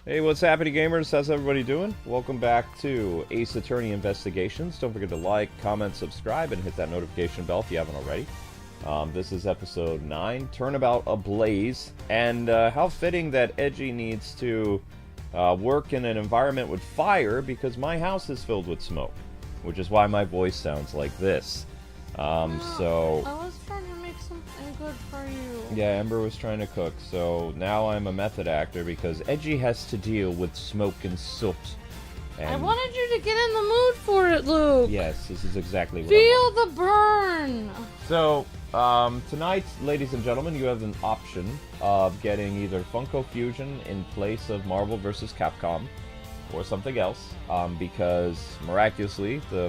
Hey, what's happening, gamers? How's everybody doing? Welcome back to Ace Attorney Investigations. Don't forget to like, comment, subscribe, and hit that notification bell if you haven't already. This is episode 9, Turnabout Ablaze, and how fitting that Edgy needs to work in an environment with fire because my house is filled with smoke, which is why my voice sounds like this. So... I was trying to make something good for you. Yeah, Ember was trying to cook, so now I'm a method actor because Edgy has to deal with smoke and soot. And I wanted you to get in the mood for it, Luke. yes, this is exactly what Feel the burn. So, tonight, ladies and gentlemen, you have an option of getting either Funko Fusion in place of Marvel vs. Capcom, or something else, because miraculously the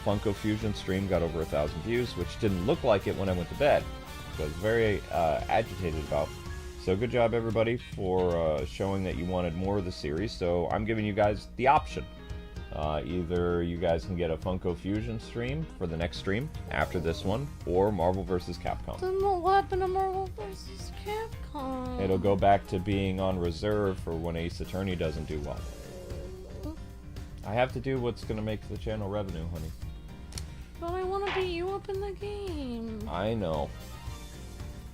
Funko Fusion stream got over 1,000 views, which didn't look like it when I went to bed. So I was very agitated about. So good job, everybody, for showing that you wanted more of the series. So I'm giving you guys the option. Either you guys can get a Funko Fusion stream for the next stream after this one, or Marvel vs. Capcom. Then what happened to Marvel vs. Capcom? It'll go back to being on reserve for when Ace Attorney doesn't do well. I have to do what's going to make the channel revenue, honey. But I want to beat you up in the game. I know.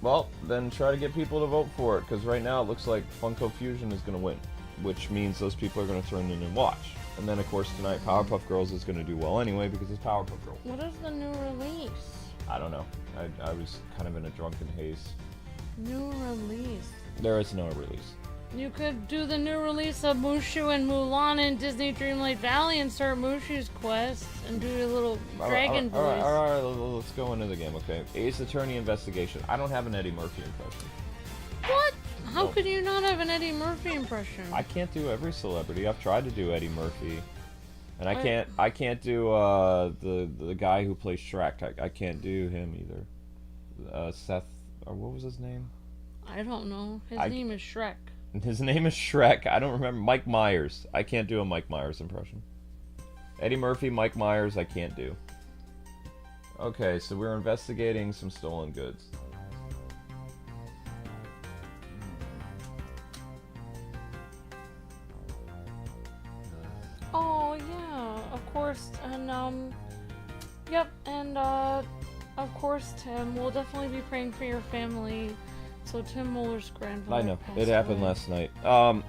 Well, then try to get people to vote for it, because right now it looks like Funko Fusion is going to win, which means those people are going to turn in and watch. And then, of course, tonight Powerpuff Girls is going to do well anyway, because it's Powerpuff Girls. What is the new release? I don't know. I was kind of in a drunken haze. New release. There is no release. You could do the new release of Mushu and Mulan in Disney Dreamlight Valley and start Mushu's quest and do a little dragon voice. Alright, let's go into the game, okay? Ace Attorney Investigation. I don't have an Eddie Murphy impression. What? How Nope. could you not have an Eddie Murphy impression? I can't do every celebrity. I've tried to do Eddie Murphy. And I can't do the guy who plays Shrek. I can't do him either. Seth, or what was his name? I don't know. His name is Shrek. His name is Shrek. I don't remember. Mike Myers. I can't do a Mike Myers impression. Eddie Murphy, Mike Myers, I can't do. Okay, so we're investigating some stolen goods. Oh, yeah. Of course. And, yep. And, of course, Tim. We'll definitely be praying for your family. So Tim Muller's grandfather I know. passed It happened away. last night.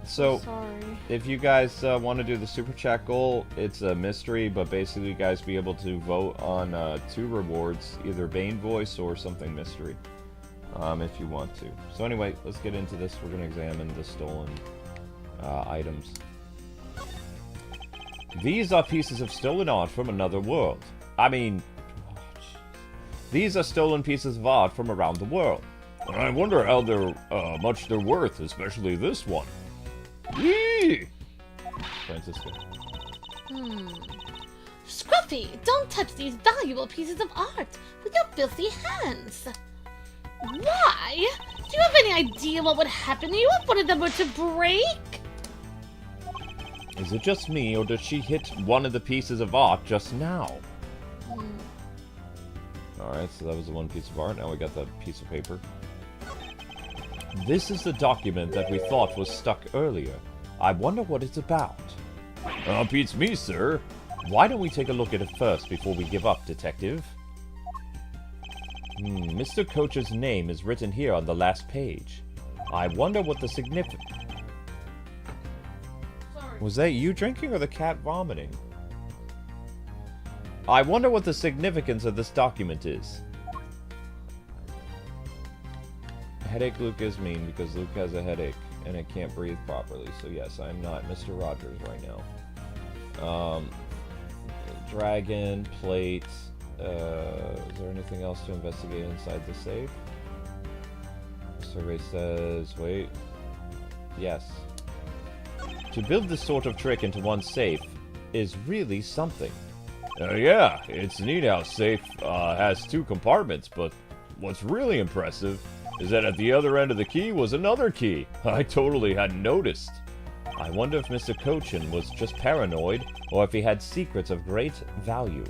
So Sorry. if you guys want to do the super chat goal, it's a mystery, but basically you guys be able to vote on 2 rewards, either Bane voice or something mystery, if you want to. So anyway, let's get into this. We're going to examine the stolen items. These are pieces of stolen art from another world. These are stolen pieces of art from around the world. I wonder how much they're worth, especially this one. Yee! Francisco. Scruffy, don't touch these valuable pieces of art with your filthy hands. Why? Do you have any idea what would happen to you if one of them were to break? Is it just me, or did she hit one of the pieces of art just now? Alright, so that was the one piece of art. Now we got the piece of paper. This is the document that we thought was stuck earlier. I wonder what it's about. Beats me, sir. Why don't we take a look at it first before we give up, detective? Mr. Coach's name is written here on the last page. I wonder what the significance... Was that you drinking or the cat vomiting? I wonder what the significance of this document is. Headache Luke is mean because Luke has a headache and it can't breathe properly. So yes, I'm not Mr. Rogers right now. Dragon, plate. Is there anything else to investigate inside the safe? Survey says, wait. Yes. To build this sort of trick into one safe is really something. Yeah, it's neat how safe has 2 compartments, but what's really impressive is that at the other end of the key was another key. I totally hadn't noticed. I wonder if Mr. Cochin was just paranoid, or if he had secrets of great value.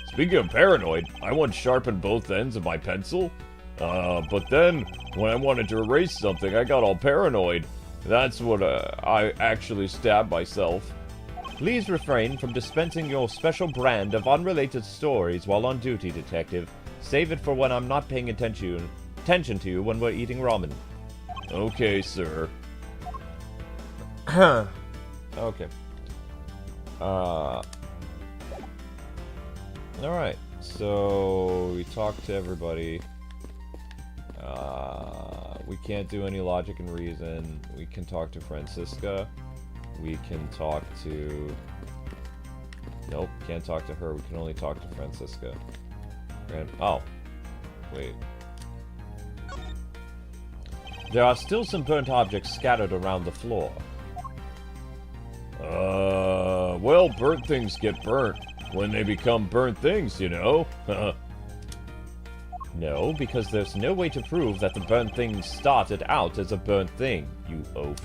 Speaking of paranoid, I once sharpened both ends of my pencil. But then, when I wanted to erase something, I got all paranoid. That's what I actually stabbed myself. Please refrain from dispensing your special brand of unrelated stories while on duty, Detective. Save it for when I'm not paying attention to you when we're eating ramen. Okay, sir. Okay. Alright, so we talked to everybody. We can't do any logic and reason. We can talk to Francisca. We can talk to... Nope, can't talk to her. We can only talk to Francisca. Oh. Wait. There are still some burnt objects scattered around the floor. Well, burnt things get burnt when they become burnt things, you know? No, because there's no way to prove that the burnt thing started out as a burnt thing, you oaf.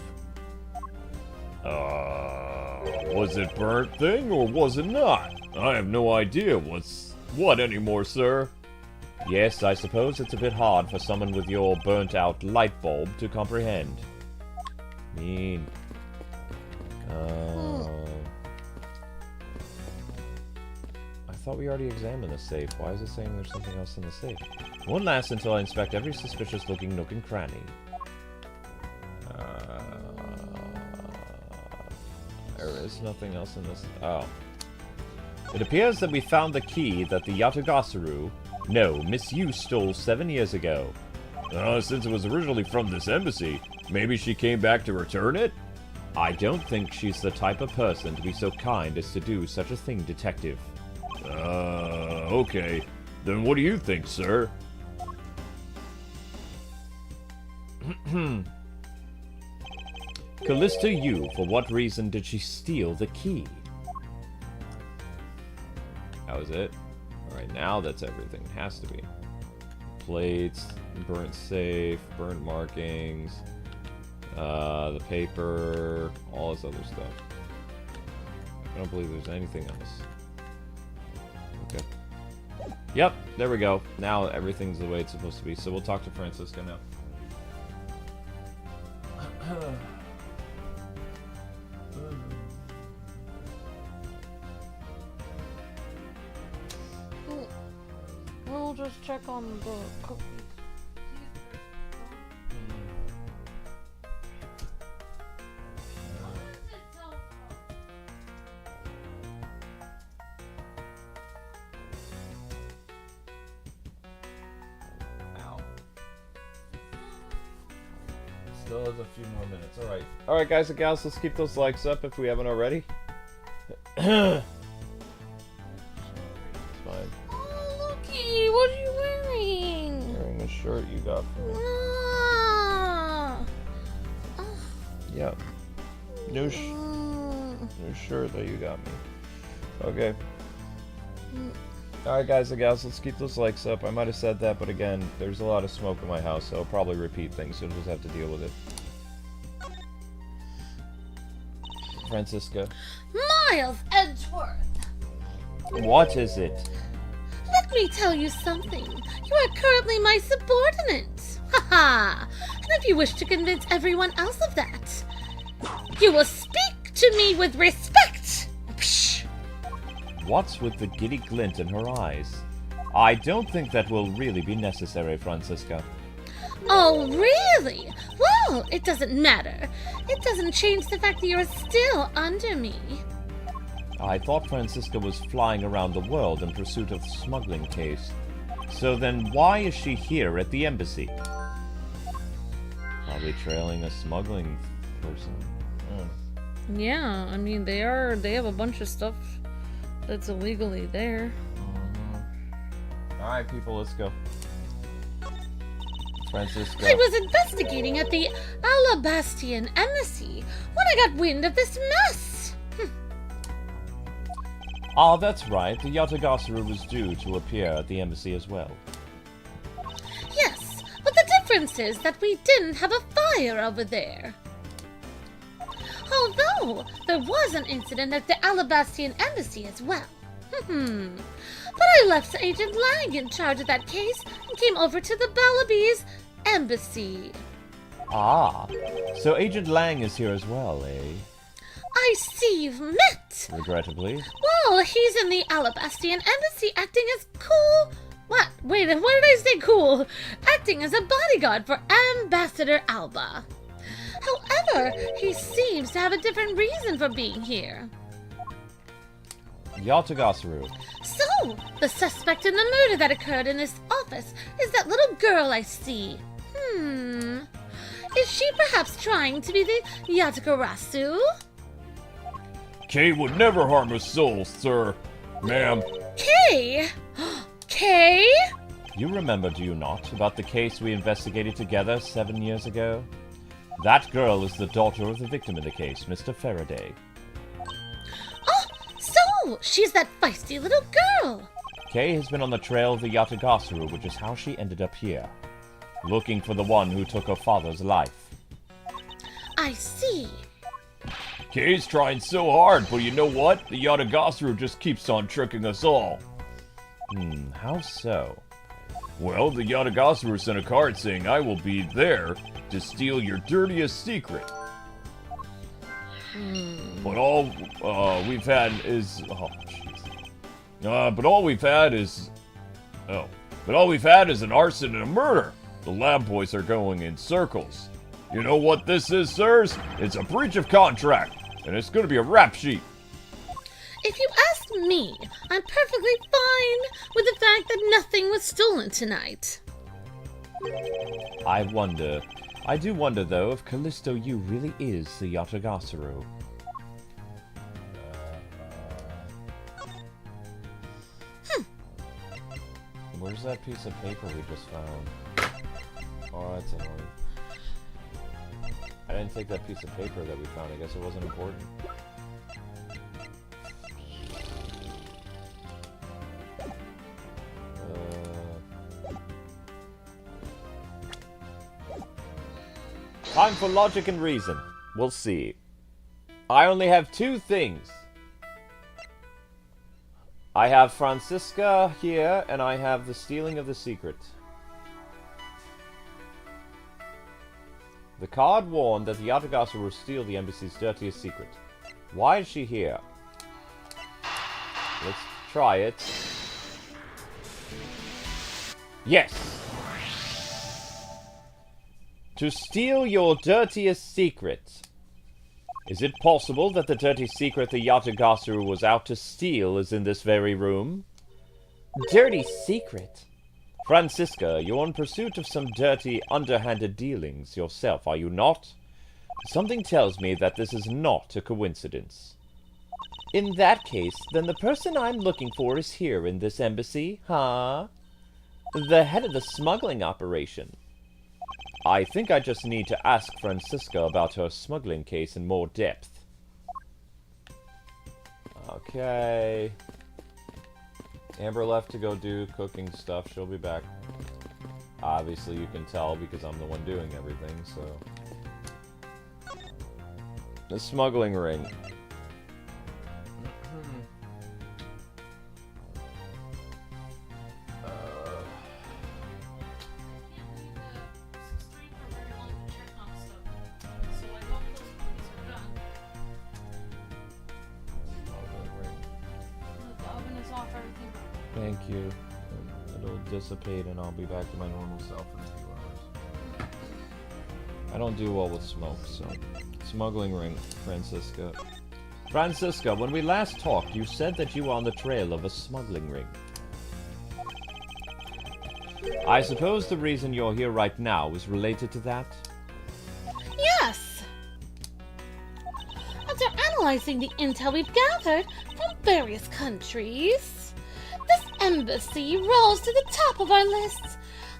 Was it burnt thing or was it not? I have no idea what's what anymore, sir. Yes, I suppose it's a bit hard for someone with your burnt-out light bulb to comprehend. Mean. I thought we already examined the safe. Why is it saying there's something else in the safe? Won't last until I inspect every suspicious-looking nook and cranny. There is nothing else in this. Oh. It appears that we found the key that the Yatagasuru, no, Miss Yu stole 7 years ago. Since it was originally from this embassy, maybe she came back to return it? I don't think she's the type of person to be so kind as to do such a thing, Detective. Okay. Then what do you think, sir? Callista Yu, for what reason did she steal the key? That was it? Alright, now that's everything. It has to be. Plates, burnt safe, burnt markings, the paper, all this other stuff. I don't believe there's anything else. Okay. Yep, there we go. Now everything's the way it's supposed to be. So we'll talk to Francisca now. We'll just check on the cookies. Still has a few more minutes. Alright. Alright, guys and gals, let's keep those likes up if we haven't already. It's fine. Oh, Looky, what are you wearing? I'm wearing a shirt you got for me. Yep. New shirt that you got me. Okay. Alright, guys and gals, let's keep those likes up. I might have said that, but again, there's a lot of smoke in my house, so I'll probably repeat things, so you'll just have to deal with it. Francisca. Miles Edgeworth! What is it? Let me tell you something. You are currently my subordinate. Haha! And if you wish to convince everyone else of that, you will speak to me with respect! Psh. What's with the giddy glint in her eyes? I don't think that will really be necessary, Francisca. Oh, really? Well, it doesn't matter. It doesn't change the fact that you're still under me. I thought Francisca was flying around the world in pursuit of the smuggling case. So then why is she here at the embassy? Probably trailing a smuggling person. Yeah, I mean, they have a bunch of stuff that's illegally there. Alright, people, let's go. Francisco. I was investigating at the Allebahstian Embassy when I got wind of this mess. Ah, that's right. The Yatagasuru was due to appear at the embassy as well. Yes, but the difference is that we didn't have a fire over there. Although there was an incident at the Allebahstian Embassy as well. But I left Agent Lang in charge of that case and came over to the Allebahstian Embassy. Ah, so Agent Lang is here as well, eh? I see you've met! Regrettably. Well, he's in the Allebahstian Embassy acting as cool... What? Wait, why did I say cool? Acting as a bodyguard for Ambassador Alba. However, he seems to have a different reason for being here. Yatagasuru. So, the suspect in the murder that occurred in this office is that little girl I see. Is she perhaps trying to be the Yatagarasu? Kay would never harm a soul, sir. Ma'am. Kay? Kay? You remember, do you not, about the case we investigated together 7 years ago? That girl is the daughter of the victim in the case, Mr. Faraday. Oh, so she's that feisty little girl. Kay has been on the trail of the Yatagasuru, which is how she ended up here. Looking for the one who took her father's life. I see. Kay's trying so hard, but you know what? The Yatagasuru just keeps on tricking us all. How so? Well, the Yatagasuru sent a card saying I will be there to steal your dirtiest secret. But all we've had is... Oh, jeez. But all we've had is an arson and a murder. The lab boys are going in circles. You know what this is, sirs? It's a breach of contract, and it's going to be a rap sheet. If you ask me, I'm perfectly fine with the fact that nothing was stolen tonight. I do wonder, though, if Callisto Yu really is the Yatagasuru. Where's that piece of paper we just found? Oh, that's annoying. I didn't take that piece of paper that we found. I guess it wasn't important. Time for logic and reason. We'll see. I only have 2 things. I have Francisca here, and I have the stealing of the secret. The card warned that the Yatagasuru will steal the embassy's dirtiest secret. Why is she here? Let's try it. Yes! To steal your dirtiest secret. Is it possible that the dirty secret the Yatagasuru was out to steal is in this very room? Dirty secret? Francisca, you're in pursuit of some dirty, underhanded dealings yourself, are you not? Something tells me that this is not a coincidence. In that case, then the person I'm looking for is here in this embassy, huh? The head of the smuggling operation. I think I just need to ask Francisca about her smuggling case in more depth. Okay. Amber left to go do cooking stuff. She'll be back. Obviously, you can tell because I'm the one doing everything, so... The Smuggling Ring. Thank you. It'll dissipate and I'll be back to my normal self in a few hours. I don't do well with smoke, so... Smuggling Ring, Francisca. Francisca, when we last talked, you said that you were on the trail of a smuggling ring. I suppose the reason you're here right now is related to that? Yes! After analyzing the intel we've gathered from various countries, this embassy rose to the top of our lists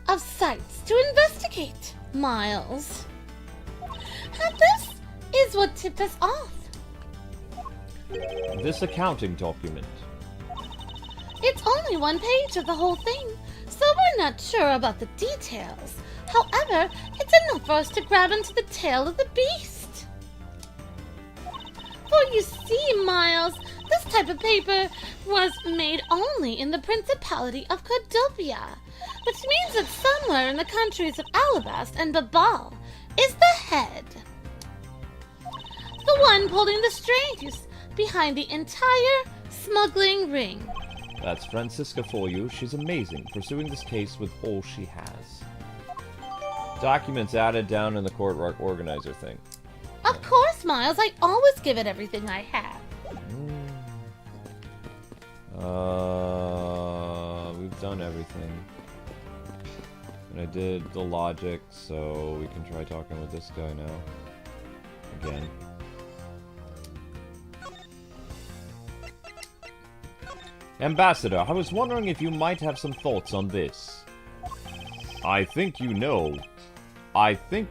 of sites to investigate, Miles. And this is what tipped us off. This accounting document. It's only one page of the whole thing, so we're not sure about the details. However, it's enough for us to grab into the tail of the beast. For you see, Miles, this type of paper was made only in the Principality of Cordovia, which means that somewhere in the countries of Allebahst and Babal is the head. The one pulling the strings behind the entire smuggling ring. That's Francisca for you. She's amazing, pursuing this case with all she has. Documents added down in the court organizer thing. Of course, Miles. I always give it everything I have. We've done everything. And I did the logic, so we can try talking with this guy now. Again. Ambassador, I was wondering if you might have some thoughts on this. I think you know. I think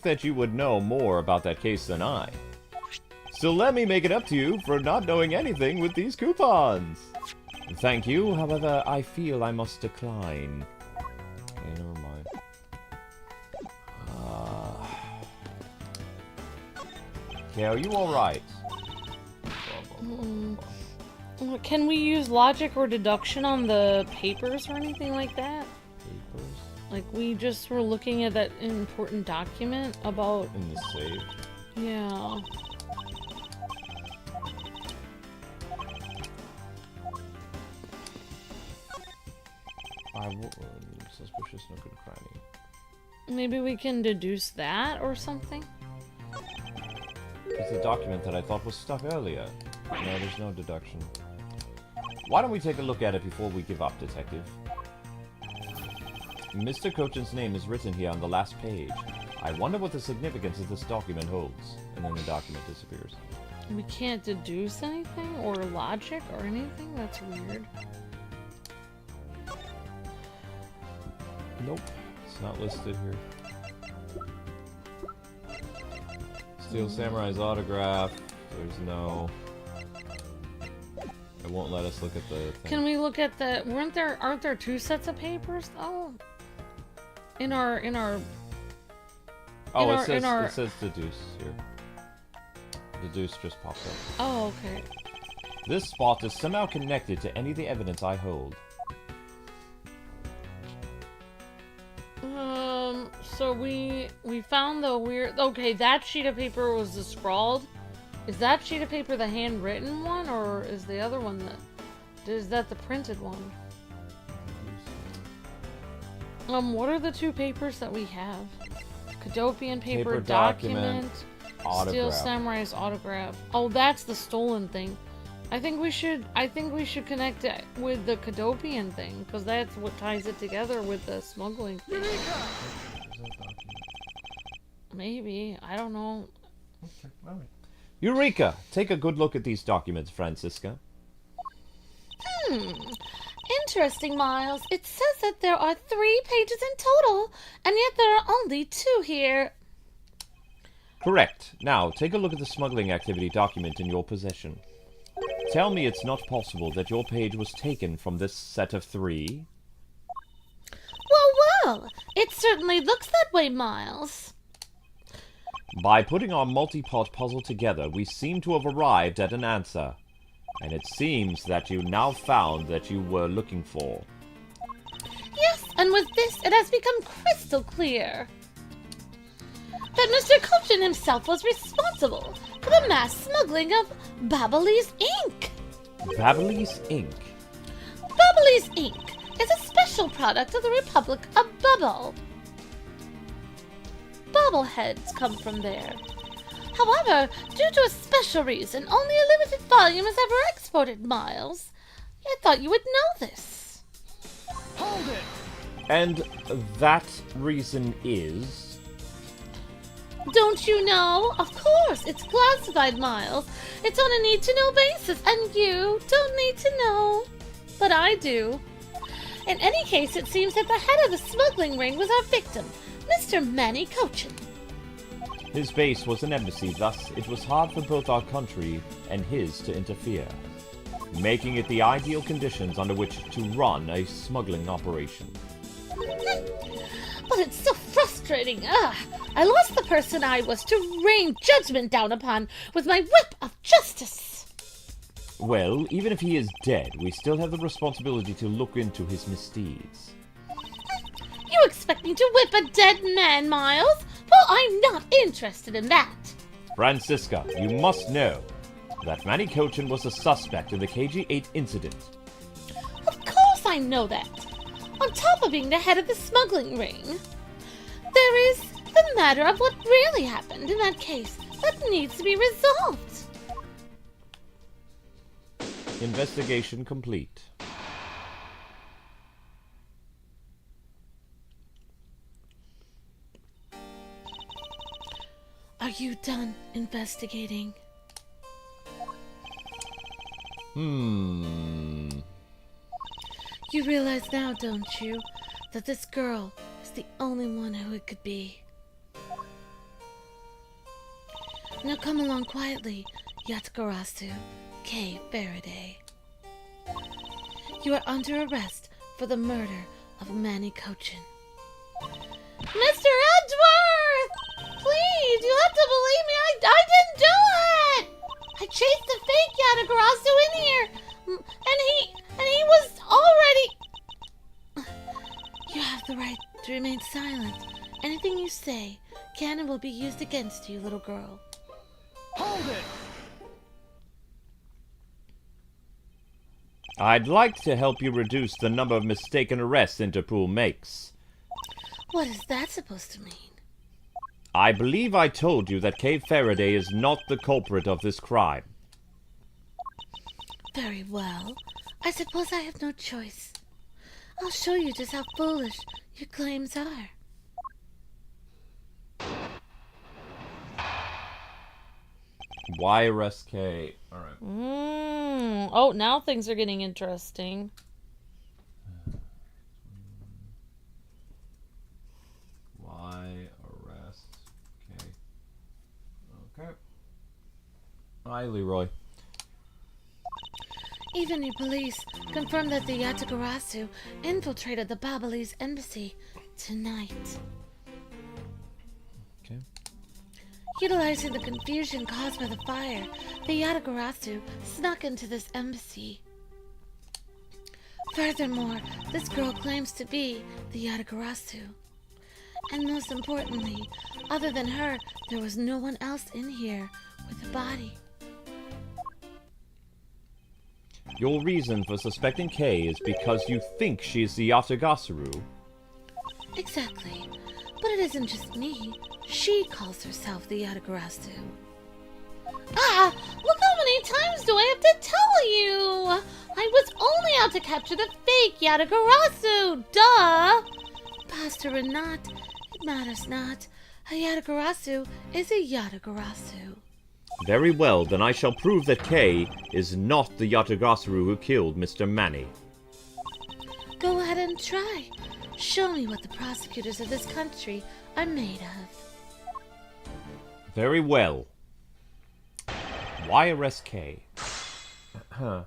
that you would know more about that case than I. So let me make it up to you for not knowing anything with these coupons. Thank you, however, I feel I must decline. Okay, never mind. Okay, are you alright? Can we use logic or deduction on the papers or anything like that? Papers? Like, we just were looking at that important document about... In the safe? Yeah. Suspicious nook and cranny. Maybe we can deduce that or something? It's a document that I thought was stuck earlier. No, there's no deduction. Why don't we take a look at it before we give up, Detective? Mr. Cochin's name is written here on the last page. I wonder what the significance of this document holds. And then the document disappears. We can't deduce anything or logic or anything? That's weird. Nope. It's not listed here. Steal Samurai's autograph. There's no... It won't let us look at the thing. Can we look at the... Aren't there two sets of papers, though? In our... Oh, it says deduce here. Deduce just popped up. Oh, okay. This spot is somehow connected to any of the evidence I hold. So we found the weird... Okay, that sheet of paper was the scrawled. Is that sheet of paper the handwritten one, or is the other one is that the printed one? What are the two papers that we have? Cadopian paper document, autograph. Steal Samurai's autograph. Oh, that's the stolen thing. I think we should connect it with the Cadopian thing, because that's what ties it together with the smuggling thing. Maybe. I don't know. Okay, all right. Eureka! Take a good look at these documents, Francisca. Interesting, Miles. It says that there are 3 pages in total, and yet there are only 2 here. Correct. Now, take a look at the smuggling activity document in your possession. Tell me it's not possible that your page was taken from this set of 3? Well, it certainly looks that way, Miles. By putting our multi-part puzzle together, we seem to have arrived at an answer. And it seems that you now found that you were looking for. Yes, and with this, it has become crystal clear that Mr. Cochin himself was responsible for the mass smuggling of Babelese ink. Babelese ink? Babelese ink is a special product of the Republic of Bubble. Bobbleheads come from there. However, due to a special reason, only a limited volume is ever exported, Miles. I thought you would know this. Hold it! And that reason is... Don't you know? Of course, it's classified, Miles. It's on a need-to-know basis, and you don't need to know. But I do. In any case, it seems that the head of the smuggling ring was our victim, Mr. Manny Cochin. His base was an embassy, thus it was hard for both our country and his to interfere, making it the ideal conditions under which to run a smuggling operation. But it's so frustrating. I lost the person I was to rain judgment down upon with my whip of justice. Well, even if he is dead, we still have the responsibility to look into his misdeeds. You expect me to whip a dead man, Miles? Well, I'm not interested in that. Francisca, you must know that Manny Cochin was a suspect in the KG-8 incident. Of course I know that. On top of being the head of the smuggling ring. There is the matter of what really happened in that case that needs to be resolved. Investigation complete. Are you done investigating? You realize now, don't you, that this girl is the only one who it could be. Now come along quietly, Yatagarasu, K. Faraday. You are under arrest for the murder of Manny Cochin. Mr. Edgeworth! Please, you have to believe me, I didn't do it! I chased the fake Yatagarasu in here, and he was already... You have the right to remain silent. Anything you say can and will be used against you, little girl. Hold it! I'd like to help you reduce the number of mistaken arrests Interpol makes. What is that supposed to mean? I believe I told you that Kay Faraday is not the culprit of this crime. Very well. I suppose I have no choice. I'll show you just how foolish your claims are. Why arrest Kay? Alright. Oh, now things are getting interesting. Why arrest Kay? Okay. Hi, Leroy. Even your police confirmed that the Yatagarasu infiltrated the Ablaze Embassy tonight. Okay. Utilizing the confusion caused by the fire, the Yatagarasu snuck into this embassy. Furthermore, this girl claims to be the Yatagarasu. And most importantly, other than her, there was no one else in here with a body. Your reason for suspecting Kay is because you think she is the Yatagarasu. Exactly. But it isn't just me. She calls herself the Yatagarasu. Ah! Look how many times do I have to tell you! I was only out to capture the fake Yatagarasu! Duh! Past or not, it matters not. A Yatagarasu is a Yatagarasu. Very well, then I shall prove that Kay is not the Yatagarasu who killed Mr. Manny. Go ahead and try. Show me what the prosecutors of this country are made of. Very well. Why arrest Kay? Okay.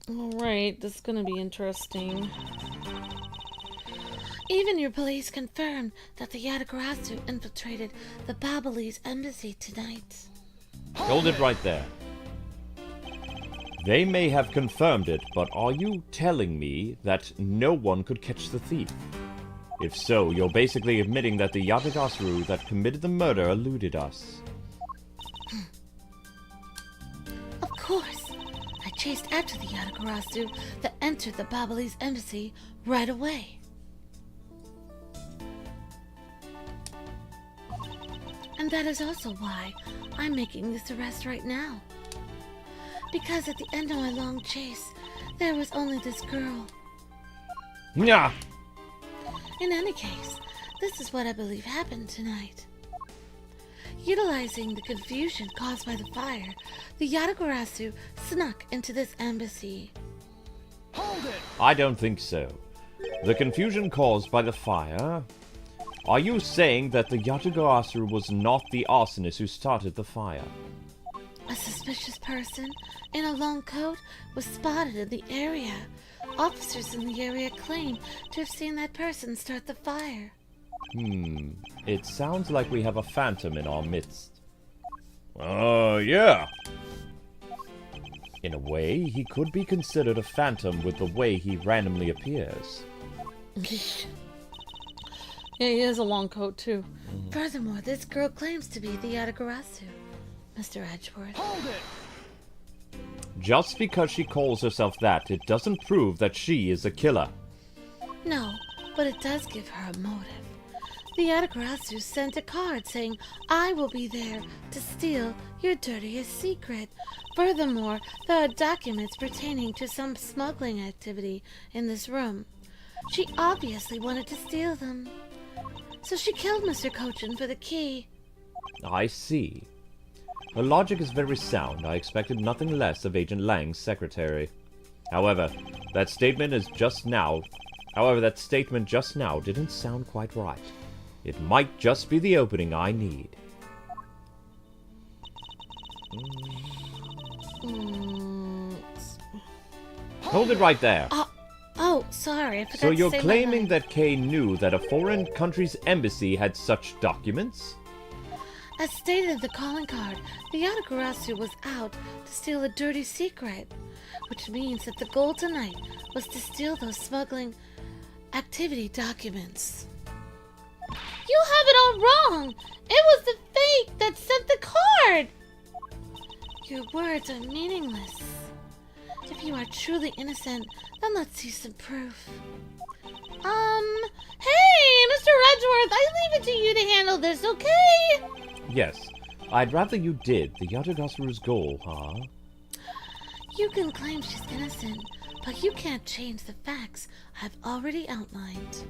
Alright, this is gonna be interesting. Even your police confirmed that the Yatagarasu infiltrated the Ablaze Embassy tonight. Hold it right there. They may have confirmed it, but are you telling me that no one could catch the thief? If so, you're basically admitting that the Yatagarasu that committed the murder eluded us. Of course. I chased after the Yatagarasu that entered the Ablaze Embassy right away. And that is also why I'm making this arrest right now. Because at the end of my long chase, there was only this girl. Nyah! In any case, this is what I believe happened tonight. Utilizing the confusion caused by the fire, the Yatagarasu snuck into this embassy. Hold it! I don't think so. The confusion caused by the fire... Are you saying that the Yatagarasu was not the arsonist who started the fire? A suspicious person in a long coat was spotted in the area. Officers in the area claim to have seen that person start the fire. It sounds like we have a phantom in our midst. Yeah. In a way, he could be considered a phantom with the way he randomly appears. Yeah, he has a long coat, too. Furthermore, this girl claims to be the Yatagarasu, Mr. Edgeworth. Hold it! Just because she calls herself that, it doesn't prove that she is a killer. No, but it does give her a motive. The Yatagarasu sent a card saying, I will be there to steal your dirtiest secret. Furthermore, there are documents pertaining to some smuggling activity in this room. She obviously wanted to steal them. So she killed Mr. Cochin for the key. I see. Her logic is very sound. I expected nothing less of Agent Lang's secretary. However, that statement just now didn't sound quite right. It might just be the opening I need. Hold it right there. Oh, sorry, I forgot So to you're say my claiming line. that Kay knew that a foreign country's embassy had such documents? As stated in the calling card, the Yatagarasu was out to steal a dirty secret, which means that the goal tonight was to steal those smuggling activity documents. You have it all wrong! It was the fake that sent the card! Your words are meaningless. If you are truly innocent, then let's see some proof. Hey, Mr. Edgeworth, I leave it to you to handle this, okay? Yes. I'd rather you did. The Yatagasuru's goal, huh? You can claim she's innocent, but you can't change the facts I've already outlined.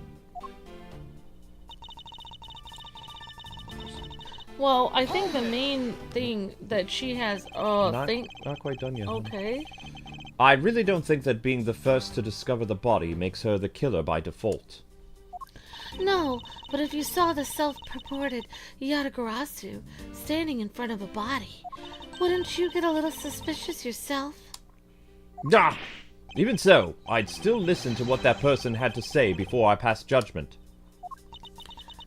Well, I think the main thing that she has, Not quite done yet. Okay. I really don't think that being the first to discover the body makes her the killer by default. No, but if you saw the self-purported Yatagarasu standing in front of a body, wouldn't you get a little suspicious yourself? Ah! Even so, I'd still listen to what that person had to say before I pass judgment.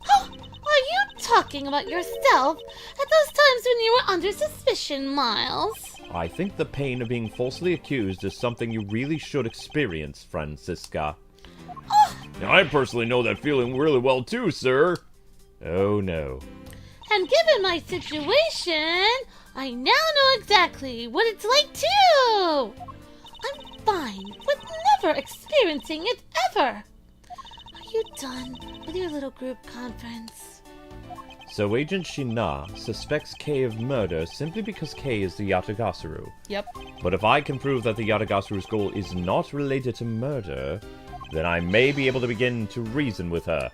Oh, are you talking about yourself at those times when you were under suspicion, Miles? I think the pain of being falsely accused is something you really should experience, Francisca. Now, I personally know that feeling really well too, sir. Oh no. And given my situation, I now know exactly what it's like too. I'm fine with never experiencing it ever. Are you done with your little group conference? So Agent Shina suspects Kay of murder simply because Kay is the Yatagasuru. Yep. But if I can prove that the Yatagasuru's goal is not related to murder, then I may be able to begin to reason with her.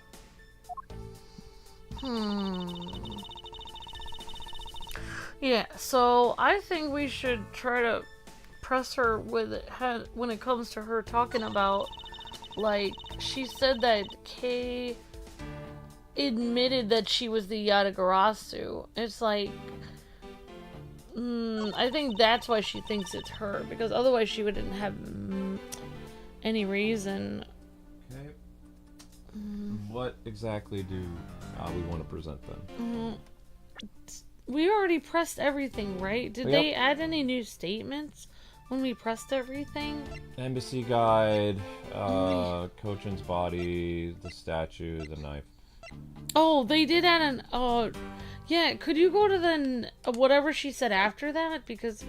Yeah, so I think we should try to press her with it when it comes to her talking about, like, she said that Kay admitted that she was the Yatagarasu. It's like, I think that's why she thinks it's her, because otherwise she wouldn't have any reason. Okay. What exactly do we want to present then? We already pressed everything, right? Did they add any new statements when we pressed everything? Embassy guide, Cochin's body, the statue, the knife. Oh, they did add an, yeah, could you go to the, whatever she said after that? Because,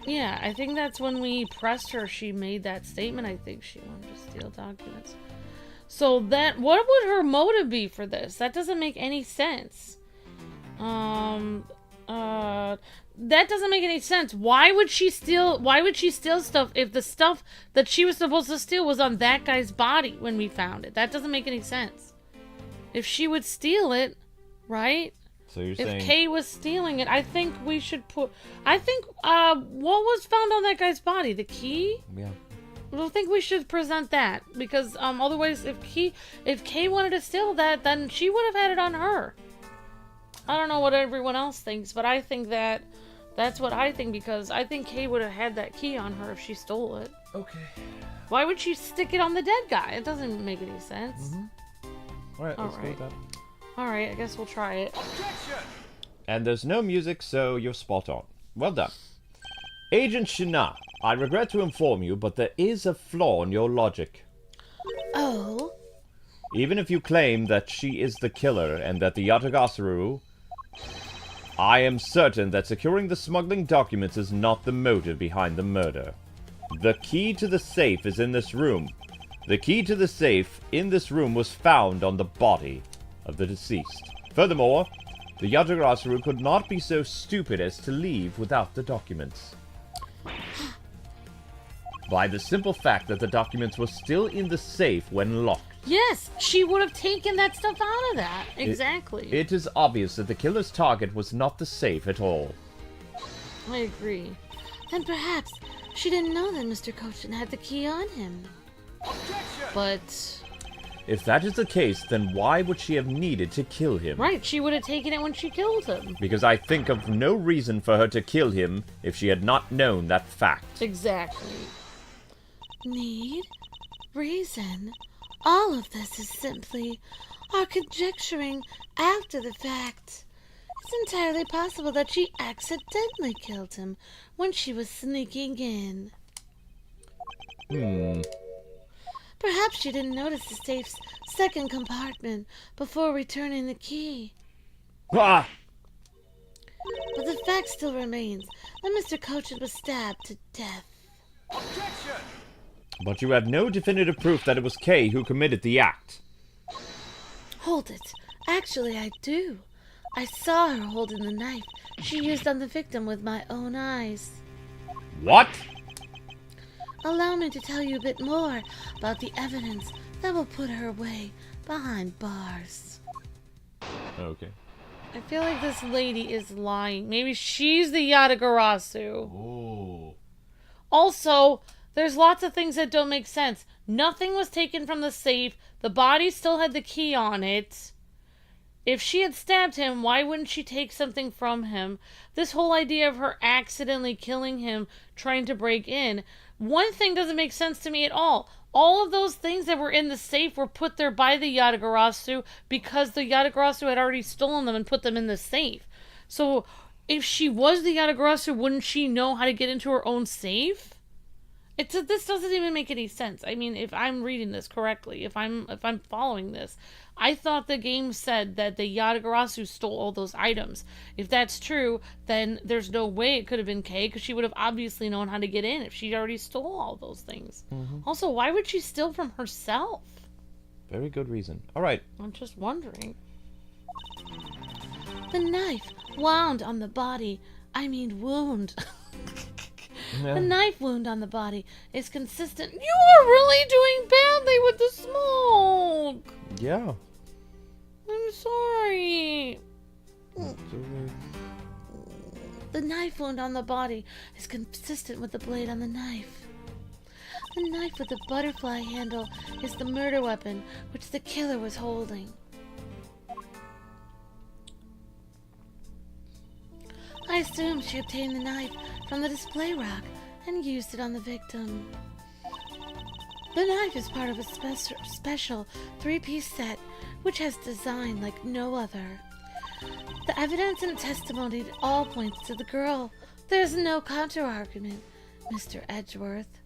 yeah, I think that's when we pressed her, she made that statement. I think she wanted to steal documents. So that, what would her motive be for this? That doesn't make any sense. That doesn't make any sense. Why would she steal stuff if the stuff that she was supposed to steal was on that guy's body when we found it? That doesn't make any sense. If she would steal it, right? So you're saying... If Kay was stealing it, I think we should put... I think, what was found on that guy's body? The key? Yeah. I don't think we should present that. Because, otherwise, if Kay wanted to steal that, then she would have had it on her. I don't know what everyone else thinks, but I think that's what I think, because I think Kay would have had that key on her if she stole it. Okay. Why would she stick it on the dead guy? It doesn't make any sense. Alright, let's go with that. Alright, I guess we'll try it. And there's no music, so you're spot on. Well done. Agent Shina, I regret to inform you, but there is a flaw in your logic. Oh? Even if you claim that she is the killer and that the Yatagarasu, I am certain that securing the smuggling documents is not the motive behind the murder. The key to the safe is in this room. The key to the safe in this room was found on the body of the deceased. Furthermore, the Yatagarasu could not be so stupid as to leave without the documents. By the simple fact that the documents were still in the safe when locked. Yes, she would have taken that stuff out of that. Exactly. It is obvious that the killer's target was not the safe at all. I agree. Then perhaps she didn't know that Mr. Cochin had the key on him. But... If that is the case, then why would she have needed to kill him? Right, she would have taken it when she killed him. Because I think of no reason for her to kill him if she had not known that fact. Exactly. Need? Reason? All of this is simply our conjecturing after the fact. It's entirely possible that she accidentally killed him when she was sneaking in. Perhaps she didn't notice the safe's second compartment before returning the key. Ah! But the fact still remains that Mr. Cochin was stabbed to death. Objection! But you have no definitive proof that it was Kay who committed the act. Hold it. Actually, I do. I saw her holding the knife she used on the victim with my own eyes. What? Allow me to tell you a bit more about the evidence that will put her away behind bars. Okay. I feel like this lady is lying. Maybe she's the Yatagarasu. Oh. Also, there's lots of things that don't make sense. Nothing was taken from the safe. The body still had the key on it. If she had stabbed him, why wouldn't she take something from him? This whole idea of her accidentally killing him, trying to break in. One thing doesn't make sense to me at all. All of those things that were in the safe were put there by the Yatagarasu because the Yatagarasu had already stolen them and put them in the safe. So, if she was the Yatagarasu, wouldn't she know how to get into her own safe? This doesn't even make any sense. I mean, if I'm reading this correctly, if I'm following this, I thought the game said that the Yatagarasu stole all those items. If that's true, then there's no way it could have been Kay, because she would have obviously known how to get in if she already stole all those things. Also, why would she steal from herself? Very good reason. All right. I'm just wondering. The knife wound on the body. I mean wound. Yeah. The knife wound on the body is consistent. You are really doing badly with the smoke. Yeah. I'm sorry. The knife wound on the body is consistent with the blade on the knife. The knife with the butterfly handle is the murder weapon which the killer was holding. I assume she obtained the knife from the display rack and used it on the victim. The knife is part of a special 3-piece set which has design like no other. The evidence and testimony all points to the girl. There's no counter-argument, Mr. Edgeworth.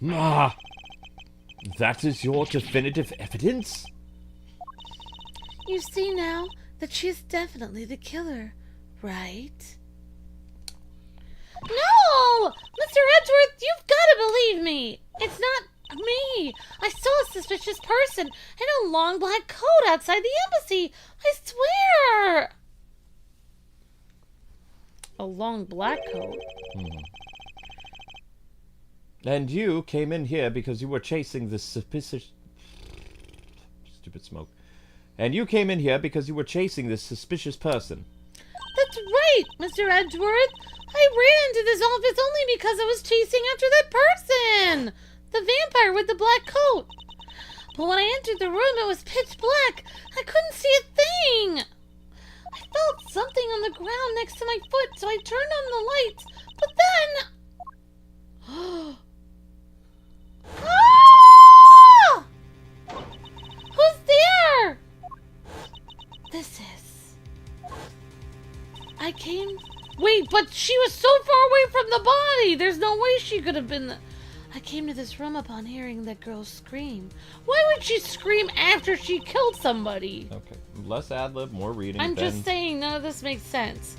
Ah! That is your definitive evidence? You see now that she is definitely the killer, right? No! Mr. Edgeworth, you've got to believe me! It's not me! I saw a suspicious person in a long black coat outside the embassy! I swear! A long black coat? And you came in here because you were chasing this suspicious... Stupid smoke. And you came in here because you were chasing this suspicious person. That's right, Mr. Edgeworth! I ran into this office only because I was chasing after that person! The vampire with the black coat! But when I entered the room, it was pitch black. I couldn't see a thing! I felt something on the ground next to my foot, so I turned on the lights. But then... Ah! Who's there? This is... I came... Wait, but she was so far away from the body! There's no way she could have been... I came to this room upon hearing that girl scream. Why would she scream after she killed somebody? Okay. Less ad-lib, more reading. I'm just saying, none of this makes sense.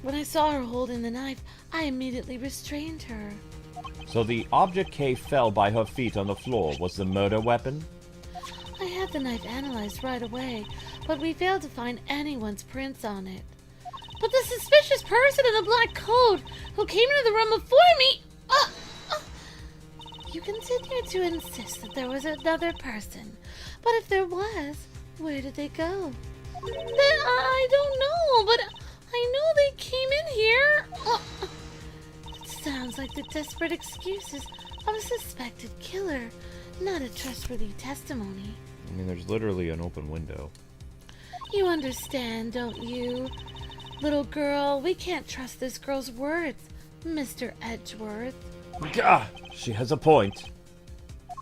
When I saw her holding the knife, I immediately restrained her. So the object K fell by her feet on the floor was the murder weapon? I had the knife analyzed right away, but we failed to find anyone's prints on it. But the suspicious person in the black coat who came into the room before me... You continue to insist that there was another person, but if there was, where did they go? Then I don't know, but I know they came in here. It sounds like the desperate excuses of a suspected killer, not a trustworthy testimony. I mean, there's literally an open window. You understand, don't you? Little girl, we can't trust this girl's words, Mr. Edgeworth. Gah! She has a point.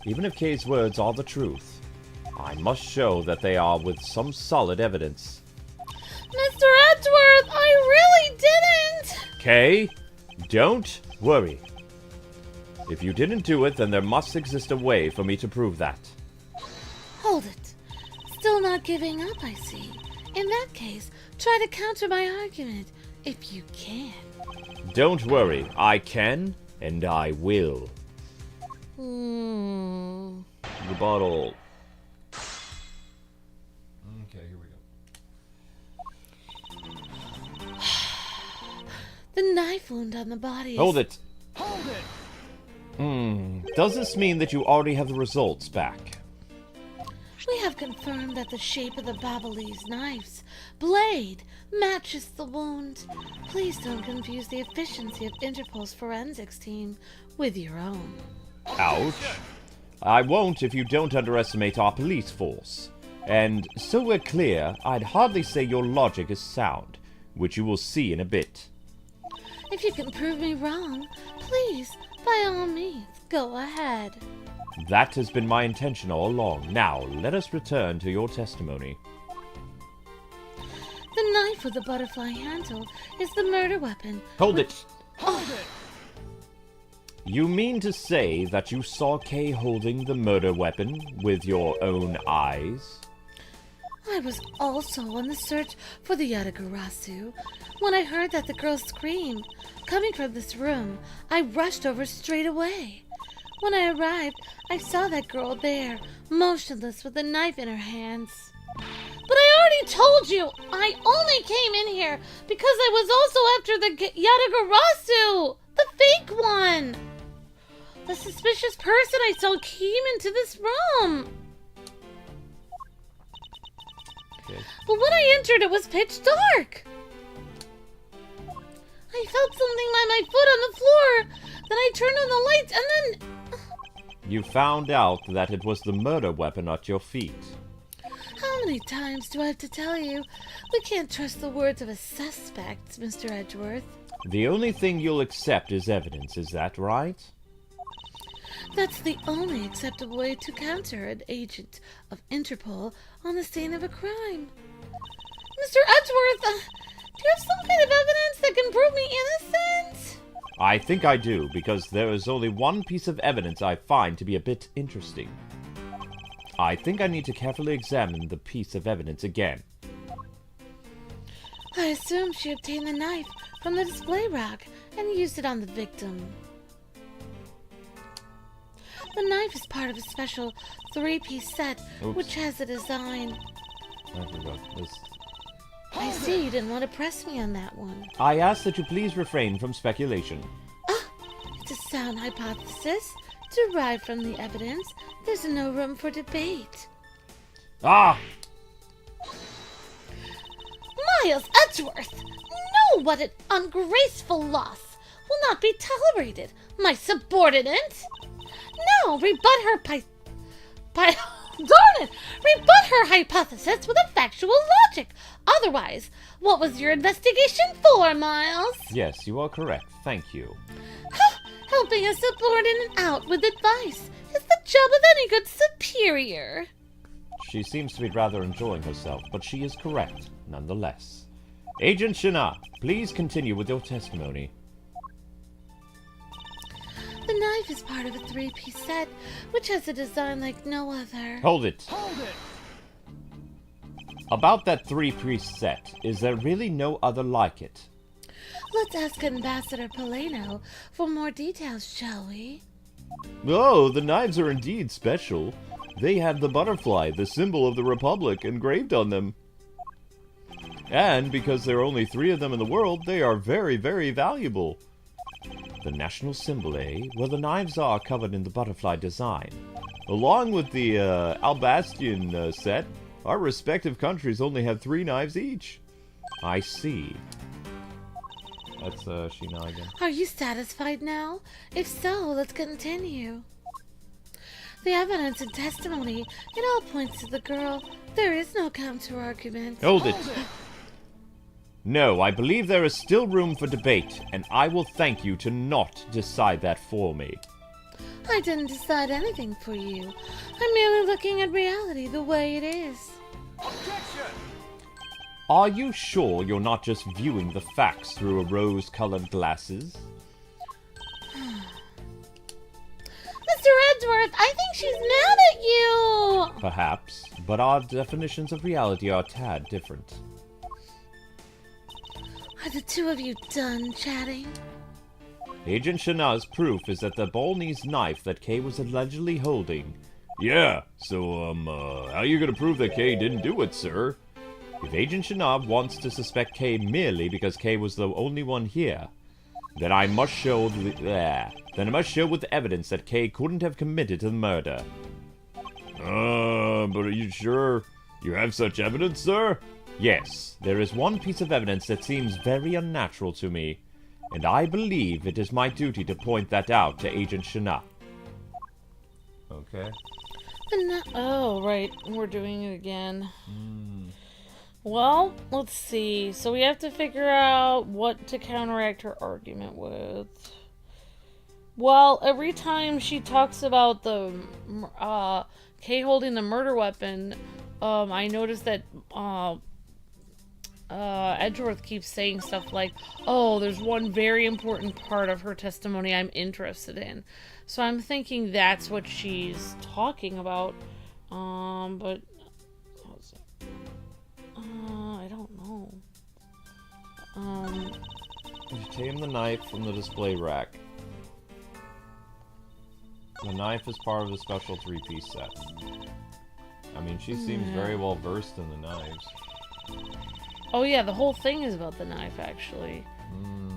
Even if Kay's words are the truth, I must show that they are with some solid evidence. Mr. Edgeworth, I really didn't! Kay, don't worry. If you didn't do it, then there must exist a way for me to prove that. Hold it. Still not giving up, I see. In that case, try to counter my argument, if you can. Don't worry, I can, and I will. Rebuttal. Okay, here we go. The knife wound on the body is... Hold it. Hold it! Does this mean that you already have the results back? We have confirmed that the shape of the Ablaze knife's blade matches the wound. Please don't confuse the efficiency of Interpol's forensics team with your own. Ouch. I won't if you don't underestimate our police force. And so we're clear, I'd hardly say your logic is sound, which you will see in a bit. If you can prove me wrong, please, by all means, go ahead. That has been my intention all along. Now, let us return to your testimony. The knife with the butterfly handle is the murder weapon. Hold it! Hold it! You mean to say that you saw Kay holding the murder weapon with your own eyes? I was also on the search for the Yatagarasu. When I heard that the girl scream coming from this room, I rushed over straight away. When I arrived, I saw that girl there, motionless with a knife in her hands. But I already told you, I only came in here because I was also after the Yatagarasu, the fake one. The suspicious person I saw came into this room. Okay. But when I entered, it was pitch dark. I felt something by my foot on the floor. Then I turned on the lights and then... You found out that it was the murder weapon at your feet. How many times do I have to tell you? We can't trust the words of a suspect, Mr. Edgeworth. The only thing you'll accept is evidence, is that right? That's the only acceptable way to counter an agent of Interpol on the scene of a crime. Mr. Edgeworth, do you have some kind of evidence that can prove me innocent? I think I do, because there is only one piece of evidence I find to be a bit interesting. I think I need to carefully examine the piece of evidence again. I assume she obtained the knife from the display rack and used it on the victim. The knife is part of a special 3-piece set, which has a design. I forgot this. I see you didn't want to press me on that one. I ask that you please refrain from speculation. It's a sound hypothesis derived from the evidence. There's no room for debate. Ah! Miles Edgeworth! No, what an ungraceful loss! Will not be tolerated, my subordinate! No, rebut her darn it! Rebut her hypothesis with a factual logic! Otherwise, what was your investigation for, Miles? Yes, you are correct. Thank you. Helping a subordinate out with advice is the job of any good superior. She seems to be rather enjoying herself, but she is correct, nonetheless. Agent Shana, please continue with your testimony. The knife is part of a three-piece set, which has a design like no other. Hold it. About that three-piece set, is there really no other like it? Let's ask Ambassador Polano for more details, shall we? Oh, the knives are indeed special. They have the butterfly, the symbol of the Republic, engraved on them. And because there are only 3 of them in the world, they are very, very valuable. The national symbol, eh? Well, the knives are covered in the butterfly design. Along with the Allebahstian set, our respective countries only have 3 knives each. I see. That's Sheena again. Are you satisfied now? If so, let's continue. The evidence and testimony, it all points to the girl. There is no counter-argument. Hold it! No, I believe there is still room for debate, and I will thank you to not decide that for me. I didn't decide anything for you. I'm merely looking at reality the way it is. Are you sure you're not just viewing the facts through a rose-colored glasses? Mr. Edgeworth, I think she's mad at you! Perhaps, but our definitions of reality are a tad different. Are the 2 of you done chatting? Agent Shana's proof is that the Bolnese knife that Kay was allegedly holding... Yeah, so, how are you gonna prove that Kay didn't do it, sir? If Agent Shana wants to suspect Kay merely because Kay was the only one here, then I must show with evidence that Kay couldn't have committed the murder. But are you sure you have such evidence, sir? Yes, there is one piece of evidence that seems very unnatural to me, and I believe it is my duty to point that out to Agent Shana. Okay. Oh, right. We're doing it again. Well, let's see. So we have to figure out what to counteract her argument with. Well, every time she talks about the Kay holding the murder weapon, I noticed that Edgeworth keeps saying stuff like, oh, there's one very important part of her testimony I'm interested in. So I'm thinking that's what she's talking about. But I don't know. You tame the knife from the display rack. The knife is part of the special 3-piece set. I mean, she seems very well versed in the knives. Oh yeah, the whole thing is about the knife, actually.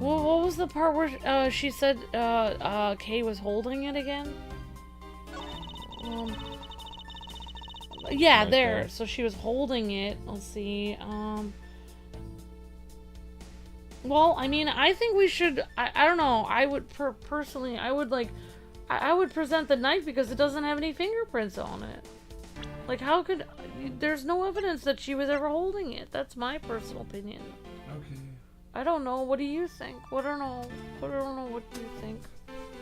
Well, what was the part where she said Kay was holding it again? Yeah, right there. So she was holding it. Let's see. Well, I mean, I think we should. I don't know. I would personally. I would present the knife because it doesn't have any fingerprints on it. Like, how could? There's no evidence that she was ever holding it. That's my personal opinion. Okay. I don't know. What do you think? I don't know. What do you think?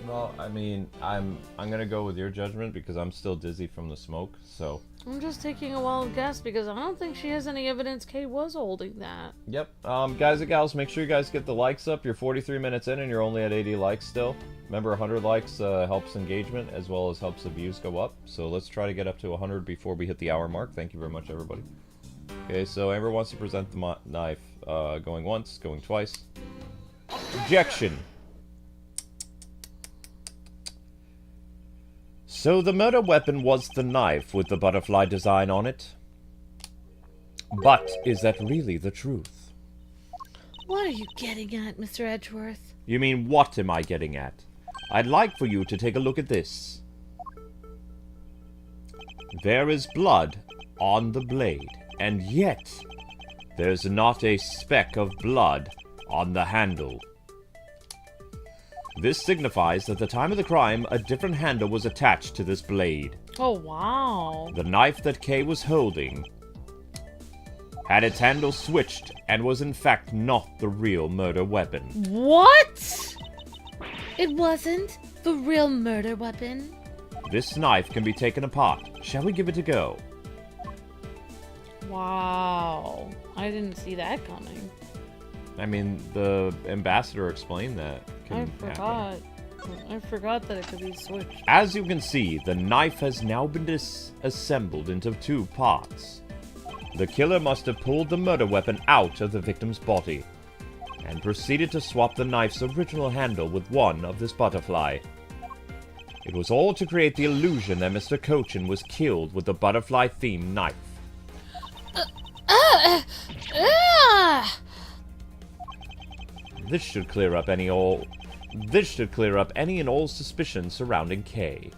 Well, I mean, I'm gonna go with your judgment because I'm still dizzy from the smoke. So I'm just taking a wild guess because I don't think she has any evidence Kay was holding that. Yep. Guys and gals, make sure you guys get the likes up. You're 43 minutes in and you're only at 80 likes still. Remember, 100 likes helps engagement as well as helps the views go up. So let's try to get up to 100 before we hit the hour mark. Thank you very much, everybody. Okay, so Amber wants to present the knife. Going once, going twice. Objection. So the murder weapon was the knife with the butterfly design on it? But is that really the truth? What are you getting at, Mr. Edgeworth? You mean, what am I getting at? I'd like for you to take a look at this. There is blood on the blade, and yet there's not a speck of blood on the handle. This signifies that at the time of the crime, a different handle was attached to this blade. Oh, wow. The knife that Kay was holding had its handle switched and was in fact not the real murder weapon. What? It wasn't the real murder weapon? This knife can be taken apart. Shall we give it a go? Wow. I didn't see that coming. I mean, the ambassador explained that. I can forgot. happen. I forgot that it could be switched. As you can see, the knife has now been disassembled into 2 parts. The killer must have pulled the murder weapon out of the victim's body, and proceeded to swap the knife's original handle with one of this butterfly. It was all to create the illusion that Mr. Cochin was killed with the butterfly-themed knife. This should clear up any and all suspicions surrounding Kay.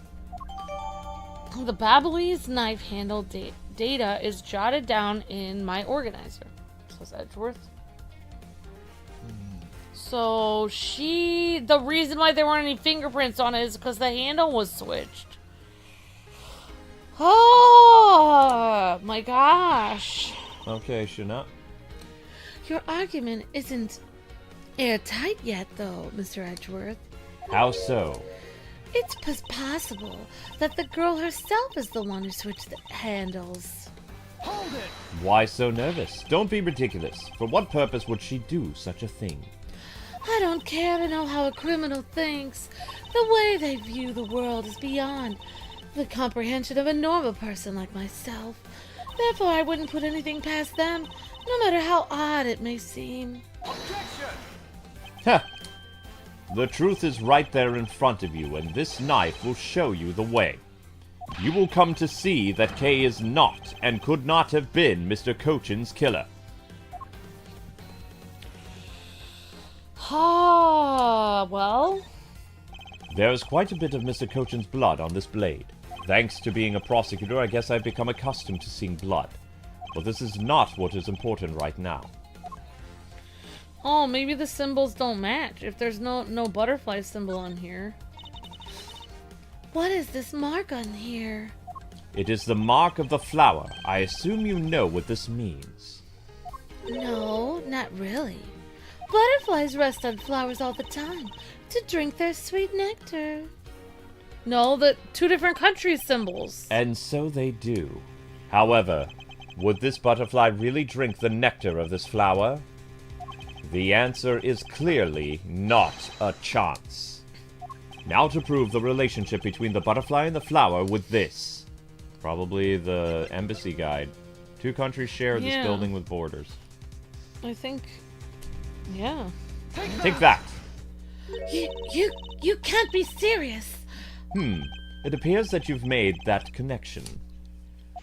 The Ablaze knife handle data is jotted down in my organizer, says Edgeworth. So the reason why there weren't any fingerprints on it is because the handle was switched. Oh my gosh. Okay, Shana. Your argument isn't airtight yet, though, Mr. Edgeworth. How so? It's possible that the girl herself is the one who switched the handles. Hold it! Why so nervous? Don't be ridiculous. For what purpose would she do such a thing? I don't care to know how a criminal thinks. The way they view the world is beyond the comprehension of a normal person like myself. Therefore, I wouldn't put anything past them, no matter how odd it may seem. Objection! Heh. The truth is right there in front of you, and this knife will show you the way. You will come to see that Kay is not, and could not have been, Mr. Cochin's killer. Well? There is quite a bit of Mr. Cochin's blood on this blade. Thanks to being a prosecutor, I guess I've become accustomed to seeing blood. But this is not what is important right now. Oh, maybe the symbols don't match if there's no butterfly symbol on here. What is this mark on here? It is the mark of the flower. I assume you know what this means. No, not really. Butterflies rest on flowers all the time to drink their sweet nectar. No, the 2 different countries symbols. And so they do. However, would this butterfly really drink the nectar of this flower? The answer is clearly not a chance. Now to prove the relationship between the butterfly and the flower with this. Probably the embassy guide. 2 countries share this building with borders. I think... yeah. Take that! You can't be serious. It appears that you've made that connection.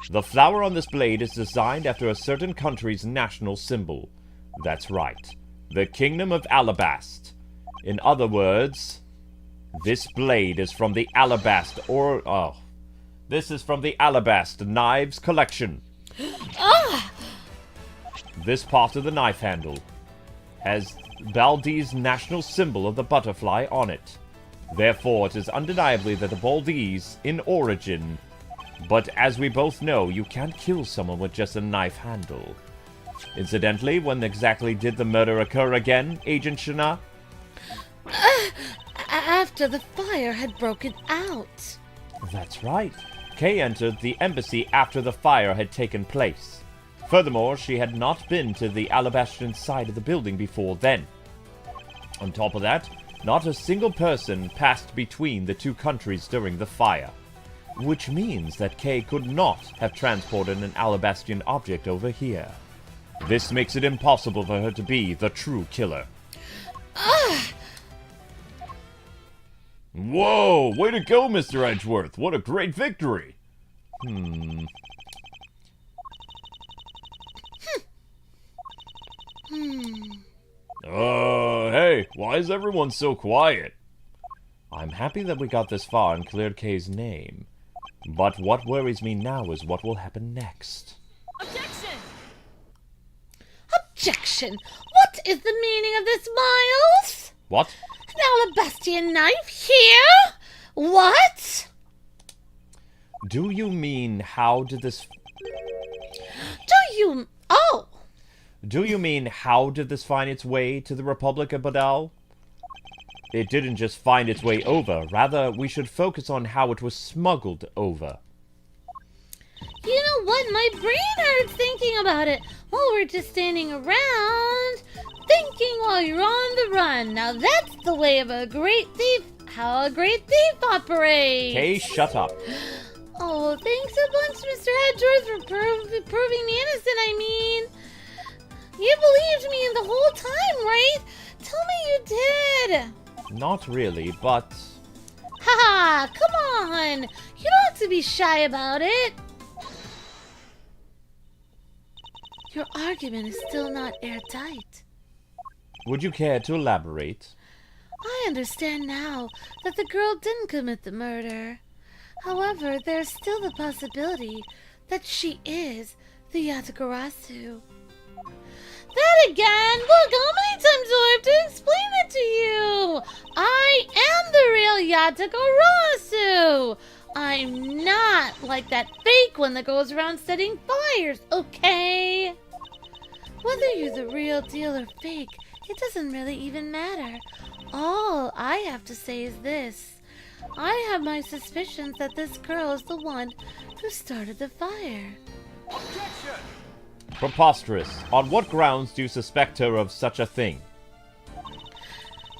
The flower on this blade is designed after a certain country's national symbol. That's right. The Kingdom of Allebahst. In other words, this blade is from the This is from the Allebahst Knives Collection. This part of the knife handle has Baldi's national symbol of the butterfly on it. Therefore, it is undeniably the Baldi's in origin. But as we both know, you can't kill someone with just a knife handle. Incidentally, when exactly did the murder occur again, Agent Shana? After the fire had broken out. That's right. Kay entered the embassy after the fire had taken place. Furthermore, she had not been to the Allebahstian side of the building before then. On top of that, not a single person passed between the 2 countries during the fire. Which means that Kay could not have transported an Allebahstian object over here. This makes it impossible for her to be the true killer. Whoa! Way to go, Mr. Edgeworth! What a great victory! Hey, why is everyone so quiet? I'm happy that we got this far and cleared Kay's name. But what worries me now is what will happen next. Objection! Objection! What is the meaning of this, Miles? What? An Allebahstian knife here? What? Do you mean how did this... Oh! Do you mean how did this find its way to the Republic of Badal? It didn't just find its way over. Rather, we should focus on how it was smuggled over. You know what? My brain hurts thinking about it. While we're just standing around, thinking while you're on the run. Now that's the way of a great thief. How a great thief operates. Okay, shut up. Oh, thanks a bunch, Mr. Hedgeworth, for proving me innocent, I mean. You believed me the whole time, right? Tell me you did. Not really, but... Haha, come on. You don't have to be shy about it. Your argument is still not airtight. Would you care to elaborate? I understand now that the girl didn't commit the murder. However, there's still the possibility that she is the Yatagarasu. That again! Look, how many times do I have to explain it to you? I am the real Yatagarasu! I'm not like that fake one that goes around setting fires, okay? Whether you're the real deal or fake, it doesn't really even matter. All I have to say is this. I have my suspicions that this girl is the one who started the fire. Objection! Preposterous. On what grounds do you suspect her of such a thing?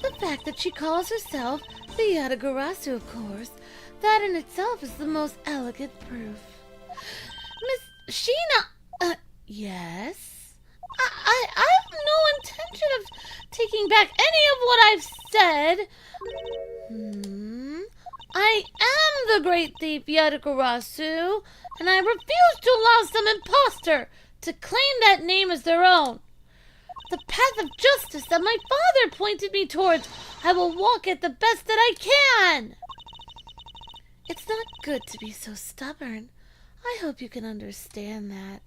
The fact that she calls herself the Yatagarasu, of course, that in itself is the most elegant proof. Miss Sheena, yes? I have no intention of taking back any of what I've said. I am the great thief Yatagarasu, and I refuse to allow some imposter to claim that name as their own. The path of justice that my father pointed me towards, I will walk it the best that I can. It's not good to be so stubborn. I hope you can understand that.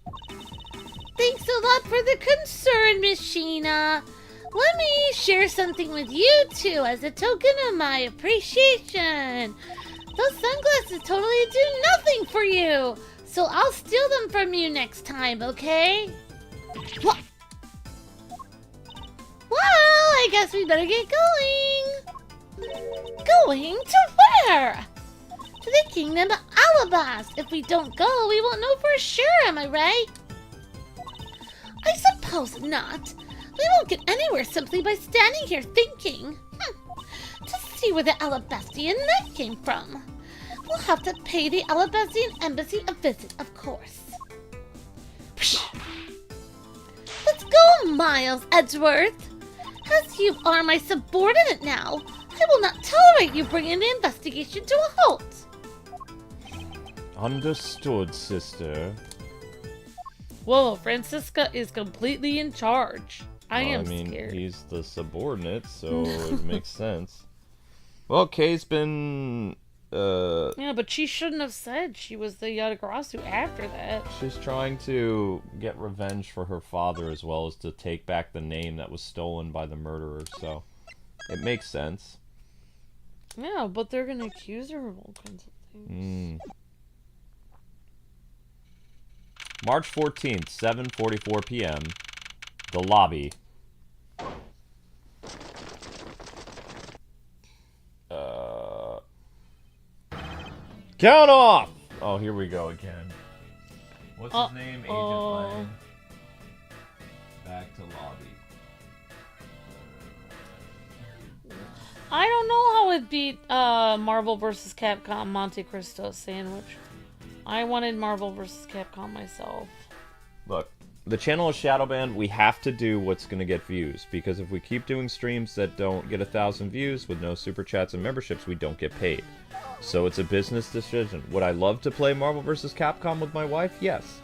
Thanks a lot for the concern, Miss Sheena. Let me share something with you two as a token of my appreciation. Those sunglasses totally do nothing for you, so I'll steal them from you next time, okay? What? Well, I guess we better get going. Going to where? To the kingdom of Allebahst. If we don't go, we won't know for sure, am I right? I suppose not. We won't get anywhere simply by standing here thinking. To see where the Allebahstian knight came from. We'll have to pay the Allebahstian Embassy a visit, of course. Let's go, Miles Edgeworth. As you are my subordinate now, I will not tolerate you bringing the investigation to a halt. Understood, sister. Whoa, Francisca is completely in charge. I am scared. He's the subordinate, so it makes sense. Well, Kay's been... Yeah, but she shouldn't have said she was the Yatagarasu after that. She's trying to get revenge for her father as well as to take back the name that was stolen by the murderer, so it makes sense. Yeah, but they're gonna accuse her of all kinds of things. March 14th, 7:44 p.m. The lobby. Count off! Oh, here we go again. What's his name? Agent Lang. Back to lobby. I don't know how it beat Marvel vs. Capcom Monte Cristo sandwich. I wanted Marvel vs. Capcom myself. Look, the channel is shadow banned. We have to do what's going to get views, because if we keep doing streams that don't get 1,000 views with no super chats and memberships, we don't get paid. So it's a business decision. Would I love to play Marvel vs. Capcom with my wife? Yes.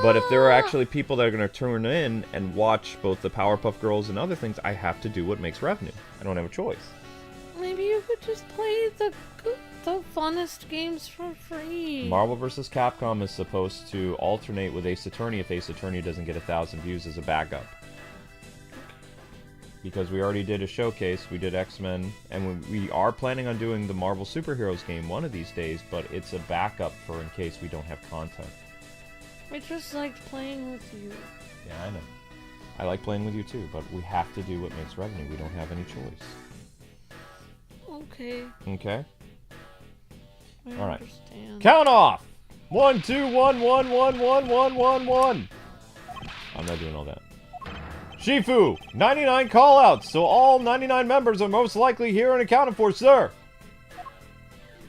But if there are actually people that are going to turn in and watch both the Powerpuff Girls and other things, I have to do what makes revenue. I don't have a choice. Maybe you could just play the funnest games for free. Marvel vs. Capcom is supposed to alternate with Ace Attorney if Ace Attorney doesn't get 1,000 views as a backup. Because we already did a showcase, we did X-Men, and we are planning on doing the Marvel Superheroes game one of these days, but it's a backup for in case we don't have content. I just liked playing with you. Yeah, I know. I like playing with you too, but we have to do what makes revenue. We don't have any choice. Okay. Okay? I Alright. understand. Count off! 1, 2, 1, 1, 1, 1, 1, 1, 1! I'm not doing all that. Shifu, 99 callouts, so all 99 members are most likely here and accounted for, sir.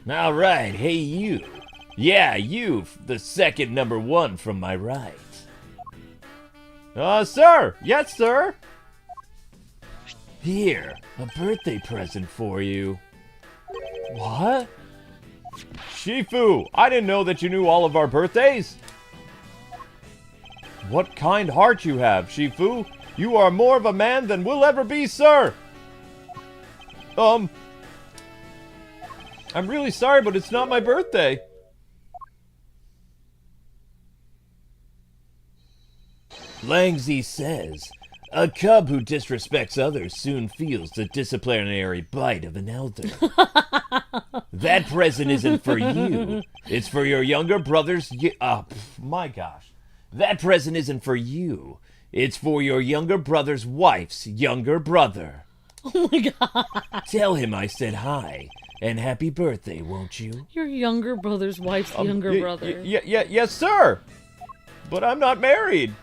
All right, hey you. Yeah, you, the second number 1 from my right. Sir. Yes, sir. Here, a birthday present for you. What? Shifu, I didn't know that you knew all of our birthdays. What kind heart you have, Shifu. You are more of a man than we'll ever be, sir. I'm really sorry, but it's not my birthday. Langzi says, a cub who disrespects others soon feels the disciplinary bite of an elder. That present isn't for you. It's for your younger brother's... my gosh. That present isn't for you. It's for your younger brother's wife's younger brother. Oh my god. Tell him I said hi, and happy birthday, won't you? Your younger brother's wife's younger brother. Yes, sir. But I'm not married.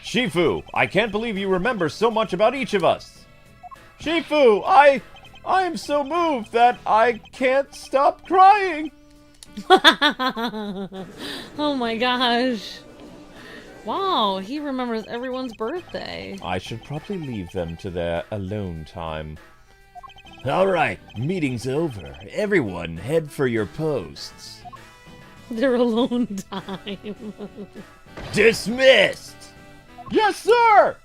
Shifu, I can't believe you remember so much about each of us. Shifu, I am so moved that I can't stop crying. Oh my gosh. Wow, he remembers everyone's birthday. I should probably leave them to their alone time. All right, meeting's over. Everyone, head for your posts. Their alone time. Dismissed! Yes, sir!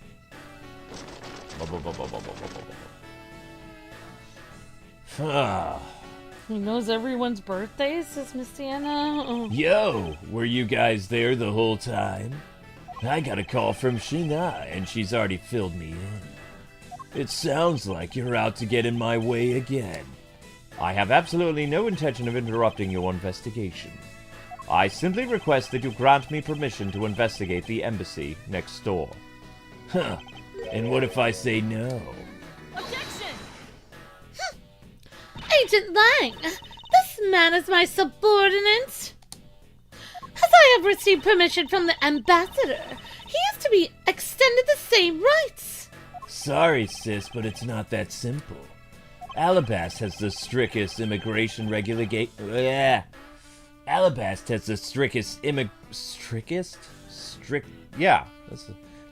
He knows everyone's birthday, says Miss Deanna. Oh. Yo, were you guys there the whole time? I got a call from Sheena, and she's already filled me in. It sounds like you're out to get in my way again. I have absolutely no intention of interrupting your investigation. I simply request that you grant me permission to investigate the embassy next door. Huh. And what if I say no? Objection! Agent Lang, this man is my subordinate. As I have received permission from the ambassador, he is to be extended the same rights. Sorry, sis, but it's not that simple. Allebahst has the strictest immigration Allebahst has the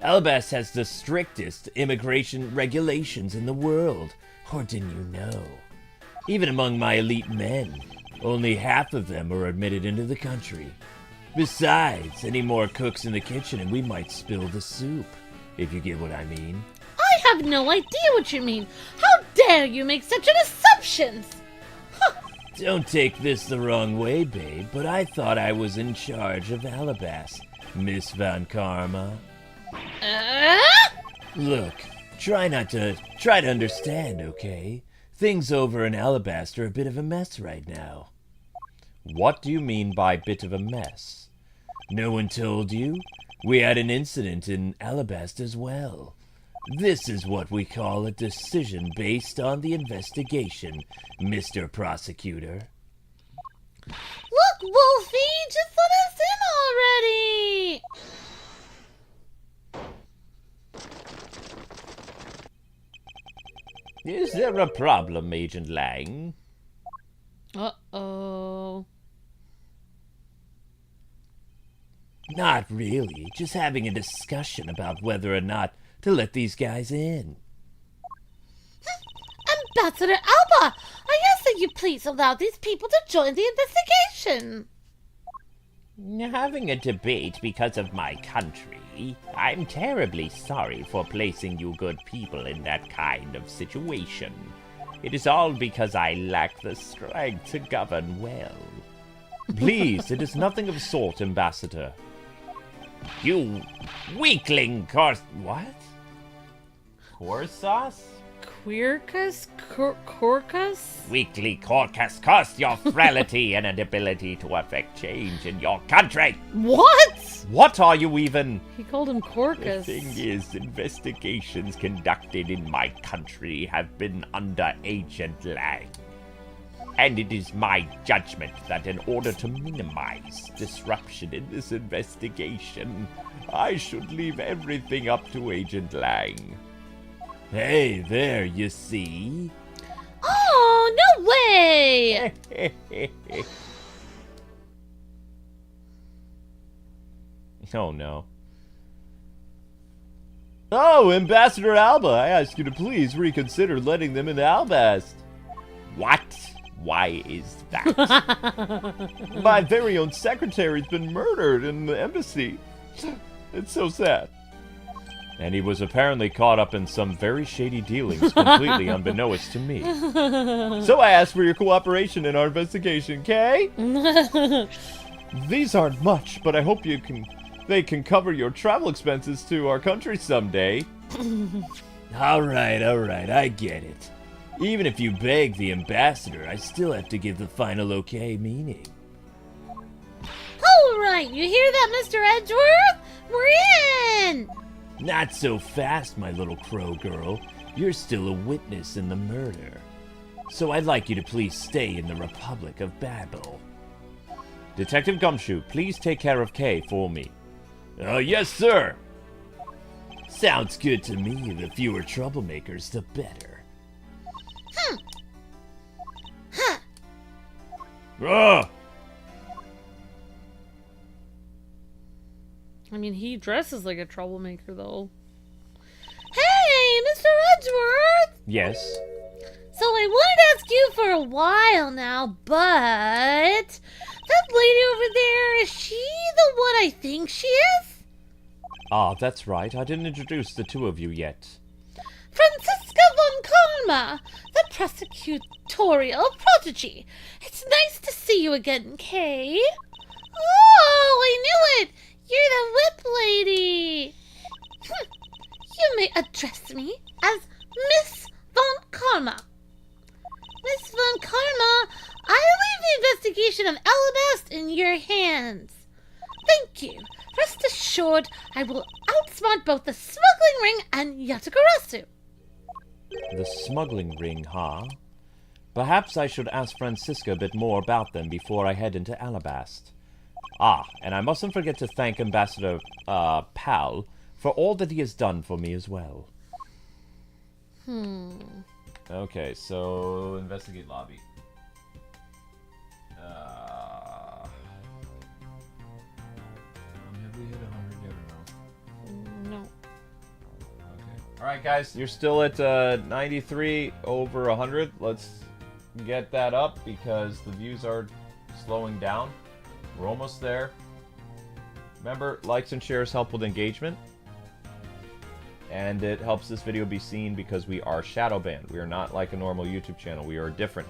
Allebahst has the strictest immigration regulations in the world. Or didn't you know? Even among my elite men, only half of them are admitted into the country. Besides, any more cooks in the kitchen and we might spill the soup, if you get what I mean. I have no idea what you mean. How dare you make such an assumption? Don't take this the wrong way, babe, but I thought I was in charge of Allebahst, Miss Van Karma. Look, try to understand, okay? Things over in Allebahst are a bit of a mess right now. What do you mean by bit of a mess? No one told you? We had an incident in Allebahst as well. This is what we call a decision based on the investigation, Mr. Prosecutor. Look, Wolfie, just let us in already. Is there a problem, Agent Lang? Uh-oh. Not really, just having a discussion about whether or not to let these guys in. Ambassador Alba, I ask that you please allow these people to join the investigation. Having a debate because of my country. I'm terribly sorry for placing you good people in that kind of situation. It is all because I lack the strength to govern well. Please, it is nothing of the sort, Ambassador. You weakling, what? Corsas? Queercus? Corcus? Weakly Corcus, curse your frailty and inability to effect change in your country! What? What are you even? He called him The Corcus. thing is, investigations conducted in my country have been under Agent Lang. And it is my judgment that in order to minimize disruption in this investigation, I should leave everything up to Agent Lang. Hey there, you see? Oh, no way! Oh no. Oh, Ambassador Alba, I ask you to please reconsider letting them into Albast. What? Why is that? My very own secretary's been murdered in the embassy. It's so sad. And he was apparently caught up in some very shady dealings, completely unbeknownst to me. So I asked for your cooperation in our investigation, Kay? These aren't much, but I hope they can cover your travel expenses to our country someday. Alright, I get it. Even if you beg the ambassador, I still have to give the final okay meaning. All right, you hear that, Mr. Edgeworth? We're in! Not so fast, my little crow girl. You're still a witness in the murder. So I'd like you to please stay in the Republic of Babel. Detective Gumshoe, please take care of Kay for me. Yes, sir. Sounds good to me. The fewer troublemakers, the better. I mean, he dresses like a troublemaker, though. Hey, Mr. Edgeworth! Yes? So I wanted to ask you for a while now, but that lady over there, is she the one I think she is? Ah, that's right. I didn't introduce the two of you yet. Franziska von Karma, the prosecutorial prodigy. It's nice to see you again, Kay. Oh, I knew it! You're the whip lady. You may address me as Miss von Karma. Miss von Karma, I leave the investigation of Allebahst in your hands. Thank you. Rest assured, I will outsmart both the Smuggling Ring and Yatagarasu. The Smuggling Ring, huh? Perhaps I should ask Franziska a bit more about them before I head into Allebahst. Ah, and I mustn't forget to thank Ambassador, Pal for all that he has done for me as well. Okay, so investigate lobby. Have we hit 100 yet or no? No. Okay. Alright guys, you're still at 93 over 100. Let's get that up because the views are slowing down. We're almost there. Remember, likes and shares help with engagement. And it helps this video be seen because we are shadow banned. We are not like a normal YouTube channel. We are different.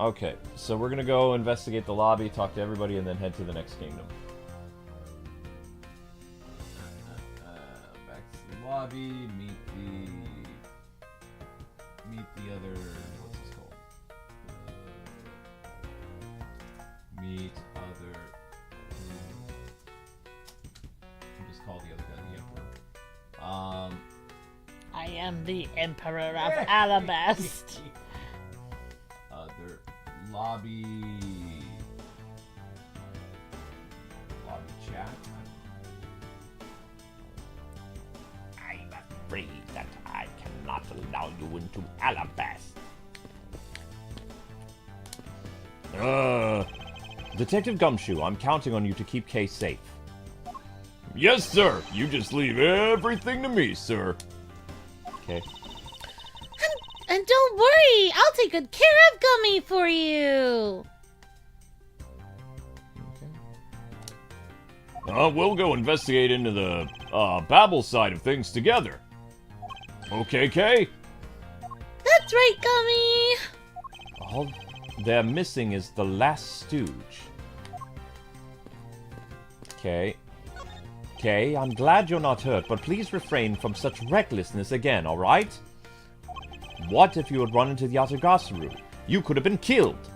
Okay, so we're gonna go investigate the lobby, talk to everybody, and then head to the next kingdom. Back to the lobby, meet the other, what's this called? Meet other, just call the other guy the Emperor. I am the Emperor of Allebahst. Other lobby chat. I'm afraid that I cannot allow you into Allebahst. Detective Gumshoe, I'm counting on you to keep Kay safe. Yes, sir. You just leave everything to me, sir. Okay. And don't worry, I'll take good care of Gummy for you. We'll go investigate into the Babel side of things together. Okay, Kay? That's right, Gummy. All they're missing is the last stooge. Okay. Okay, I'm glad you're not hurt, but please refrain from such recklessness again, alright? What if you had run into the Yatagarasu? You could have been killed.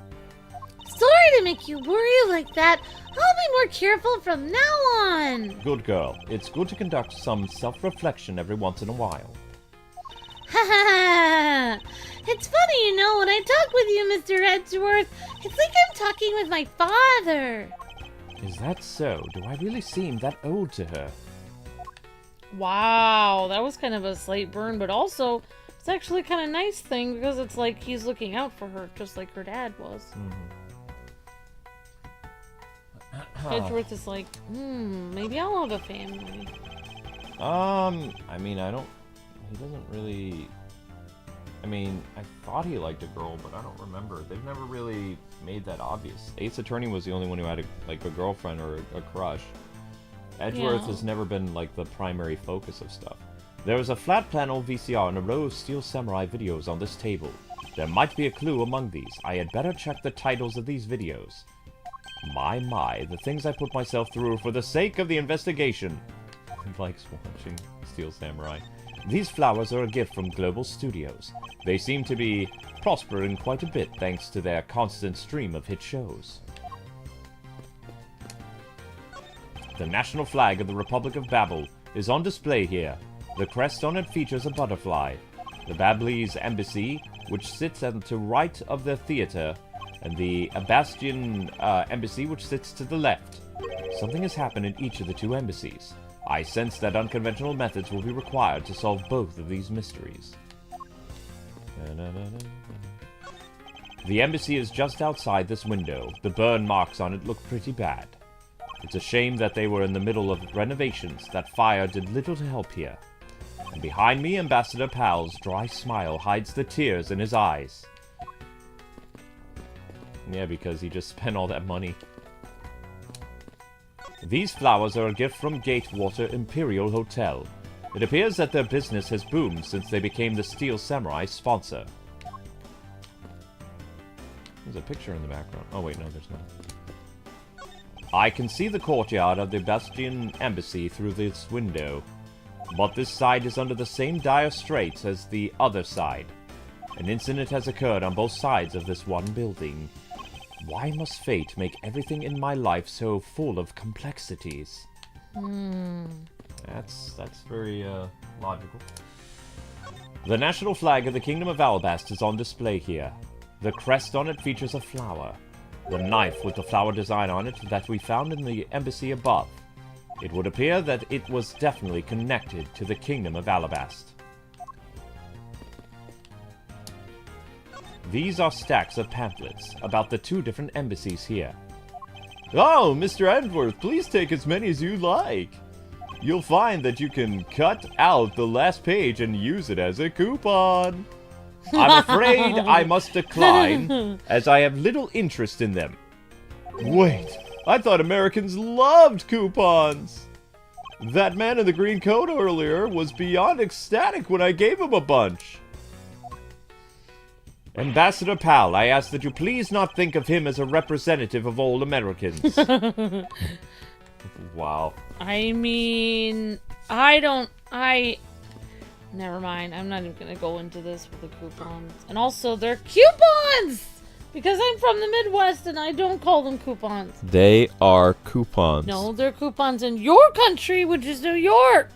Sorry to make you worry like that. I'll be more careful from now on. Good girl. It's good to conduct some self-reflection every once in a while. Ha It's funny, you know, when I talk with you, Mr. Edgeworth, it's like I'm talking with my father. Is that so? Do I really seem that old to her? Wow, that was kind of a slight burn, but also it's actually kind of nice thing because it's like he's looking out for her, just like her dad was. Edgeworth is like, maybe I'll have a family. I mean, he doesn't really... I mean, I thought he liked a girl, but I don't remember. They've never really made that obvious. Ace Attorney was the only one who had a girlfriend or a crush. Edgeworth has never been, like, the primary focus of stuff. There is a flat panel VCR and a row of Steel Samurai videos on this table. There might be a clue among these. I had better check the titles of these videos. My, the things I put myself through for the sake of the investigation. He likes watching Steel Samurai. These flowers are a gift from Global Studios. They seem to be prospering quite a bit thanks to their constant stream of hit shows. The national flag of the Republic of Babel is on display here. The crest on it features a butterfly. The Allebahstian Embassy, which sits to the right of the theater, and the Allebahstian Embassy, which sits to the left. Something has happened in each of the two embassies. I sense that unconventional methods will be required to solve both of these mysteries. The embassy is just outside this window. The burn marks on it look pretty bad. It's a shame that they were in the middle of renovations. That fire did little to help here. And behind me, Ambassador Pal's dry smile hides the tears in his eyes. Yeah, because he just spent all that money. These flowers are a gift from Gatewater Imperial Hotel. It appears that their business has boomed since they became the Steel Samurai sponsor. There's a picture in the background. Oh wait, no, there's not. I can see the courtyard of the Allebahstian Embassy through this window. But this side is under the same dire straits as the other side. An incident has occurred on both sides of this one building. Why must fate make everything in my life so full of complexities? That's very logical. The national flag of the Kingdom of Allebahst is on display here. The crest on it features a flower. The knife with the flower design on it that we found in the embassy above. It would appear that it was definitely connected to the Kingdom of Allebahst. These are stacks of pamphlets about the two different embassies here. Oh, Mr. Edgeworth, please take as many as you like. You'll find that you can cut out the last page and use it as a coupon. I'm afraid I must decline, as I have little interest in them. Wait, I thought Americans loved coupons. That man in the green coat earlier was beyond ecstatic when I gave him a bunch. Ambassador Pal, I ask that you please not think of him as a representative of all Americans. Wow. I mean, never mind. I'm not even gonna go into this with the coupons. And also, they're coupons! Because I'm from the Midwest and I don't call them coupons. They are coupons. No, they're coupons in your country, which is New York.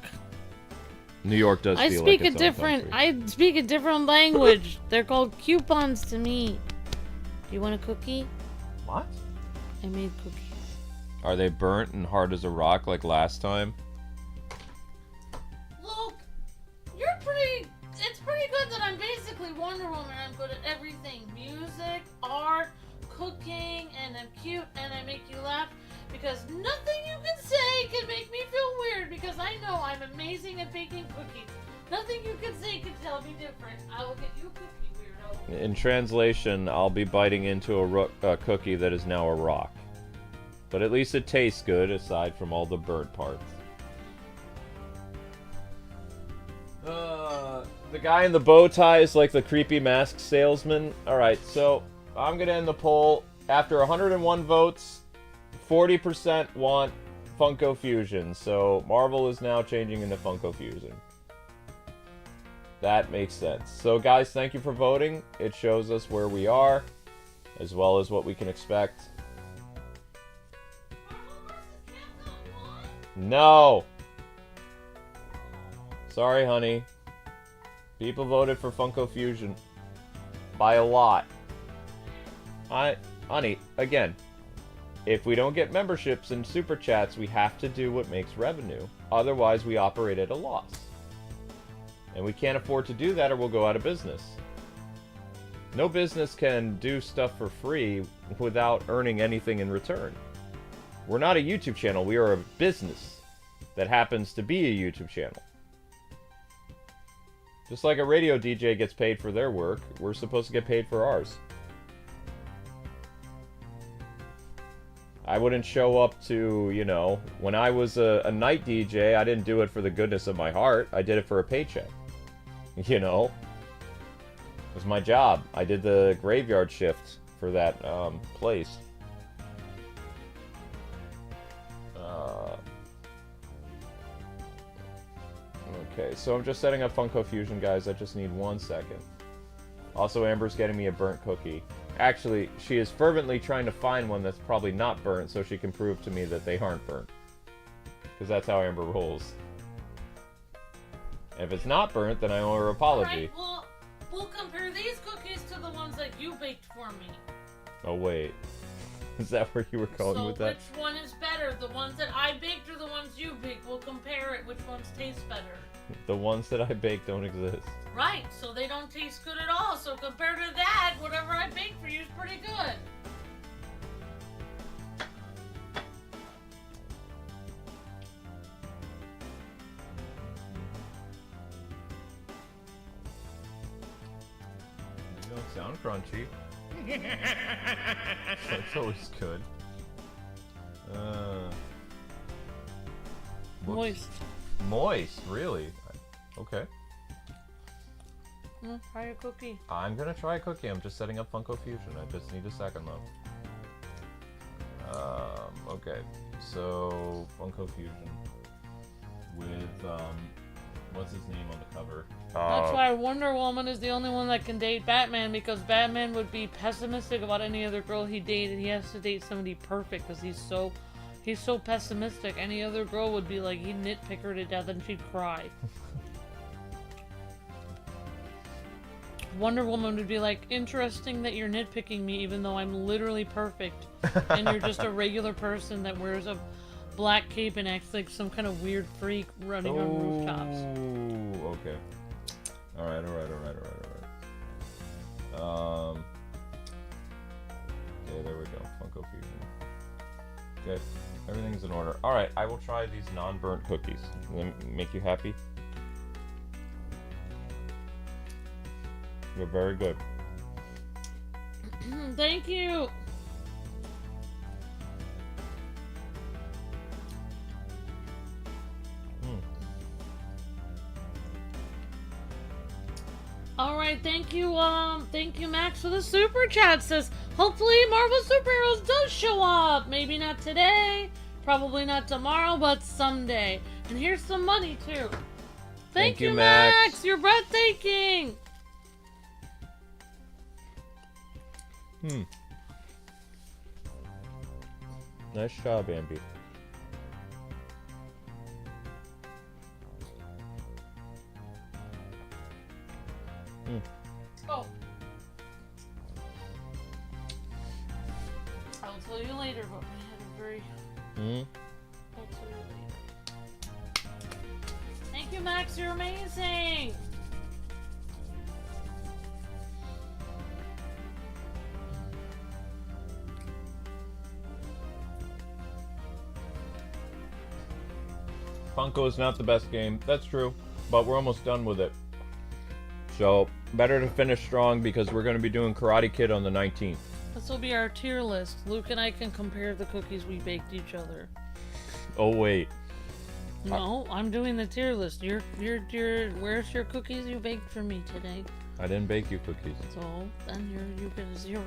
New York does feel like its own country. I speak a different language. They're called coupons to me. Do you want a cookie? What? I made cookies. Are they burnt and hard as a rock like last time? Look, it's pretty good that I'm basically Wonder Woman. I'm good at everything. Music, art, cooking, and I'm cute and I make you laugh. Because nothing you can say can make me feel weird because I know I'm amazing at baking cookies. Nothing you can say can tell me different. I will get you a cookie, weirdo. In translation, I'll be biting into a cookie that is now a rock. But at least it tastes good, aside from all the burnt parts. The guy in the bow tie is like the creepy mask salesman. Alright, so I'm gonna end the poll. After 101 votes, 40% want Funko Fusion, so Marvel is now changing into Funko Fusion. That makes sense. So guys, thank you for voting. It shows us where we are, as well as what we can expect. No! Sorry, honey. People voted for Funko Fusion. By a lot. Honey, again, if we don't get memberships and super chats, we have to do what makes revenue. Otherwise, we operate at a loss. And we can't afford to do that or we'll go out of business. No business can do stuff for free without earning anything in return. We're not a YouTube channel, we are a business that happens to be a YouTube channel. Just like a radio DJ gets paid for their work, we're supposed to get paid for ours. I wouldn't show up to, you know, when I was a night DJ, I didn't do it for the goodness of my heart. I did it for a paycheck. You know? It was my job. I did the graveyard shift for that place. Okay, so I'm just setting up Funko Fusion, guys. I just need 1 second. Also, Amber's getting me a burnt cookie. Actually, she is fervently trying to find one that's probably not burnt so she can prove to me that they aren't burnt. Because that's how Amber rolls. If it's not burnt, then I owe her an apology. Alright, well, we'll compare these cookies to the ones that you baked for me. Oh, wait. Is that where you were going with that? So which one is better? The ones that I baked or the ones you baked? We'll compare it. Which ones taste better? The ones that I bake don't exist. Right, so they don't taste good at all. So compared to that, whatever I baked for you is pretty good. You don't sound crunchy. That's always good. Whoops. Moist. Moist, really? Okay. Try a cookie. I'm gonna try a cookie. I'm just setting up Funko Fusion. I just need a second though. Okay. So Funko Fusion with what's his name on the cover? That's why Wonder Woman is the only one that can date Batman, because Batman would be pessimistic about any other girl he dated. He has to date somebody perfect because he's so pessimistic. Any other girl would be like, he'd nitpick her to death and she'd cry. Wonder Woman would be like, interesting that you're nitpicking me even though I'm literally perfect and you're just a regular person that wears a black cape and acts like some kind of weird freak running on rooftops. Oh, okay. Alright. Okay, there we go. Funko Fusion. Okay, everything's in order. Alright, I will try these non-burnt cookies. Will they make you happy? They're very good. Thank you. Alright, thank you Max for the super chat. Says, hopefully Marvel Superheroes does show up. Maybe not today, probably not tomorrow, but someday. And here's some money too. Thank you, Max. You're breathtaking. Nice job, Ambi. Oh. I'll tell you later, but we had a very... I'll tell you later. Thank you, Max. You're amazing. Funko is not the best game. That's true, but we're almost done with it. So, better to finish strong because we're going to be doing Karate Kid on the 19th. This will be our tier list. Luke and I can compare the cookies we baked each other. Oh, wait. No, I'm doing the tier list. Where's your cookies you baked for me today? I didn't bake you cookies. So, then you get a 0.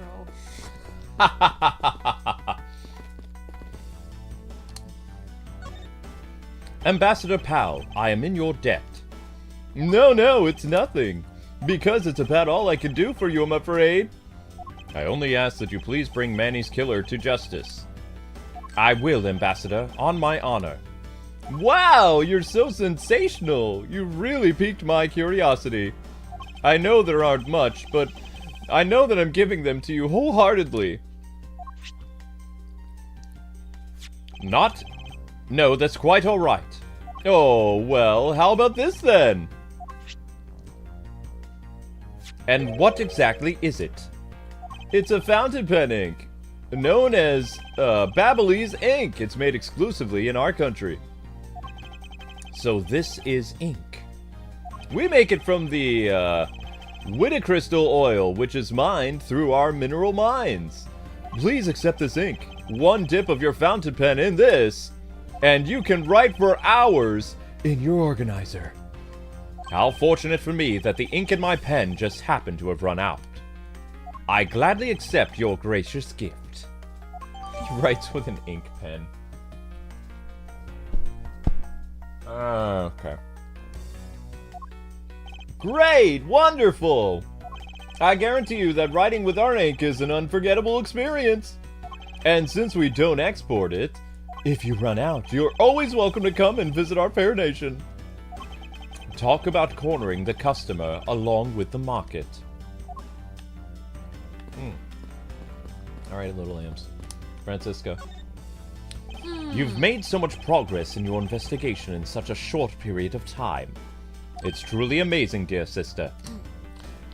Ambassador Pal, I am in your debt. No, it's nothing. Because it's about all I can do for you, I'm afraid. I only ask that you please bring Manny's killer to justice. I will, Ambassador, on my honor. Wow, you're so sensational. You really piqued my curiosity. I know there aren't much, but I know that I'm giving them to you wholeheartedly. Not? No, that's quite alright. Oh, well, how about this then? And what exactly is it? It's a fountain pen ink, known as Ablaze ink. It's made exclusively in our country. So this is ink. We make it from the Crystal oil, which is mined through our mineral mines. Please accept this ink. One dip of your fountain pen in this, and you can write for hours in your organizer. How fortunate for me that the ink in my pen just happened to have run out. I gladly accept your gracious gift. He writes with an ink pen. Okay. Great! Wonderful! I guarantee you that writing with our ink is an unforgettable experience. And since we don't export it, if you run out, you're always welcome to come and visit our fair nation. Talk about cornering the customer along with the market. Alright, little lambs. Francisco. You've made so much progress in your investigation in such a short period of time. It's truly amazing, dear sister.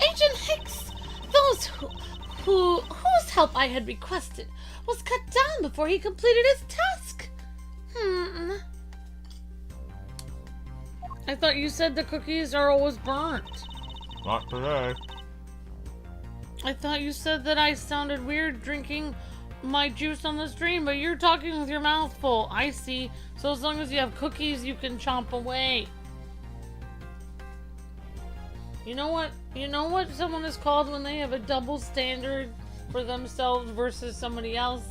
Agent Hicks, whose help I had requested, was cut down before he completed his task. I thought you said the cookies are always burnt. Not today. I thought you said that I sounded weird drinking my juice on the stream, but you're talking with your mouth full. I see. So as long as you have cookies, you can chomp away. You know what? You know what someone is called when they have a double standard for themselves versus somebody else?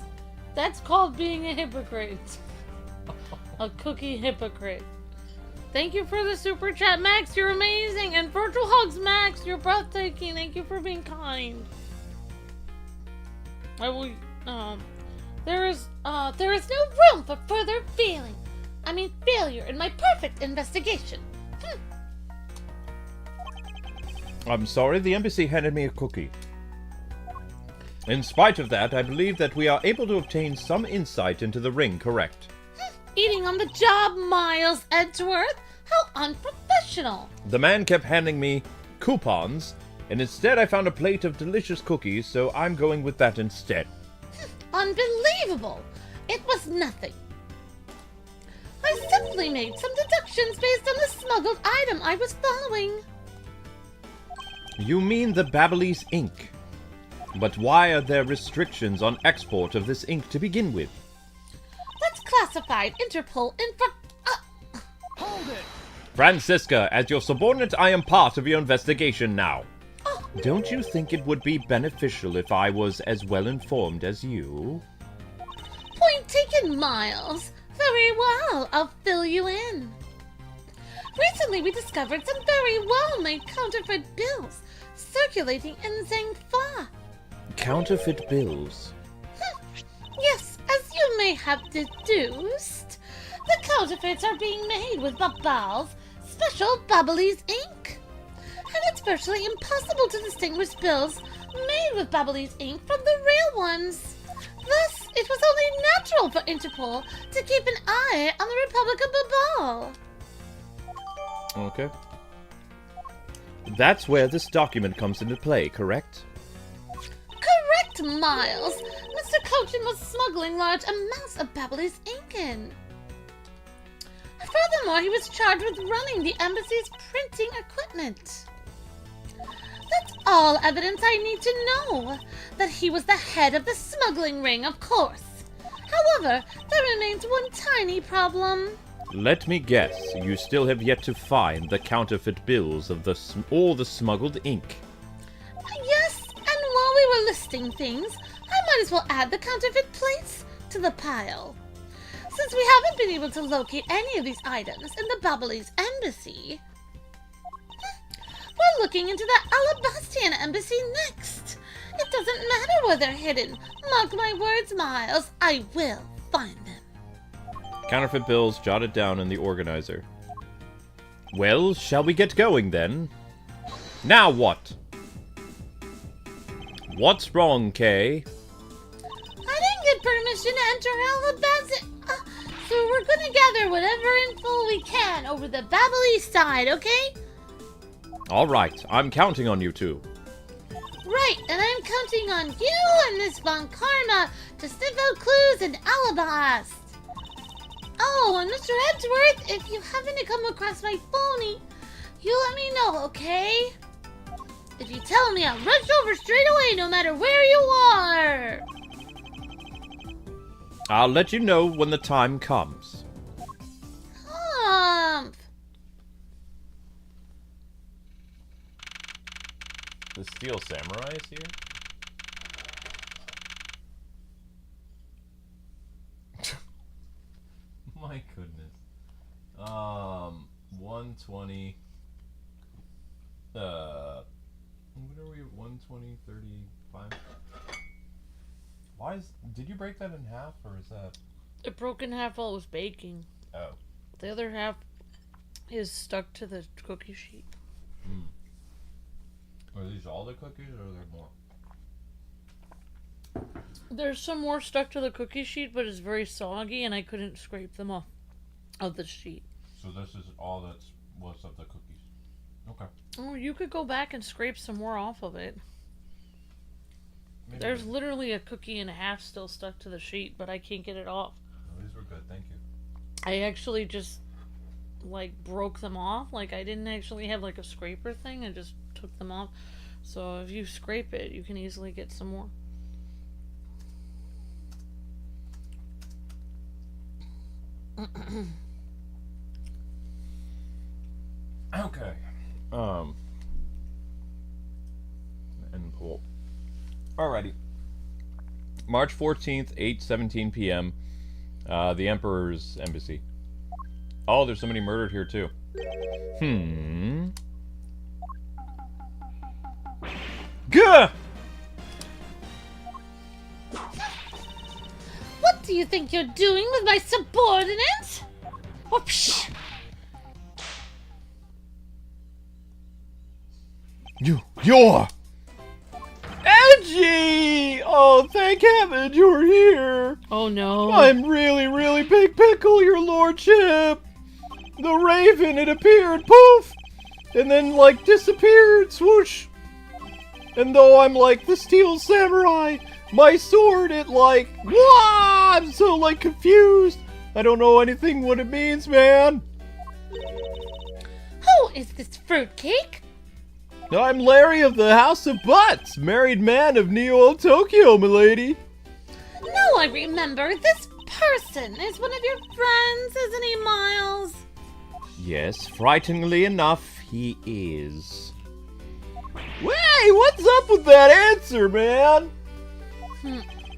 That's called being a hypocrite. A cookie hypocrite. Thank you for the super chat, Max. You're amazing. And virtual hugs, Max. You're breathtaking. Thank you for being kind. I will. There is no room for further failure in my perfect investigation. I'm sorry, the embassy handed me a cookie. In spite of that, I believe that we are able to obtain some insight into the ring, correct? Eating on the job, Miles Edgeworth? How unprofessional! The man kept handing me coupons, and instead I found a plate of delicious cookies, so I'm going with that instead. Unbelievable! It was nothing. I simply made some deductions based on the smuggled item I was following. You mean the Ablaze ink? But why are there restrictions on export of this ink to begin with? That's classified Interpol info. Hold it! Francisca, as your subordinate, I am part of your investigation now. Don't you think it would be beneficial if I was as well informed as you? Point taken, Miles. Very well, I'll fill you in. Recently, we discovered some very well-made counterfeit bills circulating in Zhangfa. Counterfeit bills? Yes, as you may have deduced, the counterfeits are being made with Babal's special Ablaze ink. And it's virtually impossible to distinguish bills made with Ablaze ink from the real ones. Thus, it was only natural for Interpol to keep an eye on the Republic of Babal. Okay. That's where this document comes into play, correct? Correct, Miles. Mr. Cochin was smuggling large amounts of Ablaze ink in. Furthermore, he was charged with running the embassy's printing equipment. That's all evidence I need to know. That he was the head of the smuggling ring, of course. However, there remains one tiny problem. Let me guess, you still have yet to find the counterfeit bills of all the smuggled ink. Yes, and while we were listing things, I might as well add the counterfeit plates to the pile. Since we haven't been able to locate any of these items in the Ablaze Embassy, we're looking into the Allebahstian Embassy next. It doesn't matter where they're hidden. Mark my words, Miles, I will find them. Counterfeit bills jotted down in the organizer. Well, shall we get going then? Now what? What's wrong, Kay? I didn't get permission to enter we're gonna gather whatever info we can over the Babbly side, okay? Alright, I'm counting on you two. Right, and I'm counting on you and Miss Von Karma to sniff out clues in Allebahst. Oh, and Mr. Edgeworth, if you happen to come across my phony, you let me know, okay? If you tell me, I'll rush over straight away no matter where you are. I'll let you know when the time comes. Humph. The Steel Samurai is here? My goodness. 120. What are we at? 120, 35? Did you break that in half, or is that? It broke in half while it was baking. Oh. The other half is stuck to the cookie sheet. Are these all the cookies, or are there more? There's some more stuck to the cookie sheet, but it's very soggy, and I couldn't scrape them off of the sheet. So this is all that's what's of the cookies. Okay. Oh, you could go back and scrape some more off of it. Maybe There's literally a cookie and a half still stuck to the sheet, but I can't get it off. No, these were good, thank you. I actually just, broke them off. I didn't actually have, a scraper thing. I just took them off. So if you scrape it, you can easily get some more. Okay. And pull. Alrighty. March 14th, 8:17 p.m. The Emperor's Embassy. Oh, there's somebody murdered here too. Gah! What do you think you're doing with my subordinate? Oh, psh! You're... Edgy! Oh, thank heaven you're here! Oh no. I'm really big pickle, your lordship! The raven, it appeared, poof! And then, disappeared, swoosh! And though I'm the steel samurai, my sword, it wah! I'm so, confused! I don't know anything what it means, man! Who is this fruitcake? I'm Larry of the House of Butz, married man of Neo Tokyo, milady. No, I remember. This person is one of your friends, isn't he, Miles? Yes, frighteningly enough, he is. Hey, what's up with that answer, man?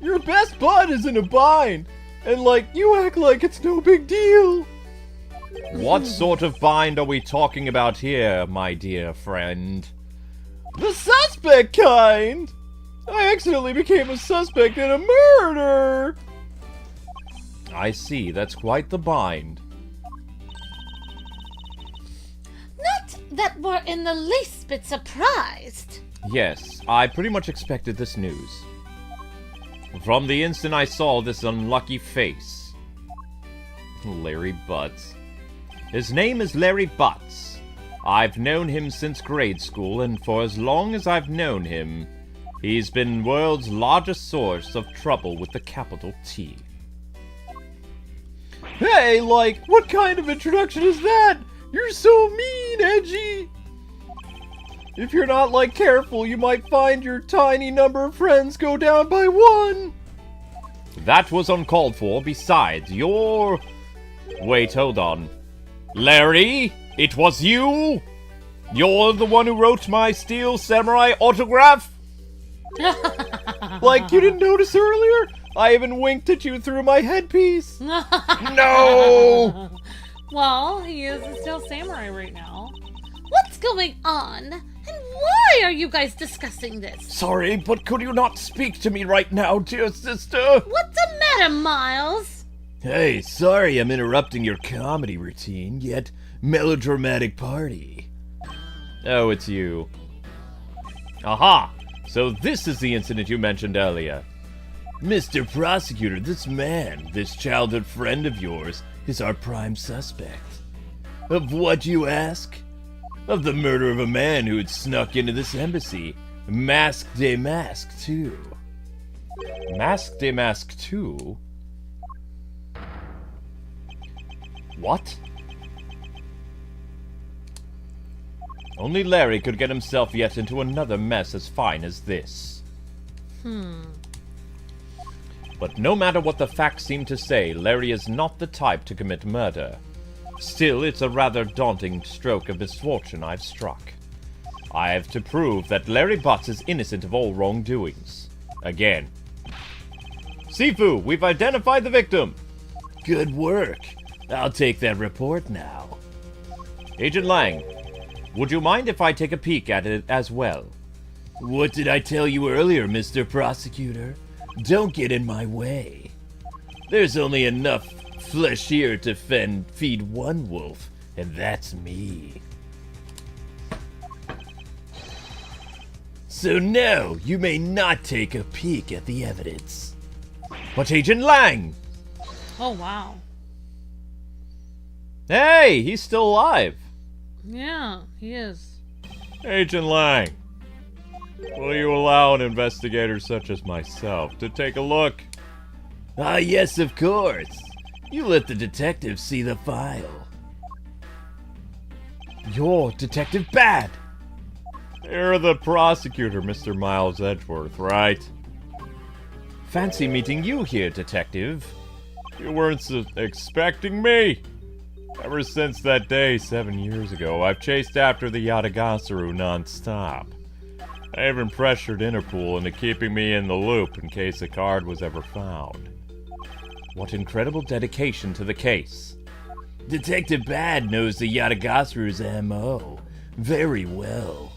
Your best bud is in a bind, and you act like it's no big deal. What sort of bind are we talking about here, my dear friend? The suspect kind! I accidentally became a suspect in a murder! I see, that's quite the bind. Not that we're in the least bit surprised. Yes, I pretty much expected this news. From the instant I saw this unlucky face. Larry Butz. His name is Larry Butz. I've known him since grade school, and for as long as I've known him, he's been world's largest source of trouble with the capital T. Hey, what kind of introduction is that? You're so mean, Edgy! If you're not, careful, you might find your tiny number of friends go down by one! That was uncalled for. Besides, you're... Wait, hold on. Larry? It was you? You're the one who wrote my Steel Samurai autograph? You didn't notice earlier? I even winked at you through my headpiece! No! Well, he is a Steel Samurai right now. What's going on? And why are you guys discussing this? Sorry, but could you not speak to me right now, dear sister? What's the matter, Miles? Hey, sorry I'm interrupting your comedy routine, yet melodramatic party. Oh, it's you. Aha! So this is the incident you mentioned earlier. Mr. Prosecutor, this man, this childhood friend of yours, is our prime suspect. Of what, you ask? Of the murder of a man who had snuck into this embassy. Masked de Mask, too. Mask de Mask 2? What? Only Larry could get himself yet into another mess as fine as this. But no matter what the facts seem to say, Larry is not the type to commit murder. Still, it's a rather daunting stroke of misfortune I've struck. I have to prove that Larry Butz is innocent of all wrongdoings. Again. Sifu, we've identified the victim! Good work. I'll take that report now. Agent Lang, would you mind if I take a peek at it as well? What did I tell you earlier, Mr. Prosecutor? Don't get in my way. There's only enough flesh here to feed one wolf, and that's me. So no, you may not take a peek at the evidence. But Agent Lang! Oh, wow. Hey, he's still alive! Yeah, he is. Agent Lang, will you allow an investigator such as myself to take a look? Ah, yes, of course. You let the detective see the file. You're Detective Bad! You're the prosecutor, Mr. Miles Edgeworth, right? Fancy meeting you here, Detective. You weren't expecting me. Ever since that day 7 years ago, I've chased after the Yatagasuru non-stop. I even pressured Interpol into keeping me in the loop in case a card was ever found. What incredible dedication to the case. Detective Bad knows the Yatagasuru's M.O. very well.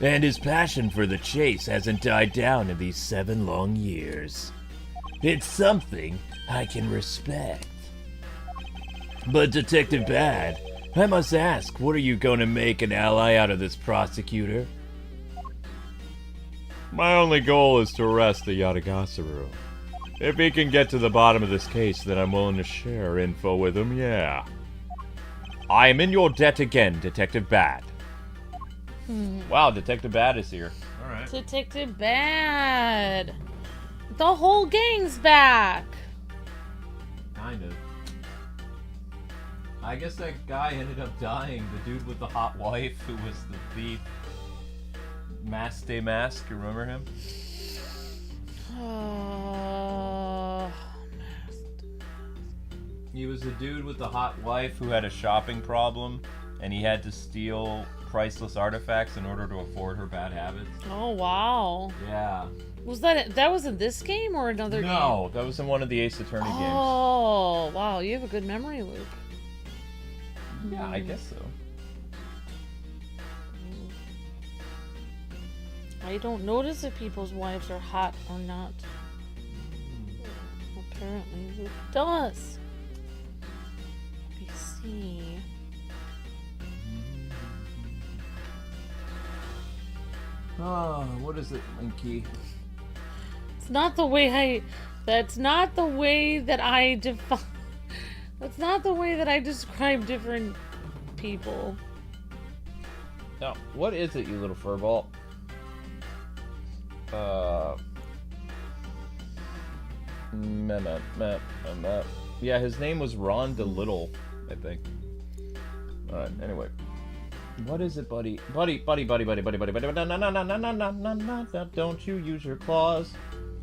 And his passion for the chase hasn't died down in these 7 long years. It's something I can respect. But Detective Bad, I must ask, what are you going to make an ally out of this prosecutor? My only goal is to arrest the Yatagasuru. If he can get to the bottom of this case, then I'm willing to share info with him, yeah. I am in your debt again, Detective Bad. Wow, Detective Bad is here. Alright. Detective Bad. The whole gang's back. Kind of. I guess that guy ended up dying. The dude with the hot wife who was the thief. Mask de Mask, you remember him? He was the dude with the hot wife who had a shopping problem, and he had to steal priceless artifacts in order to afford her bad habits. Oh, wow. Yeah. Was that was in this game or another game? No, that was in one of the Ace Attorney games. Oh, wow. You have a good memory, Luke. Yeah, I guess so. I don't notice if people's wives are hot or not. Apparently Luke does. Let me see. Oh, what is it, Linky? It's not the way that's not the way that I define. That's not the way that I describe different people. No, what is it, you little furball? Yeah, his name was Ron DeLittle, I think. Alright, anyway. What is it, buddy? Buddy. No, don't you use your claws.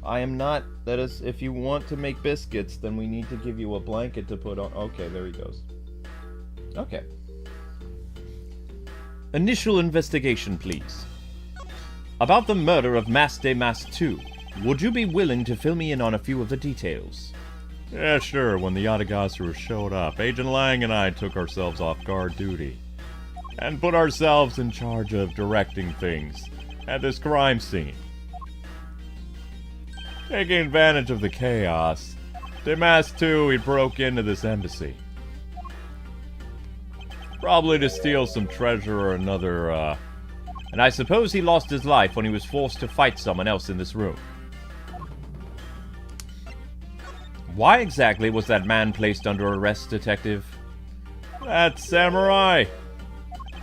I am not. That is, if you want to make biscuits, then we need to give you a blanket to put on. Okay, there he goes. Okay. Initial investigation, please. About the murder of Mask de Mask 2, would you be willing to fill me in on a few of the details? Yeah, sure. When the Yatagasuru showed up, Agent Lang and I took ourselves off guard duty and put ourselves in charge of directing things at this crime scene. Taking advantage of the chaos, de Mask 2, he broke into this embassy. Probably to steal some treasure or another, And I suppose he lost his life when he was forced to fight someone else in this room. Why exactly was that man placed under arrest, Detective? That samurai.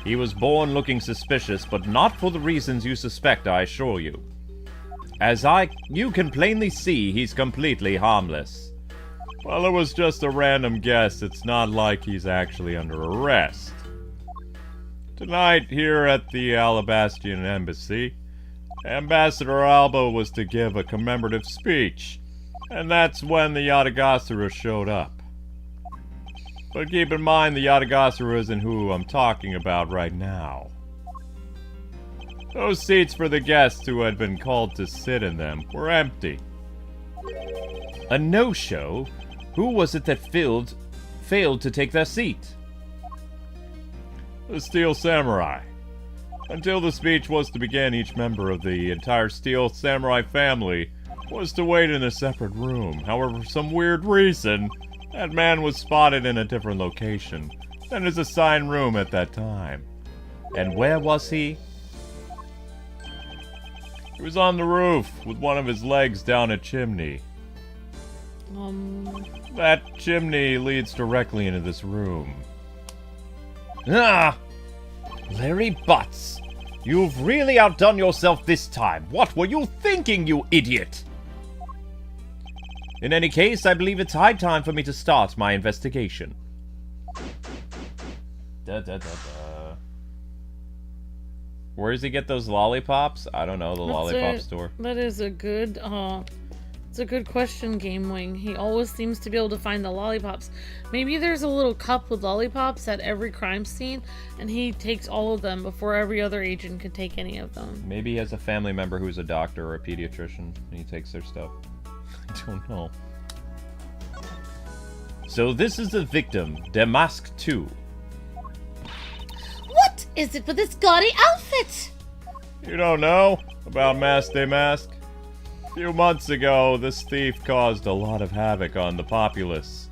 He was born looking suspicious, but not for the reasons you suspect, I assure you. You can plainly see, he's completely harmless. Well, it was just a random guess. It's not like he's actually under arrest. Tonight, here at the Allebahstian Embassy, Ambassador Alba was to give a commemorative speech, and that's when the Yatagasuru showed up. But keep in mind, the Yatagasuru isn't who I'm talking about right now. Those seats for the guests who had been called to sit in them were empty. A no-show? Who was it that failed to take their seat? The Steel Samurai. Until the speech was to begin, each member of the entire Steel Samurai family was to wait in a separate room. However, for some weird reason, that man was spotted in a different location than his assigned room at that time. And where was he? He was on the roof, with one of his legs down a chimney. That chimney leads directly into this room. Ah! Larry Butz, you've really outdone yourself this time. What were you thinking, you idiot? In any case, I believe it's high time for me to start my investigation. Where does he get those lollipops? I don't know, the lollipop store. That is a good, it's a good question, Game Wing. He always seems to be able to find the lollipops. Maybe there's a little cup with lollipops at every crime scene, and he takes all of them before every other agent can take any of them. Maybe he has a family member who's a doctor or a pediatrician, and he takes their stuff. I don't know. So this is the victim, Damask 2. What is it with this gaudy outfit? You don't know about Mask Day Mask? A few months ago, this thief caused a lot of havoc on the populace.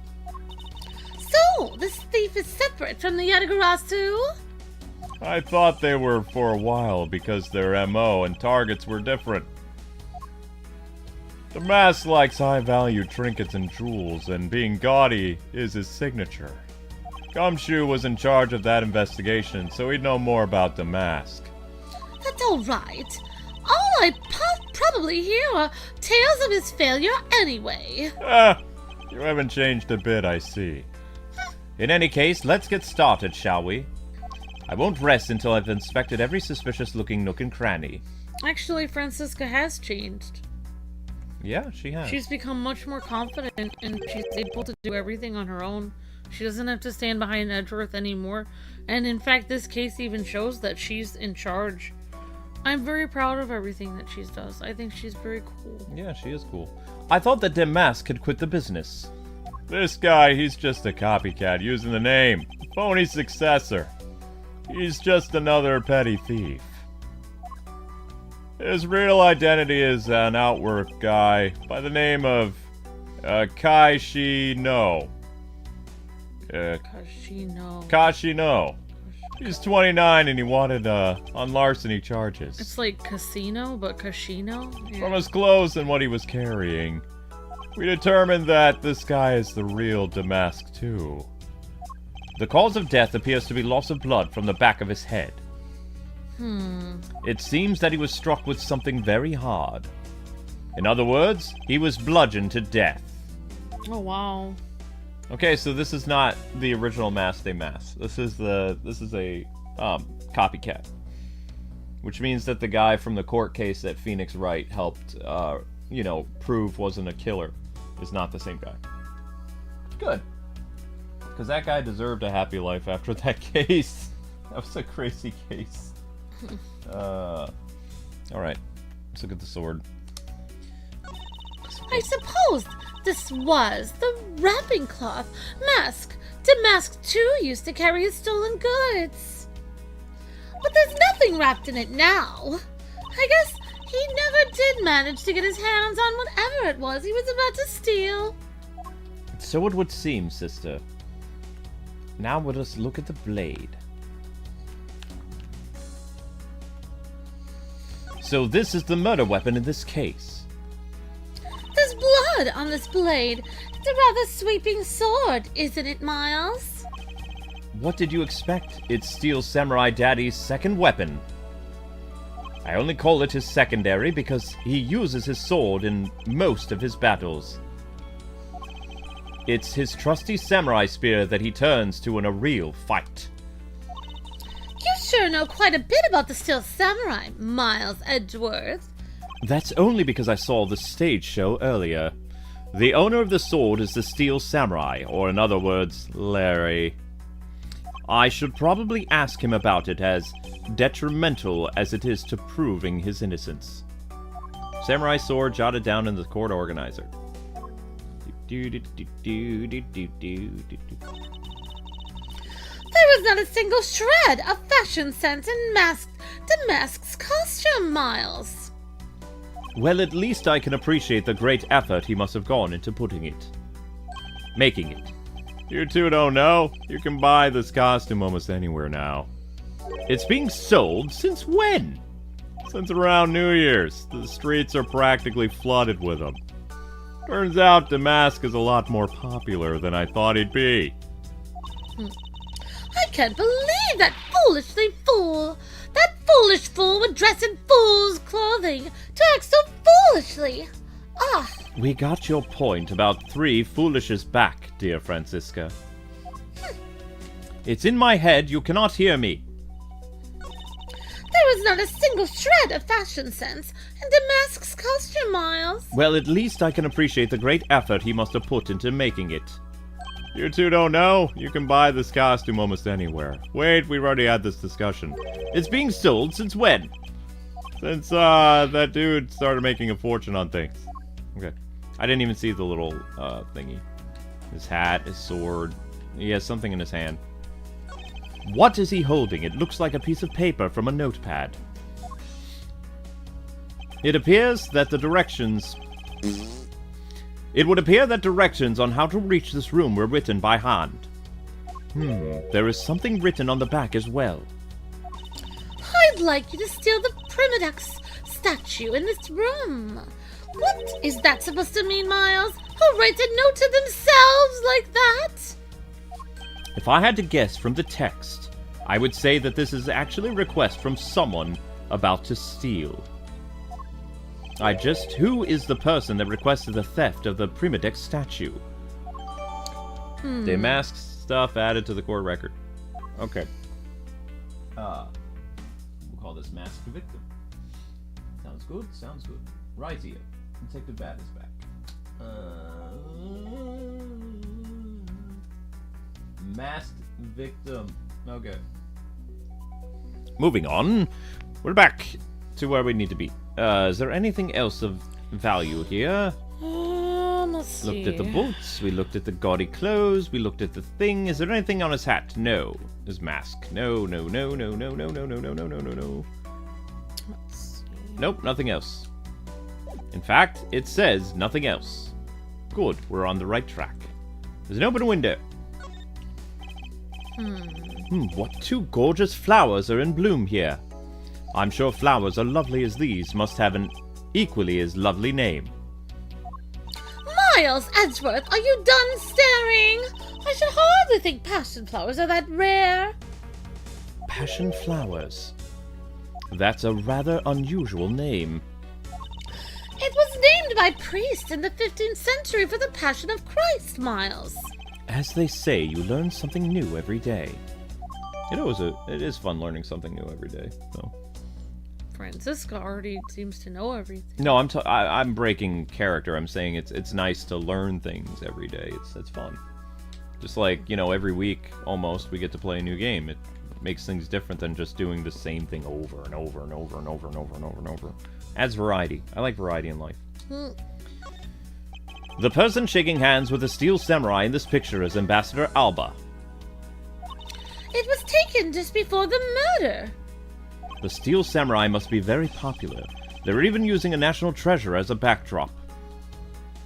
So, this thief is separate from the Yatagarasu? I thought they were for a while because their MO and targets were different. The mask likes high-value trinkets and jewels, and being gaudy is his signature. Gumshoe was in charge of that investigation, so he'd know more about the mask. That's alright. All I probably hear are tales of his failure anyway. You haven't changed a bit, I see. In any case, let's get started, shall we? I won't rest until I've inspected every suspicious-looking nook and cranny. Actually, Francisca has changed. Yeah, she has. She's become much more confident, and she's able to do everything on her own. She doesn't have to stand behind Edgeworth anymore. And in fact, this case even shows that she's in charge. I'm very proud of everything that she does. I think she's very cool. Yeah, she is cool. I thought that Damask had quit the business. This guy, he's just a copycat using the name. Phony successor. He's just another petty thief. His real identity is an outwork guy by the name of Kashino. Kashino. He's 29 and he wanted on larceny charges. It's like casino, but Kashino? Yeah. From his clothes and what he was carrying, we determined that this guy is the real Damask 2. The cause of death appears to be loss of blood from the back of his head. It seems that he was struck with something very hard. In other words, he was bludgeoned to death. Oh, wow. Okay, so this is not the original Mask Day Mask. This is a copycat, which means that the guy from the court case that Phoenix Wright helped, prove wasn't a killer, is not the same guy. Good, because that guy deserved a happy life after that case. That was a crazy case. All right, let's look at the sword. I suppose this was the wrapping cloth mask Damask 2 used to carry his stolen goods. But there's nothing wrapped in it now. I guess he never did manage to get his hands on whatever it was he was about to steal. So it would seem, sister. Now let us look at the blade. So this is the murder weapon in this case. There's blood wood on this blade. It's a rather sweeping sword, isn't it, Miles? What did you expect? It's Steel Samurai Daddy's second weapon. I only call it his secondary because he uses his sword in most of his battles. It's his trusty samurai spear that he turns to in a real fight. You sure know quite a bit about the Steel Samurai, Miles Edgeworth. That's only because I saw the stage show earlier. The owner of the sword is the Steel Samurai, or in other words, Larry. I should probably ask him about it, as detrimental as it is to proving his innocence. Samurai sword jotted down in the court organizer. There was not a single shred of fashion sense in Damask's costume, Miles. Well, at least I can appreciate the great effort he must have gone into making it. You two don't know. You can buy this costume almost anywhere now. It's being sold since when? Since around New Year's. The streets are practically flooded with them. Turns out Damask is a lot more popular than I thought he'd be. I can't believe that foolish fool would dress in fool's clothing to act so foolishly. Ah. We got your point about 3 foolishes back, dear Francisca. It's in my head, you cannot hear me. There was not a single shred of fashion sense in Damask's costume, Miles. Well, at least I can appreciate the great effort he must have put into making it. You two don't know? You can buy this costume almost anywhere. Wait, we've already had this discussion. It's being sold since when? Since, that dude started making a fortune on things. Okay. I didn't even see the little, thingy. His hat, his sword. He has something in his hand. What is he holding? It looks like a piece of paper from a notepad. It would appear that directions on how to reach this room were written by hand. There is something written on the back as well. I'd like you to steal the Primidex statue in this room. What is that supposed to mean, Miles? Who writes a note to themselves like that? If I had to guess from the text, I would say that this is actually a request from someone about to steal. Who is the person that requested the theft of the Primidex statue? The masked stuff added to the court record. Okay. We'll call this masked victim. Sounds good, sounds good. Right here. Detective Bad is back. Masked victim. Okay. Moving on. We're back to where we need to be. Is there anything else of value here? Let's see. Looked at the boots. We looked at the gaudy clothes. We looked at the thing. Is there anything on his hat? No. His mask. No. Nope, nothing else. In fact, it says nothing else. Good, we're on the right track. There's an open window. What 2 gorgeous flowers are in bloom here. I'm sure flowers as lovely as these must have an equally as lovely name. Miles Edgeworth, are you done staring? I should hardly think passion flowers are that rare. Passion flowers. That's a rather unusual name. It was named by priests in the 15th century for the Passion of Christ, Miles. As they say, you learn something new every day. It is fun learning something new every day. So. Francisca already seems to know everything. No, I'm breaking character. I'm saying it's nice to learn things every day. It's fun. Just like, every week almost we get to play a new game. It makes things different than just doing the same thing over and over and over and over and over and over and over. Adds variety. I like variety in life. The person shaking hands with the Steel Samurai in this picture is Ambassador Alba. It was taken just before the murder. The Steel Samurai must be very popular. They're even using a national treasure as a backdrop.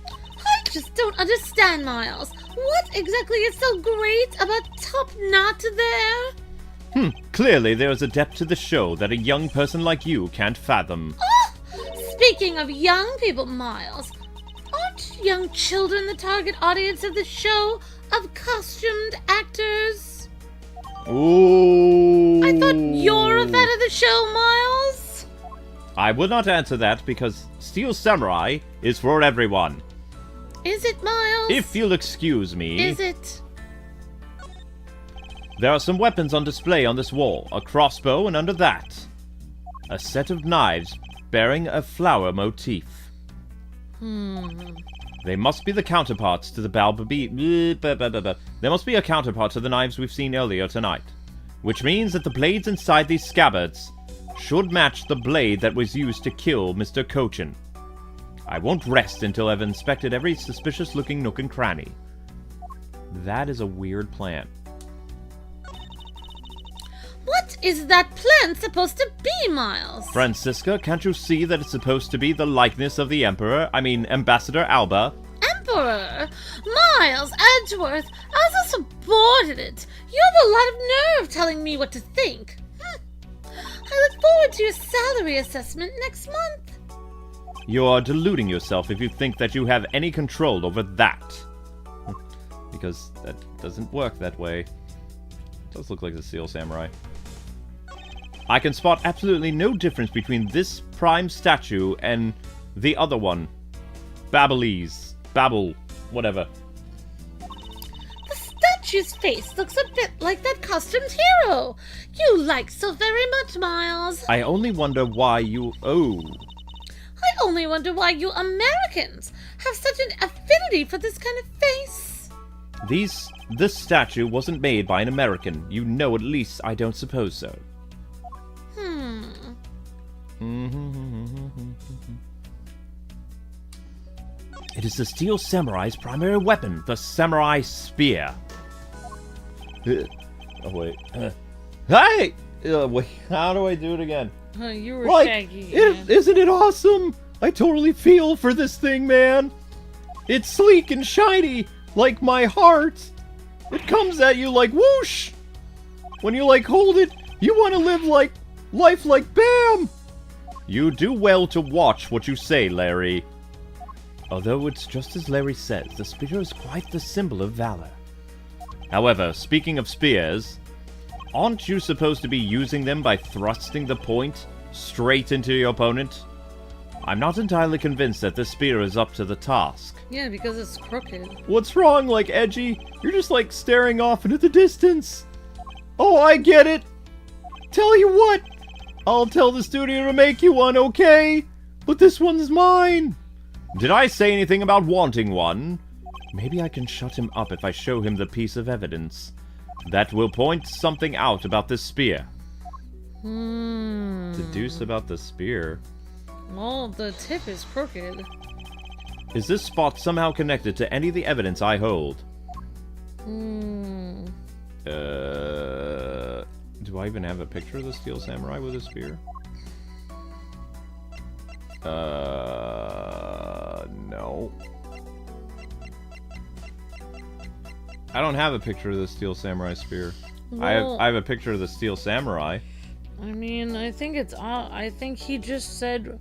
I just don't understand, Miles. What exactly is so great about Top Knot there? Clearly there is a depth to the show that a young person like you can't fathom. Speaking of young people, Miles, aren't young children the target audience of the show of costumed actors? Ooh. I thought you're a fan of the show, Miles. I will not answer that because Steel Samurai is for everyone. Is it, Miles? If you'll excuse me. Is it? There are some weapons on display on this wall. A crossbow, and under that, a set of knives bearing a flower motif. They must be the counterparts to the There must be a counterpart to the knives we've seen earlier tonight. Which means that the blades inside these scabbards should match the blade that was used to kill Mr. Cochin. I won't rest until I've inspected every suspicious-looking nook and cranny. That is a weird plan. What is that plan supposed to be, Miles? Francisca, can't you see that it's supposed to be the likeness of the Ambassador Alba? Emperor! Miles Edgeworth, as a subordinate, you have a lot of nerve telling me what to think. I look forward to your salary assessment next month. You are deluding yourself if you think that you have any control over that. Because that doesn't work that way. It does look like the Steel Samurai. I can spot absolutely no difference between this prime statue and the other one. Babble, whatever. The statue's face looks a bit like that costumed hero you like so very much, Miles. I only wonder why you... I only wonder why you Americans have such an affinity for this kind of face. This statue wasn't made by an American. You know, at least I don't suppose so. It is the Steel Samurai's primary weapon, the Samurai Spear. Oh, wait. Hey! Wait, how do I do it again? You were Shaggy. Isn't it awesome? I totally feel for this thing, man. It's sleek and shiny, like my heart. It comes at you like whoosh. When you hold it, you want to live life like bam. You do well to watch what you say, Larry. Although it's just as Larry says, the spear is quite the symbol of valor. However, speaking of spears, aren't you supposed to be using them by thrusting the point straight into your opponent? I'm not entirely convinced that this spear is up to the task. Yeah, because it's crooked. What's wrong, Edgy? You're just staring off into the distance. Oh, I get it. Tell you what, I'll tell the studio to make you one, okay? But this one's mine. Did I say anything about wanting one? Maybe I can shut him up if I show him the piece of evidence that will point something out about this spear. Deduce about the spear. Well, the tip is crooked. Is this spot somehow connected to any of the evidence I hold? Do I even have a picture of the Steel Samurai with a spear? No. I don't have a picture of the Steel Samurai spear. Well, I have a picture of the Steel Samurai. I mean, I think it's... I think he just said...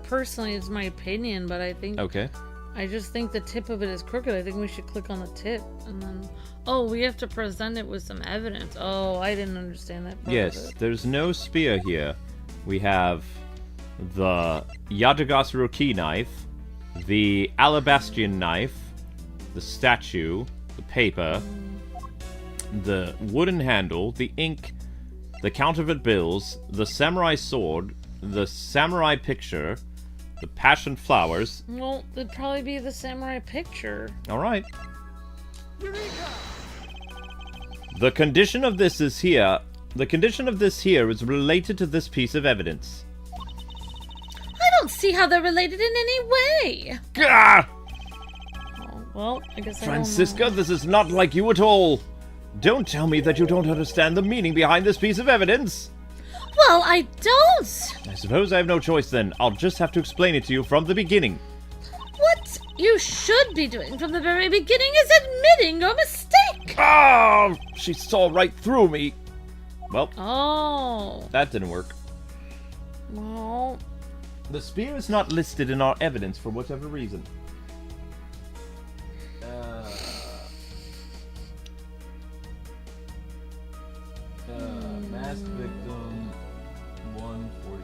Personally, it's my opinion, but I think... Okay. I just think the tip of it is crooked. I think we should click on the tip, and then... Oh, we have to present it with some evidence. Oh, I didn't understand that part of Yes, it. there's no spear here. We have the Yatagasuruki knife, the Allebahstian knife, the statue, the paper, the wooden handle, the ink, the counterfeit bills, the samurai sword, the samurai picture, the passion flowers. Well, it'd probably be the samurai picture. Alright. The condition of this is here. The condition of this here is related to this piece of evidence. I don't see how they're related in any way. Gah! Oh, well, I guess I Francisca, don't know. this is not like you at all. Don't tell me that you don't understand the meaning behind this piece of evidence. Well, I don't. I suppose I have no choice then. I'll just have to explain it to you from the beginning. What you should be doing from the very beginning is admitting your mistake. Ah! She saw right through me. Well, Oh. that didn't work. Well, The spear is not listed in our evidence for whatever reason. Masked victim 144.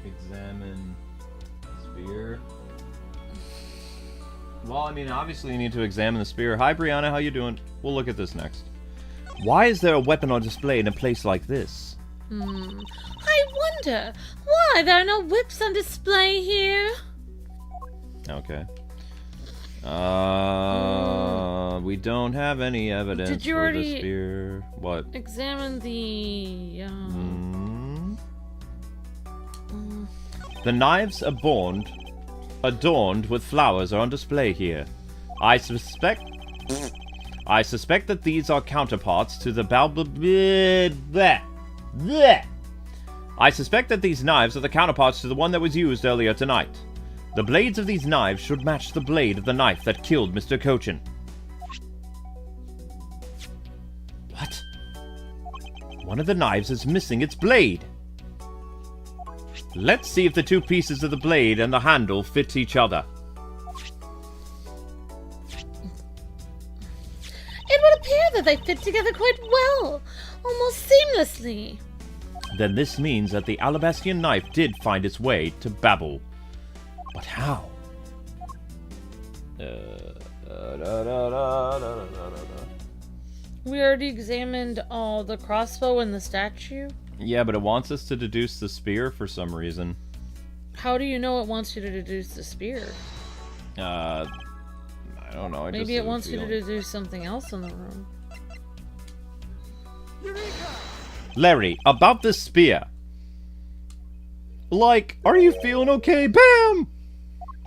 Examine spear. Well, I mean, obviously you need to examine the spear. Hi, Brianna, how you doing? We'll look at this next. Why is there a weapon on display in a place like this? I wonder why there are no whips on display here. Okay. We don't have any evidence Did you for already the spear. What? examine the? The knives adorned with flowers are on display here. I suspect that these are counterparts to the I suspect that these knives are the counterparts to the one that was used earlier tonight. The blades of these knives should match the blade of the knife that killed Mr. Cochin. What? One of the knives is missing its blade. Let's see if the two pieces of the blade and the handle fit each other. It would appear that they fit together quite well, almost seamlessly. Then this means that the Allebahstian knife did find its way to Babel. But how? We already examined all the crossbow and the statue. Yeah, but it wants us to deduce the spear for some reason. How do you know it wants you to deduce the spear? I don't know. Maybe it wants you to deduce something else in the room. Larry, about this spear. Like, are you feeling okay? Bam!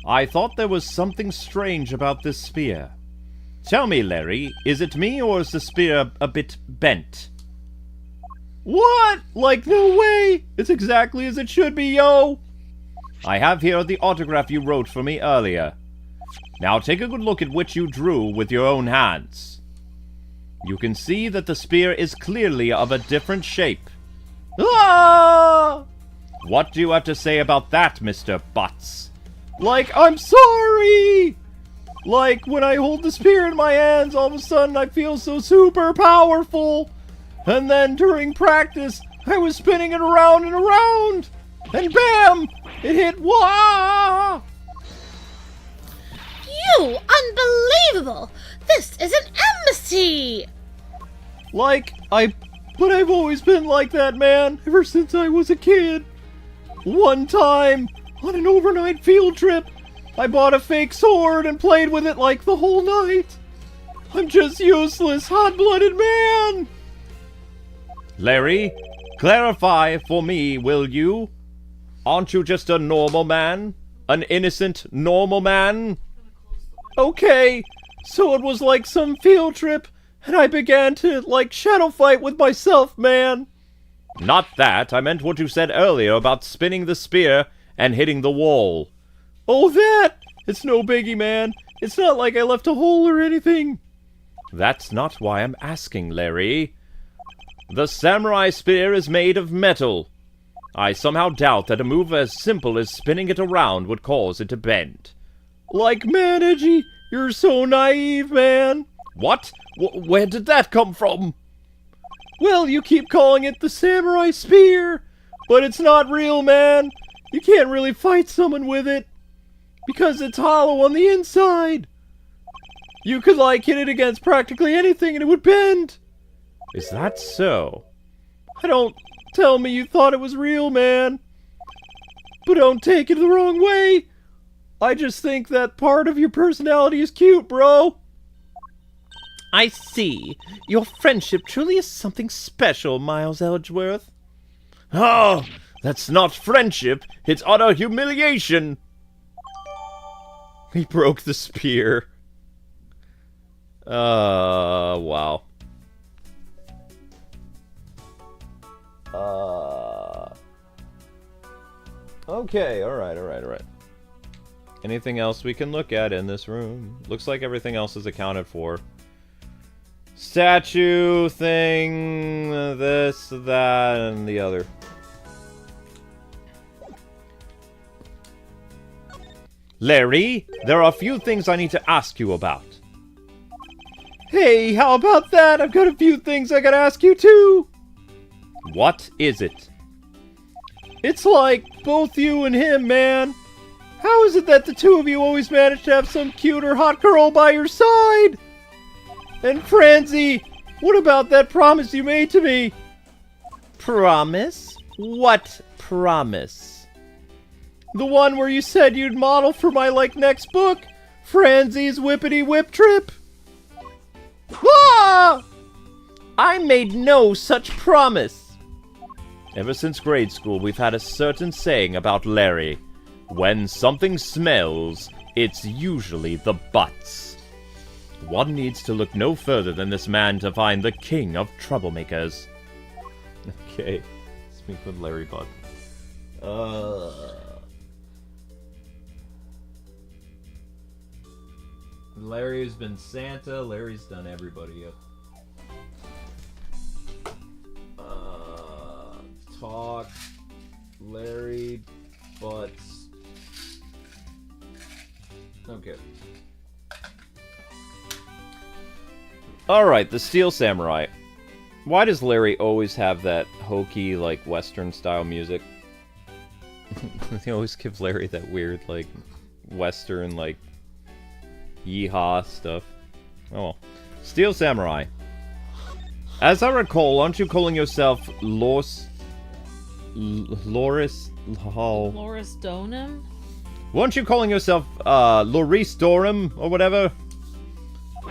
I thought there was something strange about this spear. Tell me, Larry, is it me or is the spear a bit bent? What? Like, no way! It's exactly as it should be, yo! I have here the autograph you wrote for me earlier. Now take a good look at what you drew with your own hands. You can see that the spear is clearly of a different shape. Ah! What do you have to say about that, Mr. Butz? Like, I'm sorry! Like, when I hold the spear in my hands, all of a sudden I feel so super powerful. And then during practice, I was spinning it around and around. And bam! It hit. Wah! You unbelievable! This is an embassy! Like, but I've always been like that, man, ever since I was a kid. One time, on an overnight field trip, I bought a fake sword and played with it like the whole night. I'm just useless, hot-blooded man. Larry, clarify for me, will you? Aren't you just a normal man? An innocent, normal man? Okay, so it was like some field trip, and I began to, like, shadow fight with myself, man. Not that. I meant what you said earlier about spinning the spear and hitting the wall. Oh, that! It's no biggie, man. It's not like I left a hole or anything. That's not why I'm asking, Larry. The samurai spear is made of metal. I somehow doubt that a move as simple as spinning it around would cause it to bend. Like, man, Edgy, you're so naive, man. What? Where did that come from? Well, you keep calling it the samurai spear, but it's not real, man. You can't really fight someone with it, because it's hollow on the inside. You could, like, hit it against practically anything and it would bend. Is that so? Don't tell me you thought it was real, man. But don't take it the wrong way. I just think that part of your personality is cute, bro. I see. Your friendship truly is something special, Miles Edgeworth. Oh, that's not friendship. It's utter humiliation. He broke the spear. Wow. Okay, alright. Anything else we can look at in this room? Looks like everything else is accounted for. Statue thing, this, that, and the other. Larry, there are a few things I need to ask you about. Hey, how about that? I've got a few things I gotta ask you too. What is it? It's like both you and him, man. How is it that the two of you always manage to have some cute or hot girl by your side? And Francie, what about that promise you made to me? Promise? What promise? The one where you said you'd model for my, next book? Francie's Whippity Whip Trip? Ah! I made no such promise. Ever since grade school, we've had a certain saying about Larry. When something smells, it's usually the Butz. One needs to look no further than this man to find the king of troublemakers. Okay, speak with Larry Butz. Larry's been Santa. Larry's done everybody up. Talk. Larry Butz. Okay. Alright, the Steel Samurai. Why does Larry always have that hokey, Western-style music? He always gives Larry that weird, Western, yeehaw stuff. Oh well. Steel Samurai. As I recall, aren't you calling yourself Loris Donum? Weren't you calling yourself, Loris Dorum, or whatever?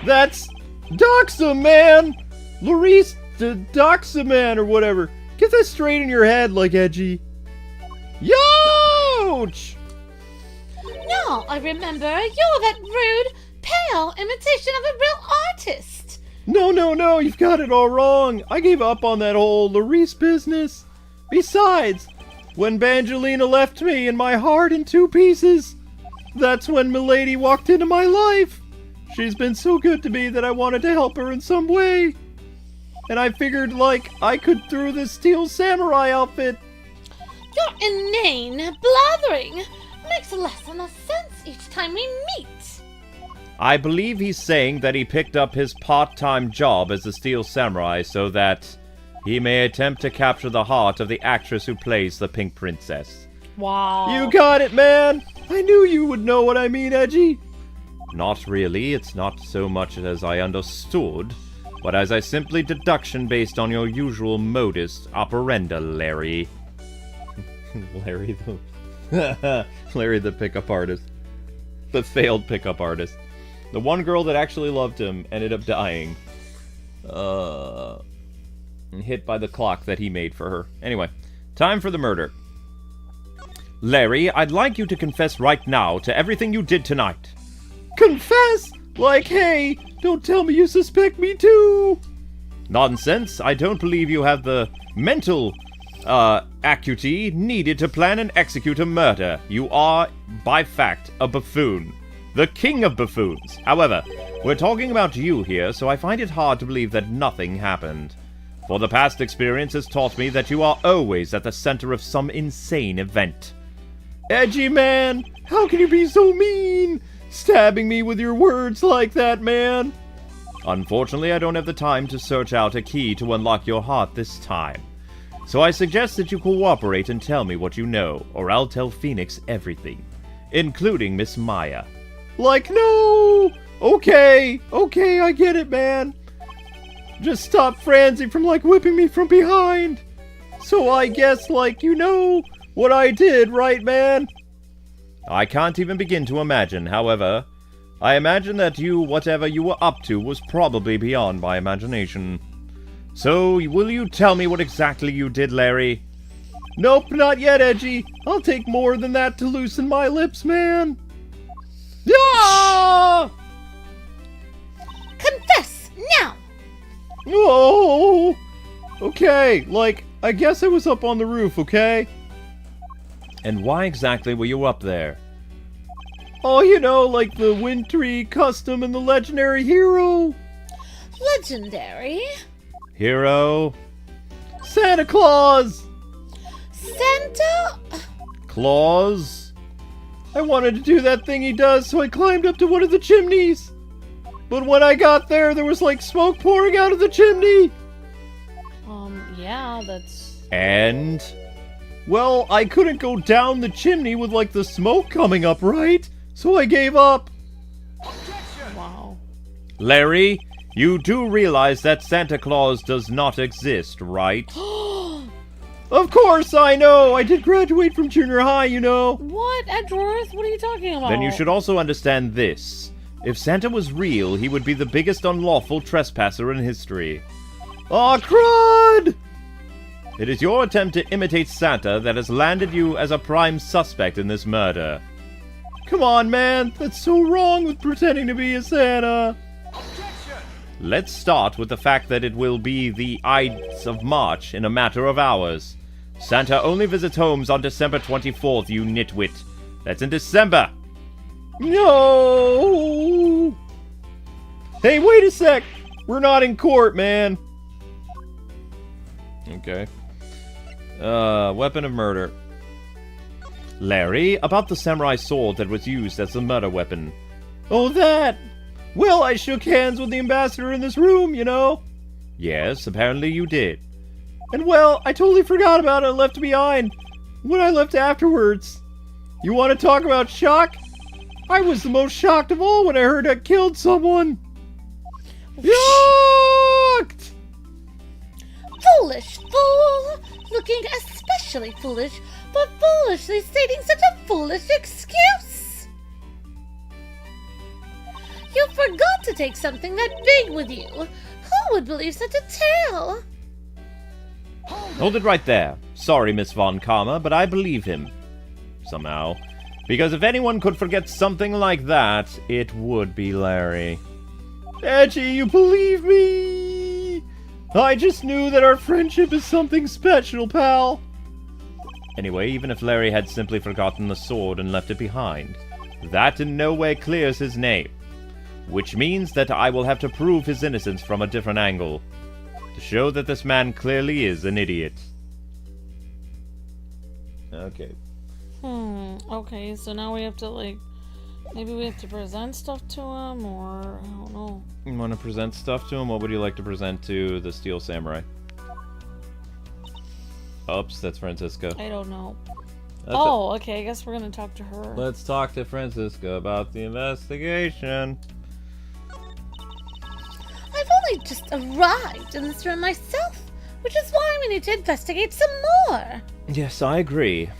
That's Doxa, man! Loris Doxa, man, or whatever. Get that straight in your head, Edgy. Youch! No, I remember. You're that rude, pale imitation of a real artist. No, you've got it all wrong. I gave up on that whole Loris business. Besides, when Bangelina left me and my heart in 2 pieces, that's when Milady walked into my life. She's been so good to me that I wanted to help her in some way. And I figured, I could through this Steel Samurai outfit. You're inane, blathering. Makes less and less sense each time we meet. I believe he's saying that he picked up his part-time job as a Steel Samurai so that he may attempt to capture the heart of the actress who plays the Pink Princess. Wow. You got it, man! I knew you would know what I mean, Edgy. Not really, it's not so much as I understood, but as I simply deduction based on your usual modus operandi, Larry. Larry the pickup artist. The failed pickup artist. The one girl that actually loved him ended up dying. Hit by the clock that he made for her. Anyway, time for the murder. Larry, I'd like you to confess right now to everything you did tonight. Confess? Hey, don't tell me you suspect me too. Nonsense. I don't believe you have the mental acuity needed to plan and execute a murder. You are, by fact, a buffoon. The king of buffoons. However, we're talking about you here, so I find it hard to believe that nothing happened. For the past experience has taught me that you are always at the center of some insane event. Edgy man, how can you be so mean? Stabbing me with your words like that, man. Unfortunately, I don't have the time to search out a key to unlock your heart this time. So I suggest that you cooperate and tell me what you know, or I'll tell Phoenix everything, including Miss Maya. No! Okay, I get it, man. Just stop Francie from, whipping me from behind. So I guess, you know what I did, right, man? I can't even begin to imagine, however. I imagine that whatever you were up to was probably beyond my imagination. So, will you tell me what exactly you did, Larry? Nope, not yet, Edgy. I'll take more than that to loosen my lips, man. Ah! Confess now. Oh! Okay, I guess I was up on the roof, okay? And why exactly were you up there? Oh, the wintry custom and the legendary hero. Legendary? Hero? Santa Claus! Santa? Claus? I wanted to do that thing he does, so I climbed up to one of the chimneys. But when I got there, there was like smoke pouring out of the chimney. Yeah, that's... And? Well, I couldn't go down the chimney with like the smoke coming up, right? So I gave up. Wow. Larry, you do realize that Santa Claus does not exist, right? Of course I know! I did graduate from junior high, you know! What, Edgeworth? What are you talking about? Then you should also understand this. If Santa was real, he would be the biggest unlawful trespasser in history. Aw, crud! It is your attempt to imitate Santa that has landed you as a prime suspect in this murder. Come on, man! That's so wrong with pretending to be a Santa! Let's start with the fact that it will be the Ides of March in a matter of hours. Santa only visits homes on December 24th, you nitwit. That's in December! No! Hey, wait a sec! We're not in court, man! Okay. Weapon of murder. Larry, about the samurai sword that was used as the murder weapon. Oh, that! Well, I shook hands with the ambassador in this room, you know? Yes, apparently you did. And well, I totally forgot about it and left it behind. When I left afterwards. You want to talk about shock? I was the most shocked of all when I heard I killed someone. Shocked! Foolish fool! Looking especially foolish, but foolishly stating such a foolish excuse! You forgot to take something that big with you. Who would believe such a tale? Hold it right there. Sorry, Miss Von Karma, but I believe him. Somehow. Because if anyone could forget something like that, it would be Larry. Edgy, you believe me? I just knew that our friendship is something special, pal. Anyway, even if Larry had simply forgotten the sword and left it behind, that in no way clears his name. Which means that I will have to prove his innocence from a different angle. To show that this man clearly is an idiot. Okay. Okay, so now we have to, like, maybe we have to present stuff to him, or, I don't know. You want to present stuff to him? What would you like to present to the Steel Samurai? Oops, that's Francisco. I don't know. That's okay, I guess we're gonna talk to her. Let's talk to Francisco about the investigation. I've only just arrived in this room myself, which is why we need to investigate some more. Yes, I agree.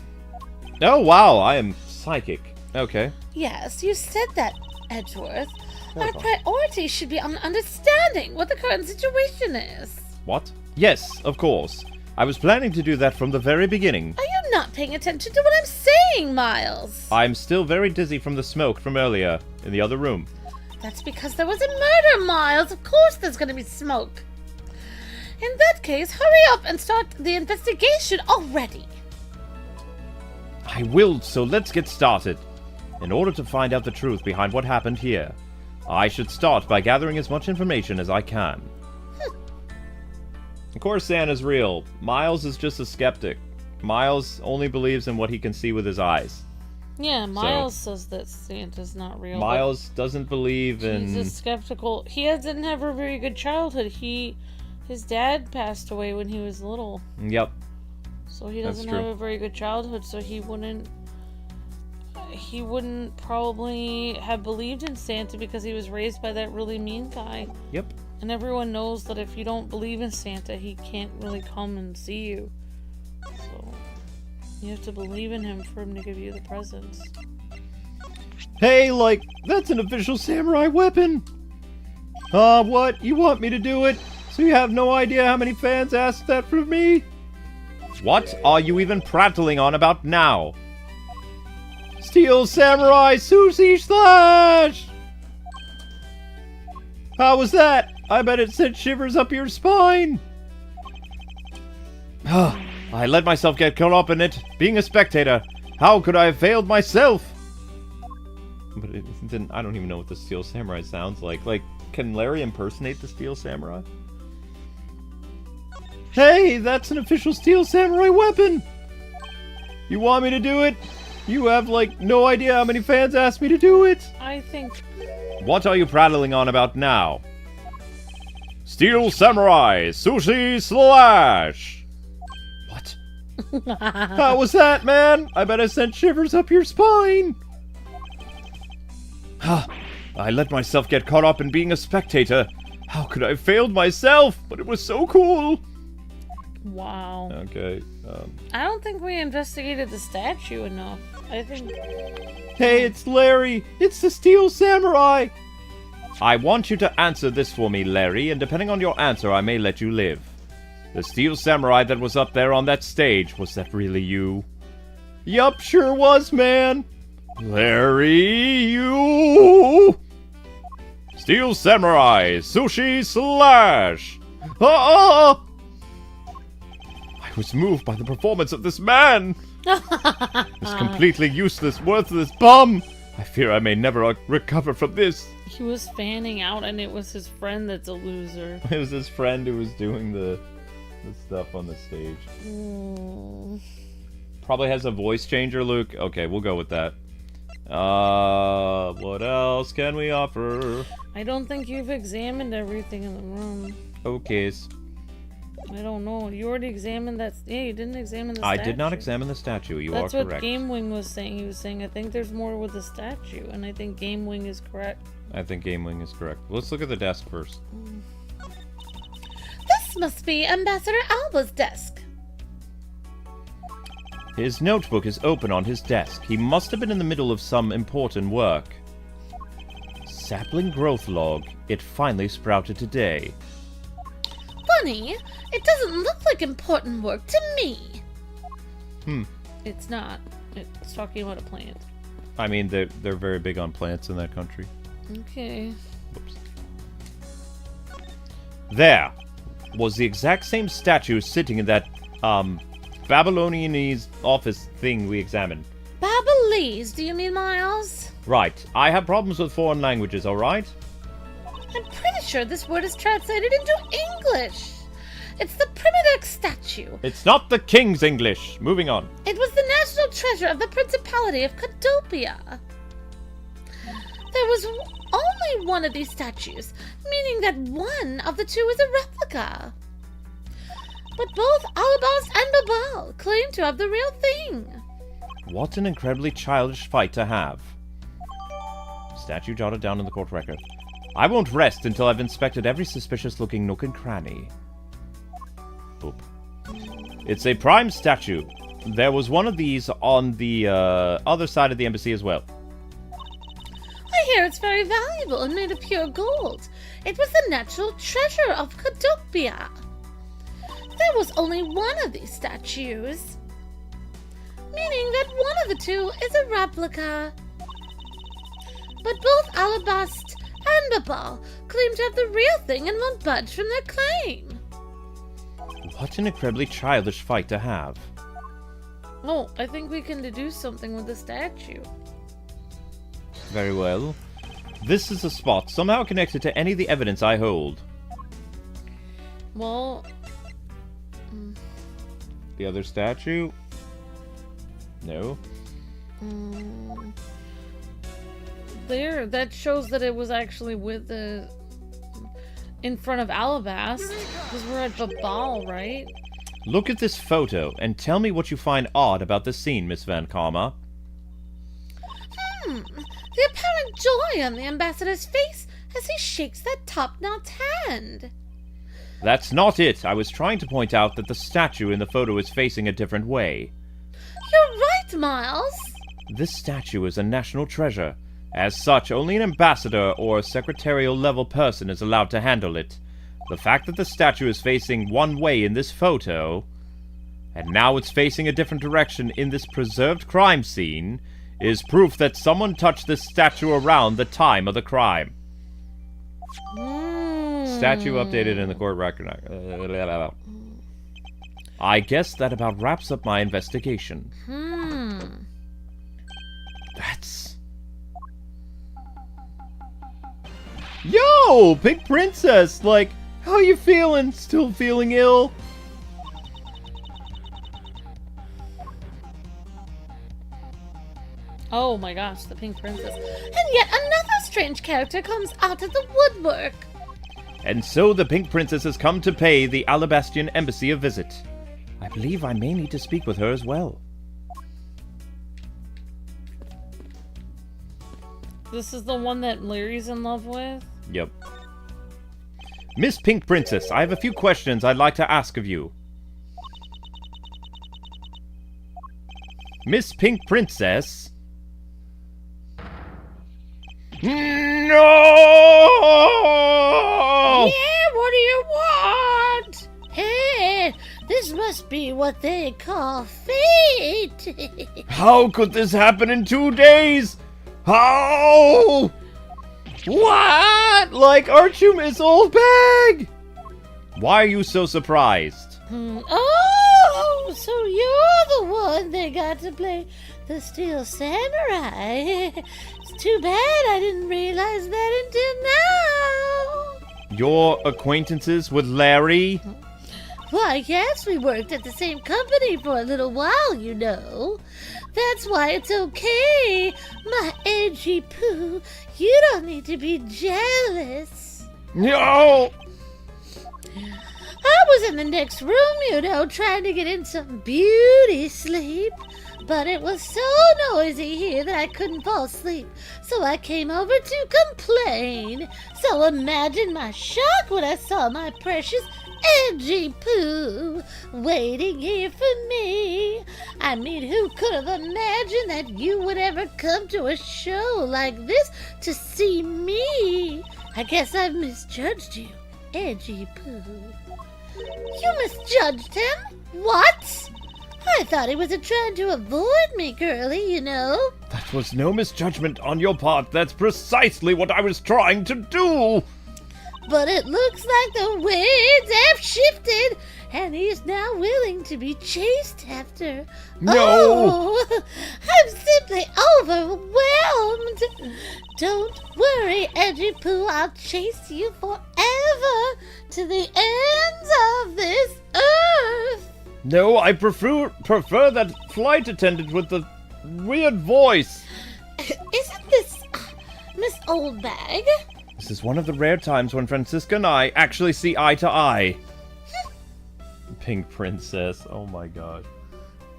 Oh, wow, I am psychic. Okay. Yes, you said that, Edgeworth. Our fine. priority should be on understanding what the current situation is. What? Yes, of course. I was planning to do that from the very beginning. Are you not paying attention to what I'm saying, Miles? I'm still very dizzy from the smoke from earlier in the other room. That's because there was a murder, Miles. Of course there's going to be smoke. In that case, hurry up and start the investigation already. I will, so let's get started. In order to find out the truth behind what happened here, I should start by gathering as much information as I can. Of course Santa's real. Miles is just a skeptic. Miles only believes in what he can see with his eyes. Yeah, Miles says that Santa's not real. Miles doesn't believe in... He's just skeptical. He didn't have a very good childhood. His dad passed away when he was little. Yep. So he That's doesn't true. have a very good childhood, so he wouldn't probably have believed in Santa because he was raised by that really mean guy. Yep. And everyone knows that if you don't believe in Santa, he can't really come and see you. So you have to believe in him for him to give you the presents. Hey, like, that's an official samurai weapon! What? You want me to do it? So you have no idea how many fans asked that from me? What are you even prattling on about now? Steel Samurai Sushi Slash! How was that? I bet it sent shivers up your spine! I let myself get caught up in it, being a spectator. How could I have failed myself? But it didn't. I don't even know what the Steel Samurai sounds like. Like, can Larry impersonate the Steel Samurai? Hey, that's an official Steel Samurai weapon! You want me to do it? You have, like, no idea how many fans asked me to do it. I think... What are you prattling on about now? Steel Samurai Sushi Slash! What? How was that, man? I bet I sent shivers up your spine. I let myself get caught up in being a spectator. How could I have failed myself? But it was so cool. Wow. Okay. I don't think we investigated the statue enough. I think... Hey, it's Larry. It's the Steel Samurai. I want you to answer this for me, Larry, and depending on your answer, I may let you live. The Steel Samurai that was up there on that stage, was that really you? Yup, sure was, man. Larry, you... Steel Samurai Sushi Slash! I was moved by the performance of this man! This completely useless, worthless bum! I fear I may never recover from this. He was fanning out and it was his friend that's a loser. It was his friend who was doing the stuff on the stage. Probably has a voice changer, Luke. Okay, we'll go with that. What else can we offer? I don't think you've examined everything in the room. Okay. I don't know. You already examined that. Yeah, you didn't examine the statue. I did not examine the statue. You are correct. That's what GameWing was saying. He was saying, I think there's more with the statue, and I think GameWing is correct. I think GameWing is correct. Let's look at the desk first. This must be Ambassador Alba's desk. His notebook is open on his desk. He must have been in the middle of some important work. Sapling growth log. It finally sprouted today. Funny, it doesn't look like important work to me. It's not. It's talking about a plant. I mean, they're very big on plants in that country. Okay. Whoops. There was the exact same statue sitting in that, Babylonianese office thing we examined. Babylese, do you mean, Miles? Right. I have problems with foreign languages, alright? I'm pretty sure this word is translated into English. It's the Primitive statue. It's not the King's English. Moving on. It was the national treasure of the Principality of Cadopia. There was only one of these statues, meaning that one of the two is a replica. But both Allebahstian and Babal claim to have the real thing. What an incredibly childish fight to have. Statue jotted down in the court record. I won't rest until I've inspected every suspicious-looking nook and cranny. Boop. It's a prime statue. There was one of these on the other side of the embassy as well. I hear it's very valuable and made of pure gold. It was the natural treasure of Cadopia. There was only one of these statues, meaning that one of the two is a replica. But both Allebahstian and Babal claim to have the real thing and won't budge from their claim. What an incredibly childish fight to have. Oh, I think we can deduce something with the statue. Very well. This is a spot somehow connected to any of the evidence I hold. Well... The other statue? No. There, that shows that it was actually with the... in front of Allebahst, because we're at Babal, right? Look at this photo and tell me what you find odd about the scene, Miss Van Karma. The apparent joy on the ambassador's face as he shakes that top-knot hand. That's not it. I was trying to point out that the statue in the photo is facing a different way. You're right, Miles. This statue is a national treasure. As such, only an ambassador or a secretarial-level person is allowed to handle it. The fact that the statue is facing one way in this photo, and now it's facing a different direction in this preserved crime scene, is proof that someone touched this statue around the time of the crime. Statue updated in the court record. I guess that about wraps up my investigation. That's... Yo, Pink Princess! Like, how you feeling? Still feeling ill? Oh my gosh, the Pink Princess. And yet another strange character comes out of the woodwork. And so the Pink Princess has come to pay the Allebahstian Embassy a visit. I believe I may need to speak with her as well. This is the one that Larry's in love with? Yep. Miss Pink Princess, I have a few questions I'd like to ask of you. Miss Pink Princess? No! Yeah, what do you want? Hey, this must be what they call fate. How could this happen in 2 days? How? What? Like, aren't you Miss Oldbag? Why are you so surprised? Oh, so you're the one they got to play the Steel Samurai. It's too bad I didn't realize that until now. Your acquaintances with Larry? Why, yes, we worked at the same company for a little while, you know. That's why it's okay. My edgy poo, you don't need to be jealous. No! I was in the next room, you know, trying to get in some beauty sleep. But it was so noisy here that I couldn't fall asleep. So I came over to complain. So imagine my shock when I saw my precious edgy poo waiting here for me. I mean, who could have imagined that you would ever come to a show like this to see me? I guess I've misjudged you, edgy poo. You misjudged him? What? I thought he was trying to avoid me, girlie, you know. That was no misjudgment on your part. That's precisely what I was trying to do. But it looks like the winds have shifted, and he's now willing to be chased after. No! Oh, I'm simply overwhelmed. Don't worry, Edgy Poo, I'll chase you forever to the ends of this earth. No, I prefer that flight attendant with the weird voice. Isn't this Miss Oldbag? This is one of the rare times when Francisca and I actually see eye to eye. Pink Princess. Oh my god.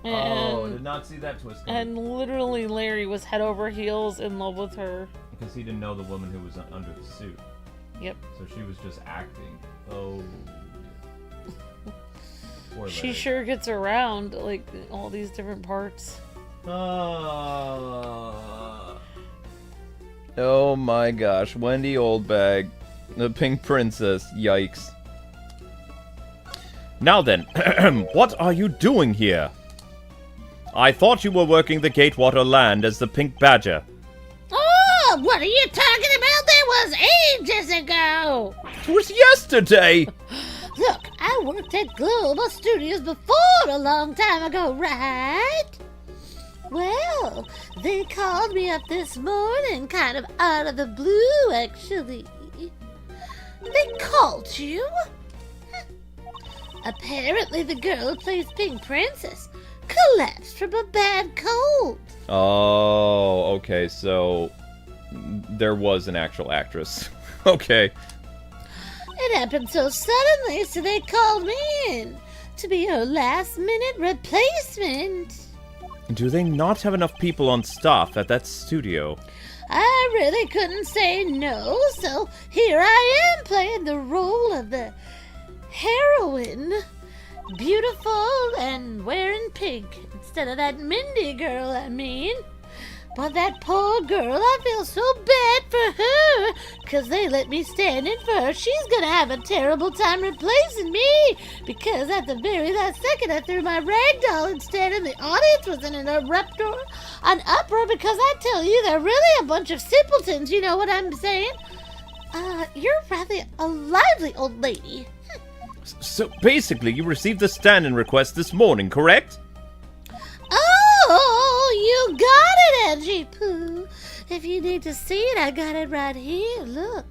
Oh, did not see that twist coming. And literally Larry was head over heels in love with her. Because he didn't know the woman who was under the suit. Yep. So she was just acting. Oh. Poor She Larry. sure gets around, like, all these different parts. Oh my gosh, Wendy Oldbag, the Pink Princess, yikes. Now then, what are you doing here? I thought you were working the Gatewater land as the Pink Badger. Oh, what are you talking about? That was ages ago! It was yesterday! Look, I worked at Global Studios before a long time ago, right? Well, they called me up this morning, kind of out of the blue, actually. They called you? Apparently the girl who plays Pink Princess collapsed from a bad cold. Oh, okay, so there was an actual actress. Okay. It happened so suddenly, so they called me in to be her last-minute replacement. Do they not have enough people on staff at that studio? I really couldn't say no, so here I am playing the role of the heroine. Beautiful and wearing pink instead of that Mindy girl, I mean. But that poor girl, I feel so bad for her, 'cause they let me stand in for her. She's gonna have a terrible time replacing me, because at the very last second I threw my rag doll instead, and the audience was in an uproar, because I tell you, they're really a bunch of simpletons, you know what I'm saying? You're rather a lively old lady. So basically, you received the stand-in request this morning, correct? Oh, you got it, Edgy Poo. If you need to see it, I got it right here. Look.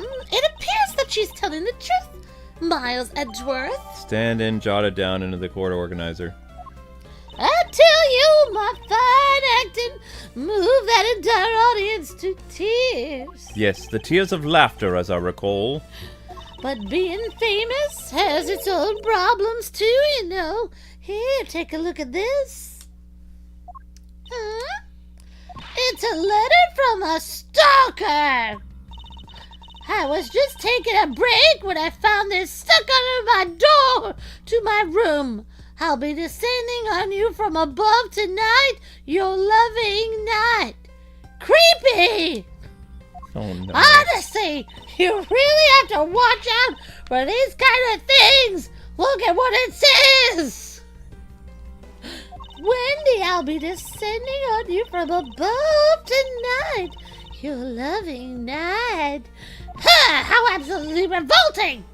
It appears that she's telling the truth, Miles Edgeworth. Stand-in, jot it down into the court organizer. That tell you, my fine acting moved that entire audience to tears. Yes, the tears of laughter, as I recall. But being famous has its own problems too, you know. Here, take a look at this. Huh? It's a letter from a stalker. I was just taking a break when I found this stuck under my door to my room. I'll be descending on you from above tonight, your loving night. Creepy! Oh no. Honestly, you really have to watch out for these kind of things. Look at what it says. Wendy, I'll be descending on you from above tonight, your loving night. Ha! How absolutely revolting!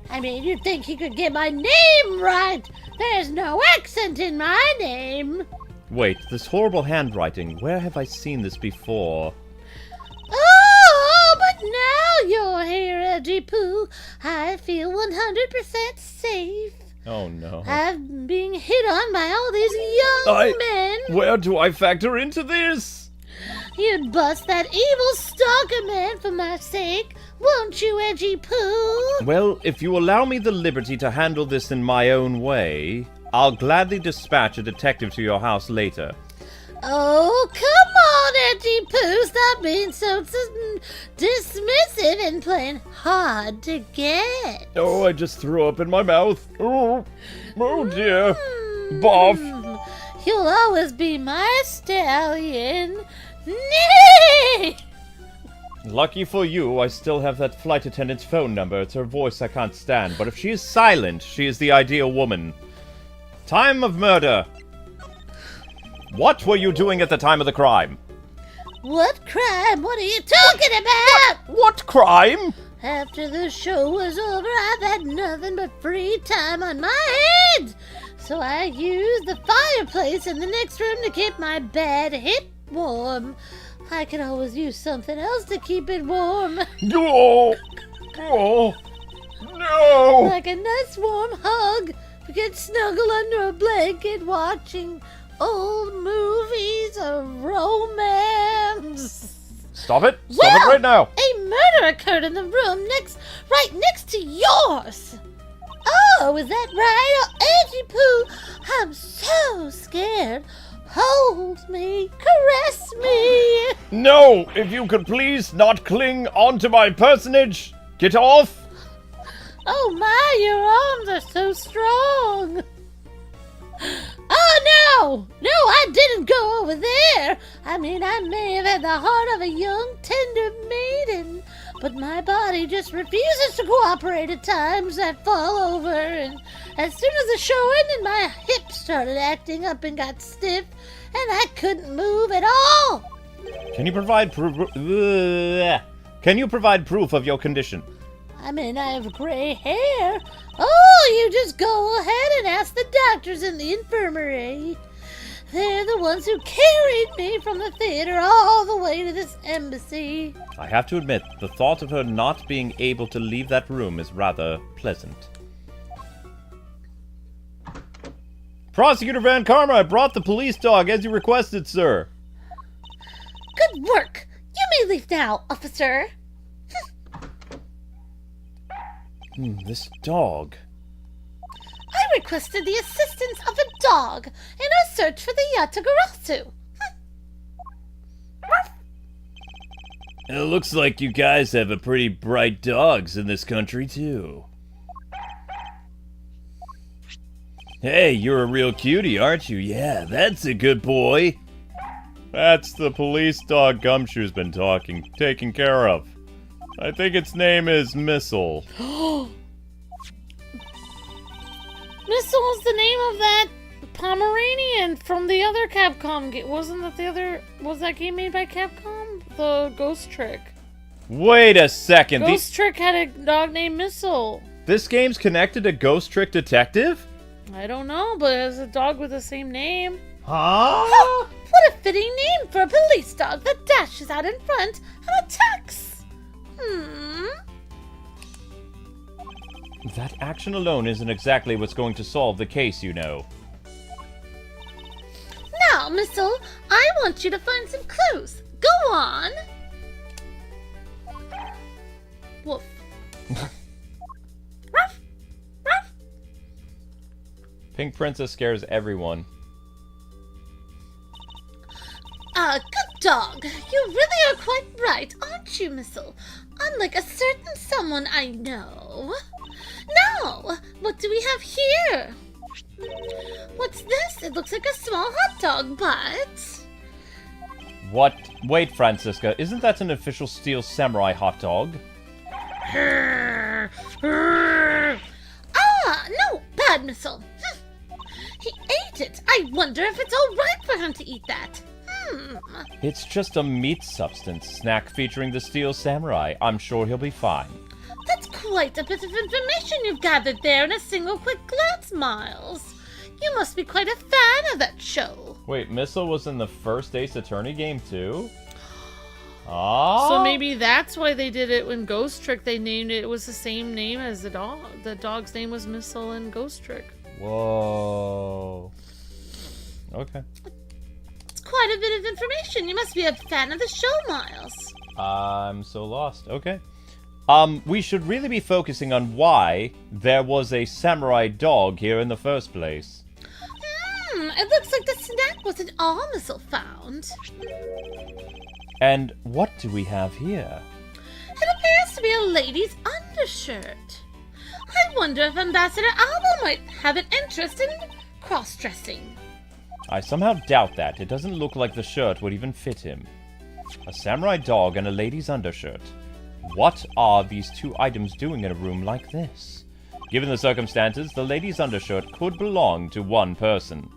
I mean, you'd think he could get my name right. There's no accent in my name. Wait, this horrible handwriting. Where have I seen this before? Oh, but now you're here, Edgy Poo. I feel 100% safe. Oh no. I'm being hit on by all these young men. Where do I factor into this? You'd bust that evil stalker man for my sake, won't you, Edgy Poo? Well, if you allow me the liberty to handle this in my own way, I'll gladly dispatch a detective to your house later. Oh, come on, Edgy Poo. Stop being so dismissive and playing hard to get. Oh, I just threw up in my mouth. Oh dear. Boff. You'll always be my stallion. Nay! Lucky for you, I still have that flight attendant's phone number. It's her voice I can't stand, but if she is silent, she is the ideal woman. Time of murder. What were you doing at the time of the crime? What crime? What are you talking about? What crime? After the show was over, I've had nothing but free time on my head. So I used the fireplace in the next room to keep my bad hip warm. I could always use something else to keep it warm. Oh, no! Like a nice warm hug. We could snuggle under a blanket watching old movies of romance. Stop it! Stop it right now! A murder occurred in the room right next to yours. Oh, is that right? Oh, Edgy Poo, I'm so scared. Hold me, caress me. No! If you could please not cling onto my personage! Get off! Oh my, your arms are so strong. Oh no! No, I didn't go over there. I mean, I may have had the heart of a young, tender maiden, but my body just refuses to cooperate at times. I fall over, and as soon as the show ended, my hips started acting up and got stiff, and I couldn't move at all. Can you provide proof of your condition? I mean, I have gray hair. Oh, you just go ahead and ask the doctors in the infirmary. They're the ones who carried me from the theater all the way to this embassy. I have to admit, the thought of her not being able to leave that room is rather pleasant. Prosecutor Van Karma, I brought the police dog as you requested, sir. Good work. You may leave now, officer. This dog. I requested the assistance of a dog in our search for the Yatagarasu. It looks like you guys have a pretty bright dogs in this country, too. Hey, you're a real cutie, aren't you? Yeah, that's a good boy. That's the police dog Gumshoe's been taking care of. I think its name is Missile. Missile is the name of that Pomeranian from the other Capcom game. Wasn't that was that game made by Capcom? The Ghost Trick. Wait a second. Ghost Trick had a dog named Missile. This game's connected to Ghost Trick Detective? I don't know, but it's a dog with the same name. Huh? What a fitting name for a police dog that dashes out in front and attacks. That action alone isn't exactly what's going to solve the case, you know. want you to find some clues. Go on. Woof. Ruff. Ruff. Pink Princess scares everyone. Good dog. You really are quite right, aren't you, Missile? Unlike a certain someone I know. Now, what do we have here? What's this? It looks like a small hot dog, but... What? Wait, Francisca, isn't that an official Steel Samurai hot dog? No, bad Missile. He ate it. I wonder if it's all right for him to eat that. It's just a meat substance snack featuring the Steel Samurai. I'm sure he'll be fine. That's quite a bit of information you've gathered there in a single quick glance, Miles. You must be quite a fan of that show. Wait, Missile was in the first Ace Attorney game too? Ah. So maybe that's why they did it when Ghost Trick. They named it. It was the same name as the dog. The dog's name was Missile in Ghost Trick. Whoa. Okay. It's quite a bit of information. You must be a fan of the show, Miles. I'm so lost. Okay. We should really be focusing on why there was a samurai dog here in the first place. It looks like the snack wasn't all Missile found. And what do we have here? It appears to be a lady's undershirt. I wonder if Ambassador Alba might have an interest in cross-dressing. I somehow doubt that. It doesn't look like the shirt would even fit him. A samurai dog and a lady's undershirt. What are these two items doing in a room like this? Given the circumstances, the lady's undershirt could belong to one person.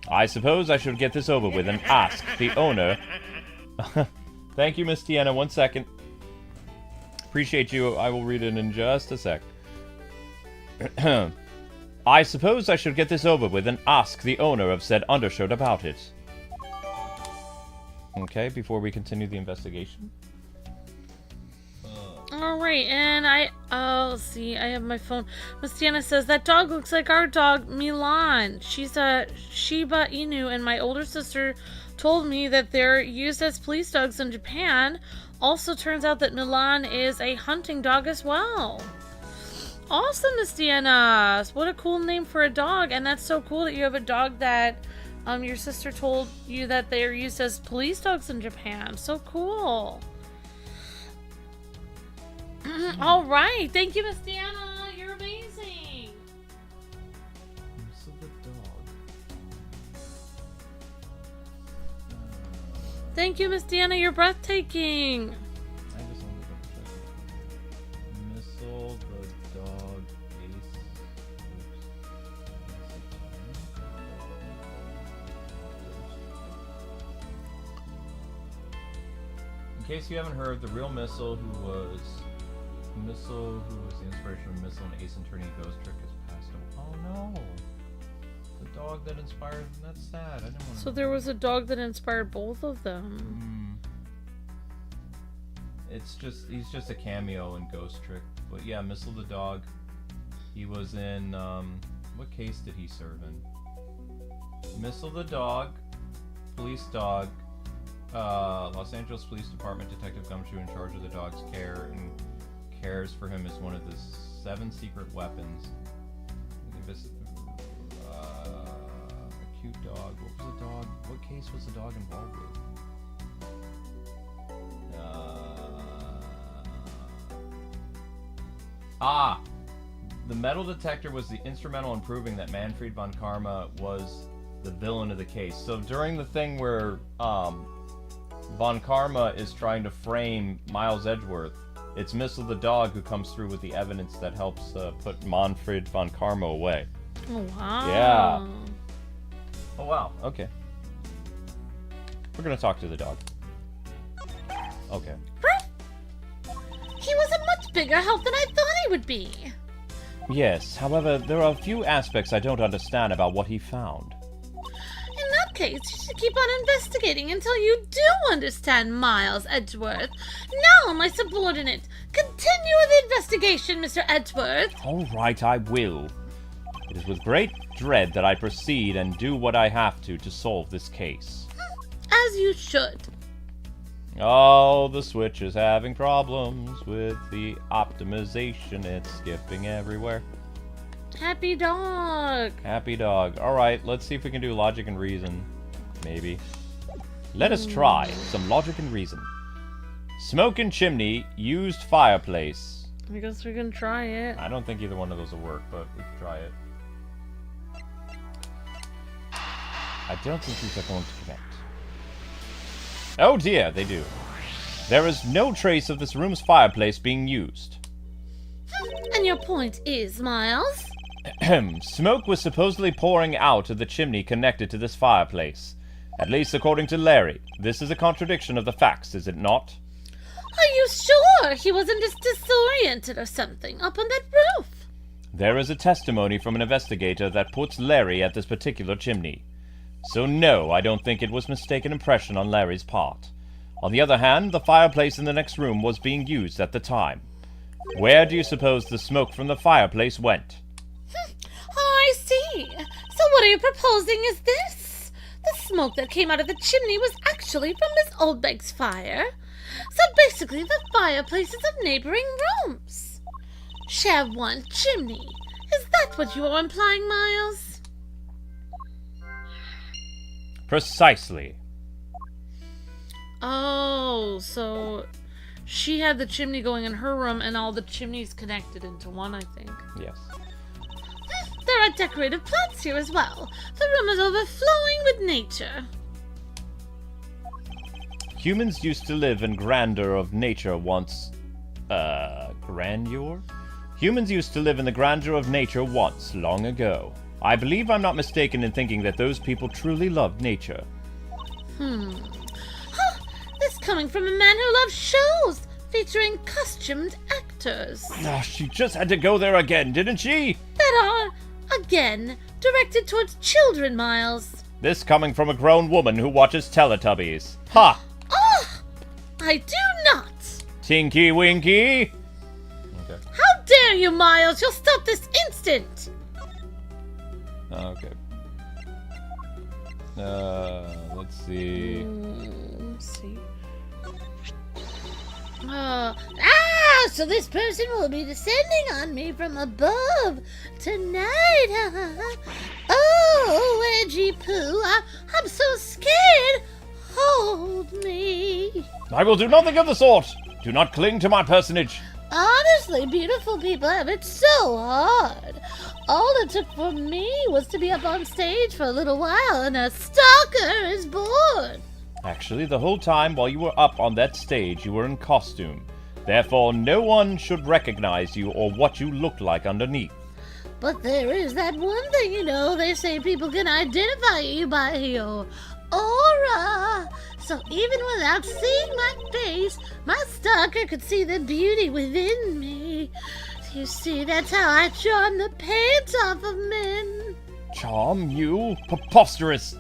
I suppose I should get this over with and ask the owner... Thank you, Miss Tiana. 1 second. Appreciate you. I will read it in just a sec. I suppose I should get this over with and ask the owner of said undershirt about it. Okay, before we continue the investigation. Alright, and let's see, I have my phone. Miss Tiana says, that dog looks like our dog, Milan. She's a Shiba Inu, and my older sister told me that they're used as police dogs in Japan. Also turns out that Milan is a hunting dog as well. Awesome, Miss Tiana. What a cool name for a dog, and that's so cool that you have a dog that your sister told you that they're used as police dogs in Japan. So cool. All right, thank you, Miss Diana. You're amazing. So the dog. Thank you, Miss Diana. You're breathtaking. I just want to double check. Missile the dog ace. In case you haven't heard, the real Missile who was the inspiration of Missile and Ace Attorney Ghost Trick has passed away. Oh no! The dog that inspired them. That's sad. I didn't want to. So there was a dog that inspired both of them. He's just a cameo in Ghost Trick. But yeah, Missile the dog. He was in what case did he serve in? Missile the dog, police dog, Los Angeles Police Department Detective Gumshoe in charge of the dog's care and cares for him as one of the 7 secret weapons. A cute dog. What was the dog? What case was the dog involved with? The metal detector was the instrumental in proving that Manfred von Karma was the villain of the case. So during the thing where von Karma is trying to frame Miles Edgeworth, it's Missile the dog who comes through with the evidence that helps put Manfred von Karma away. Oh, wow. Yeah. Oh, wow. Okay. We're gonna talk to the dog. Okay. He was a much bigger help than I thought he would be. Yes, however, there are a few aspects I don't understand about what he found. In that case, you should keep on investigating until you do understand, Miles Edgeworth. Now, my subordinate, continue the investigation, Mr. Edgeworth. All right, I will. It is with great dread that I proceed and do what I have to solve this case. as you should. Oh, the Switch is having problems with the optimization. It's skipping everywhere. Happy dog. Happy dog. Alright, let's see if we can do logic and reason. Maybe. Let us try some logic and reason. Smoke and chimney, used fireplace. I guess we can try it. I don't think either one of those will work, but we can try it. I don't think these are going to connect. Oh dear, they do. There is no trace of this room's fireplace being used. And your point is, Miles? Smoke was supposedly pouring out of the chimney connected to this fireplace. At least according to Larry. This is a contradiction of the facts, is it not? Are you sure he wasn't just disoriented or something up on that roof? There is a testimony from an investigator that puts Larry at this particular chimney. So no, I don't think it was mistaken impression on Larry's part. On the other hand, the fireplace in the next room was being used at the time. Where do you suppose the smoke from the fireplace went? I see. So what are you proposing is this? The smoke that came out of the chimney was actually from Miss Oldbeg's fire. So basically the fireplaces of neighboring rooms share one chimney. Is that what you are implying, Miles? Precisely. Oh, so she had the chimney going in her room and all the chimneys connected into one, I think. Yes. There are decorative plants here as well. The room is overflowing with nature. Humans used to live in grandeur of nature once. Grandeur? Humans used to live in the grandeur of nature once, long ago. I believe I'm not mistaken in thinking that those people truly loved nature. This coming from a man who loves shows featuring costumed actors Ah, she just had to go there again, didn't she? that are, again, directed towards children, Miles. This coming from a grown woman who watches Teletubbies. Ha! Oh, I do not. Tinky Winky! Okay. How dare you, Miles? You'll stop this instant. Okay. Let's see. Let's see. So this person will be descending on me from above tonight. Oh, Edgy Poo, I'm so scared. Hold me. I will do nothing of the sort! Do not cling to my personage! Honestly, beautiful people have it so hard. All it took for me was to be up on stage for a little while, and a stalker is born. Actually, the whole time while you were up on that stage, you were in costume. Therefore, no one should recognize you or what you look like underneath. But there is that one thing, they say people can identify you by your aura. So even without seeing my face, my stalker could see the beauty within me. You see, that's how I charm the pants off of men. Charm you? Preposterous!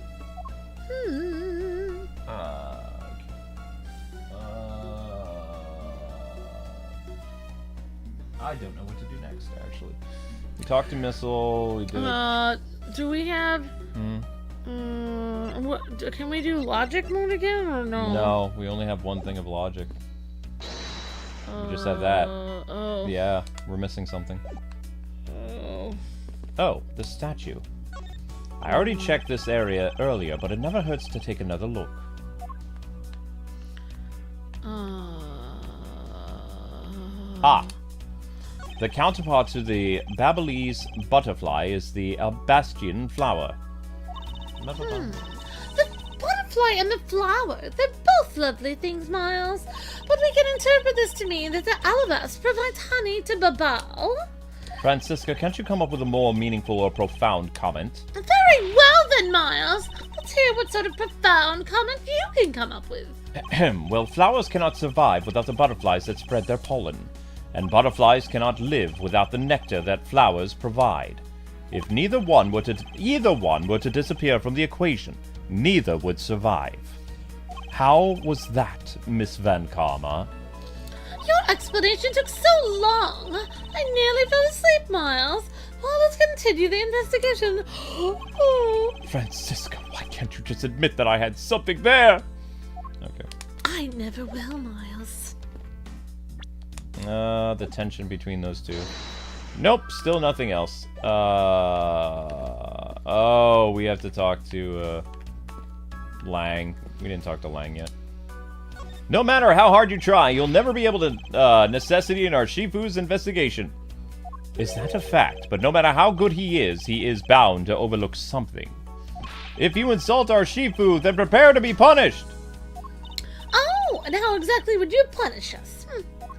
I don't know what to do next, actually. We talked to Missile, we did... Do we have... can we do logic mode again, or no? No, we only have one thing of logic. We just have that. Oh. Yeah, we're missing something. Oh, the statue. I already checked this area earlier, but it never hurts to take another look. Ah! The counterpart to the Babelese butterfly is the Allebahstian flower. The butterfly and the flower, they're both lovely things, Miles. But we can interpret this to mean that the Allebahst provides honey to Babal. Francisca, can't you come up with a more meaningful or profound comment? Very well then, Miles. Let's hear what sort of profound comment you can come up with. Well, flowers cannot survive without the butterflies that spread their pollen. And butterflies cannot live without the nectar that flowers provide. If either one were to disappear from the equation, neither would survive. How was that, Miss Van Karma? Your explanation took so long. I nearly fell asleep, Miles. Well, let's continue the investigation. Oh, Francisca, why can't you just admit that I had something there? Okay. I never will, Miles. The tension between those two. Nope, still nothing else. Oh, we have to talk to, Lang. We didn't talk to Lang yet. No matter how hard you try, you'll never be able to, necessity in our Shifu's investigation. Is that a fact? But no matter how good he is bound to overlook something. If you insult our Shifu, then prepare to be punished! Oh, and how exactly would you punish us?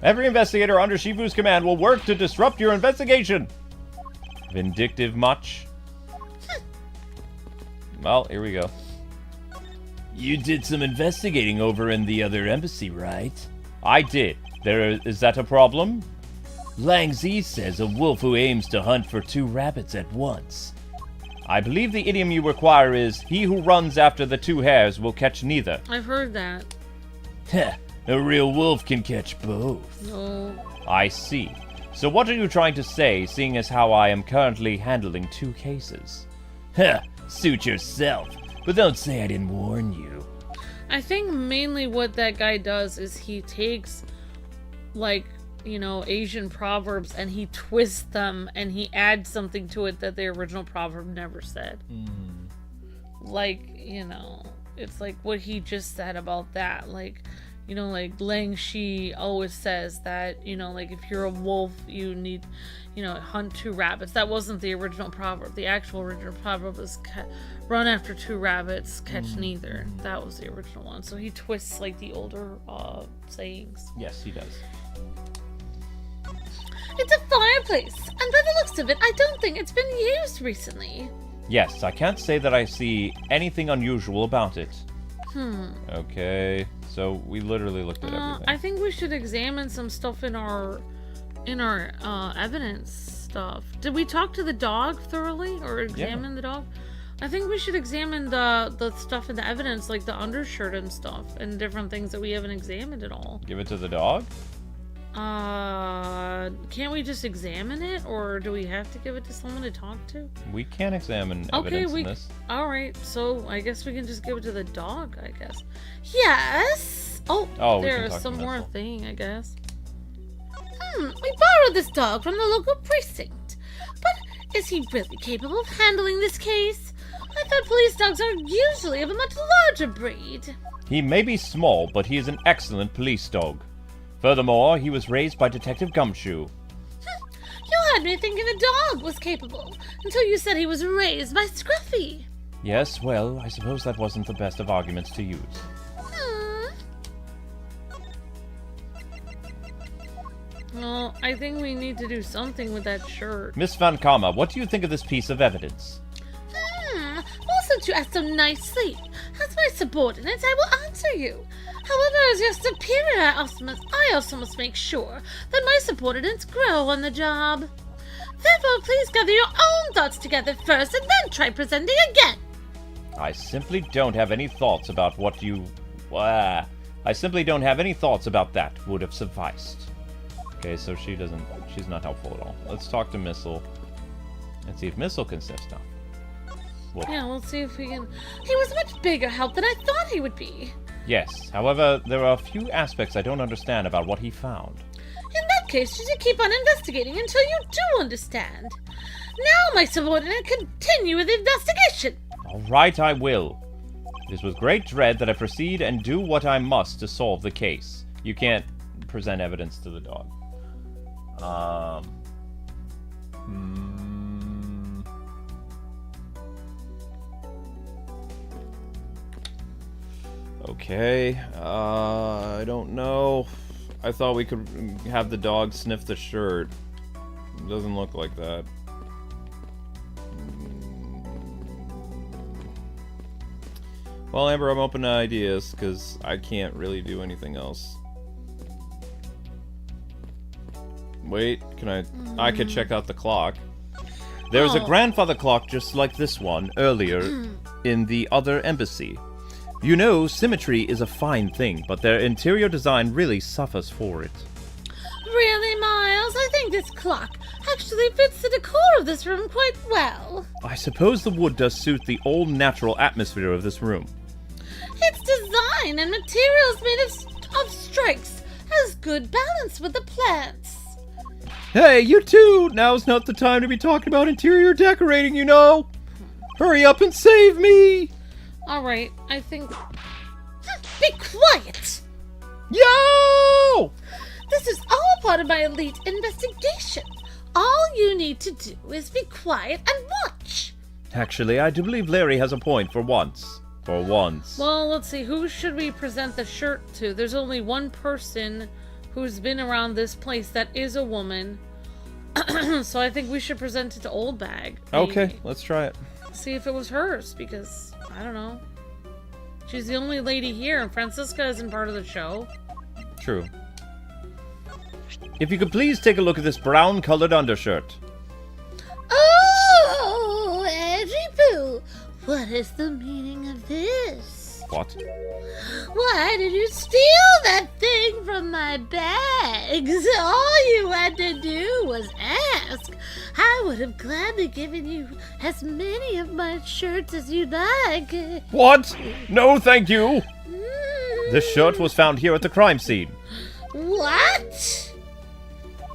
Every investigator under Shifu's command will work to disrupt your investigation. Vindictive much? Well, here we go. You did some investigating over in the other embassy, right? I did. Is that a problem? Lang Z says a wolf who aims to hunt for 2 rabbits at once. I believe the idiom you require is, he who runs after the 2 hares will catch neither. I've heard that. Heh, a real wolf can catch both. No. I see. So what are you trying to say, seeing as how I am currently handling 2 cases? Heh, suit yourself. But don't say I didn't warn you. I think mainly what that guy does is he takes, like, you know, Asian proverbs and he twists them and he adds something to it that the original proverb never said. Like, you know, it's like what he just said about that. Like, you know, like Lang Shi always says that, you know, like if you're a wolf, you need, you know, hunt 2 rabbits. That wasn't the original proverb. The actual original proverb was run after 2 rabbits, catch neither. That was the original one. So he twists like the older sayings. Yes, he does. It's a fireplace, and by the looks of it, I don't think it's been used recently. Yes, I can't say that I see anything unusual about it. Okay, so we literally looked at everything. I think we should examine some stuff in our evidence stuff. Did we talk to the dog thoroughly, or examine the dog? I think we should examine the stuff in the evidence, like the undershirt and stuff, and different things that we haven't examined at all. Give it to the dog? Can't we just examine it, or do we have to give it to someone to talk to? We can examine evidence in this. Alright, so I guess we can just give it to the dog, I guess. Yes! Oh, there's some more thing, I guess. We borrowed this dog from the local precinct. But is he really capable of handling this case? I thought police dogs are usually of a much larger breed. He may be small, but he is an excellent police dog. Furthermore, he was raised by Detective Gumshoe. You had me thinking a dog was capable, until you said he was raised by Scruffy. Yes, well, I suppose that wasn't the best of arguments to use. Well, I think we need to do something with that shirt. Miss Van Kama, what do you think of this piece of evidence? Well, since you asked so nicely, as my subordinate, I will answer you. However, as your superior, I also must make sure that my subordinates grow on the job. Therefore, please gather your own thoughts together first and then try presenting again. I simply don't have any thoughts about what you... I simply don't have any thoughts about that. Would have sufficed. Okay, so she's not helpful at all. Let's talk to Missile and see if Missile can sniff stuff. Whoa. Yeah, we'll see if we can... He was a much bigger help than I thought he would be. Yes, however, there are a few aspects I don't understand about what he found. In that case, you should keep on investigating until you do understand. Now, my subordinate, continue with the investigation. All right, I will. It is with great dread that I proceed and do what I must to solve the case. You can't present evidence to the dog. Okay, I don't know. I thought we could have the dog sniff the shirt. It doesn't look like that. Well, Amber, I'm open to ideas, because I can't really do anything else. Wait, can I could check out the clock. There's a grandfather clock just like this one, earlier, in the other embassy. You know, symmetry is a fine thing, but their interior design really suffers for it. Really, Miles? I think this clock actually fits the decor of this room quite well. I suppose the wood does suit the old natural atmosphere of this room. Its design and materials made of strikes has good balance with the plants. Hey, you two! Now's not the time to be talking about interior decorating, you know! Hurry up and save me! Alright, I think... Be quiet! Yo! This is all part of my elite investigation. All you need to do is be quiet and watch. Actually, I do believe Larry has a point for once. For once. Well, let's see. Who should we present the shirt to? There's only one person who's been around this place that is a woman. So I think we should present it to Old Bag. Maybe. Okay, let's try it. See if it was hers, because, I don't know. She's the only lady here, and Francisca isn't part of the show. True. If you could please take a look at this brown-colored undershirt. Oh, Edgy Poo! What is the meaning of this? What? Why did you steal that thing from my bags? All you had to do was ask. I would have gladly given you as many of my shirts as you'd like. What? No, thank you! Mm. This shirt was found here at the crime scene. What?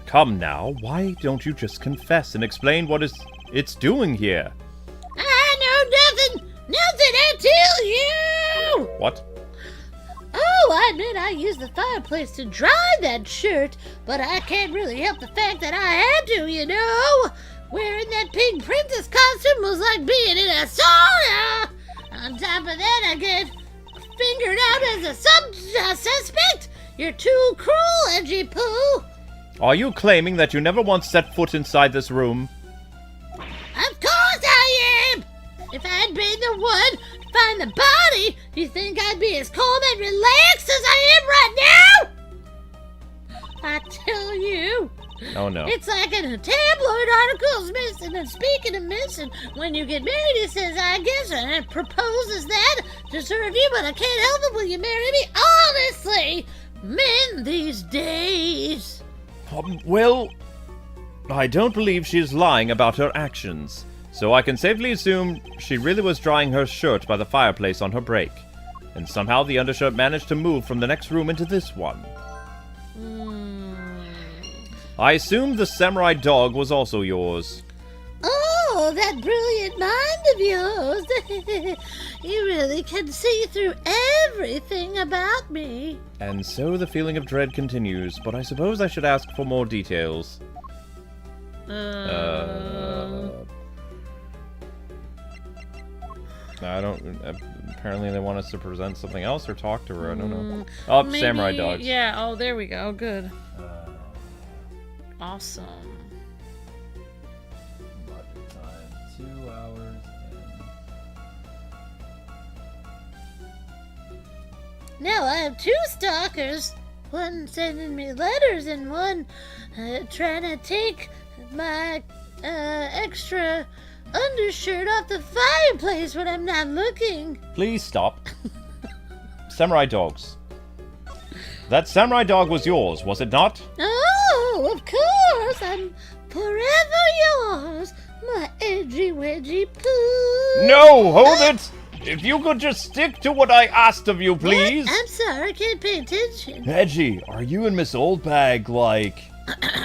Come now, why don't you just confess and explain what it's doing here? I know nothing! Nothing until you! What? Oh, I admit I used the fireplace to dry that shirt, but I can't really help the fact that I had to, you know? Wearing that pink princess costume was like being in a sauna! On top of that, I get fingered out as a suspect! You're too cruel, Edgy Poo! Are you claiming that you never once set foot inside this room? Of course I am! If I'd been the one to find the body, do you think I'd be as calm and relaxed as I am right now? I tell you. Oh no. It's like in a tabloid article's missing, and speaking of missing, when you get married, it says, I guess, and it proposes that to serve you, but I can't help it, will you marry me? Honestly, men these days. Well, I don't believe she's lying about her actions, so I can safely assume she really was drying her shirt by the fireplace on her break, and somehow the undershirt managed to move from the next room into this one. I assume the samurai dog was also yours. Oh, that brilliant mind of yours. You really can see through everything about me. And so the feeling of dread continues, but I suppose I should ask for more details. I don't... apparently they want us to present something else or talk to her, I don't know. Oh, Maybe, samurai dogs. Yeah, oh, there we go, good. Awesome. Budget time, 2 hours Now I have 2 stalkers. One sending me letters and one trying to take my extra undershirt off the fireplace when I'm not looking. Please stop. Samurai dogs. That samurai dog was yours, was it not? Oh, of course. I'm forever yours, my edgy wedgy poo. No, hold it! If you could just stick to what I asked of you, please. What? I'm sorry, I can't pay attention. Edgy, are you and Miss Oldbag like...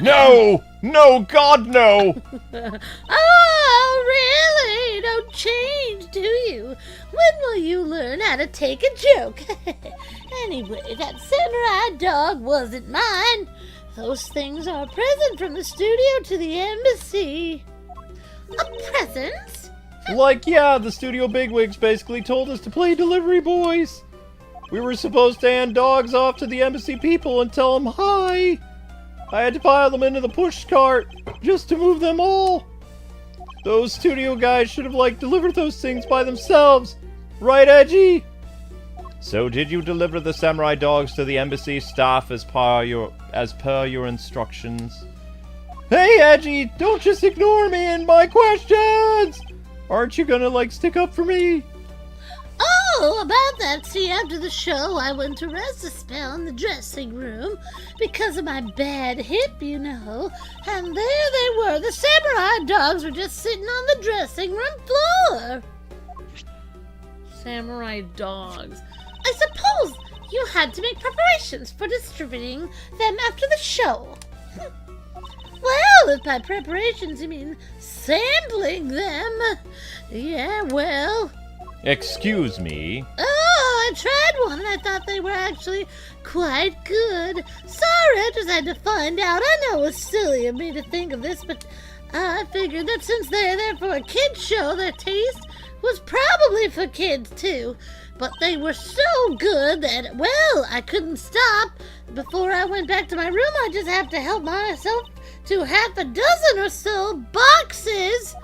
No! No, God, no! Oh, really? Don't change, do you? When will you learn how to take a joke? Anyway, that samurai dog wasn't mine. Those things are a present from the studio to the embassy. A present? Like, yeah, the studio bigwigs basically told us to play delivery boys. We were supposed to hand dogs off to the embassy people and tell them hi. I had to pile them into the push cart just to move them all. Those studio guys should have, delivered those things by themselves. Right, Edgy? So did you deliver the samurai dogs to the embassy staff as per your instructions? Hey, Edgy, don't just ignore me and my questions! Aren't you gonna, stick up for me? Oh, about that. See, after the show, I went to rest a spell in the dressing room because of my bad hip, you know. And there they were. The samurai dogs were just sitting on the dressing room floor. Samurai dogs. I suppose you had to make preparations for distributing them after the show. Well, if by preparations you mean sampling them, yeah, well... Excuse me. Oh, I tried one and I thought they were actually quite good. Sorry, I just had to find out. I know it's silly of me to think of this, but I figured that since they're there for a kid's show, their taste was probably for kids too. But they were so good that, well, I couldn't stop. Before I went back to my room, I just had to help myself to half a dozen or so boxes.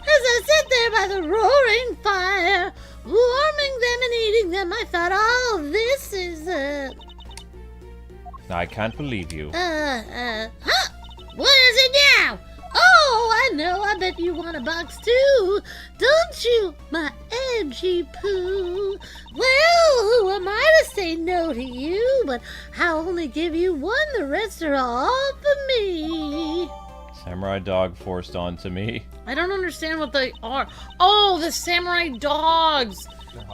As I sat there by the roaring fire, warming them and eating them, I thought, oh, this is, I can't believe you. Huh? What is it now? Oh, I know, I bet you want a box too, don't you, my edgy poo? Well, who am I to say no to you, but I'll only give you one, the rest are all for me. Samurai dog forced onto me. I don't understand what they are. Oh, the samurai dogs.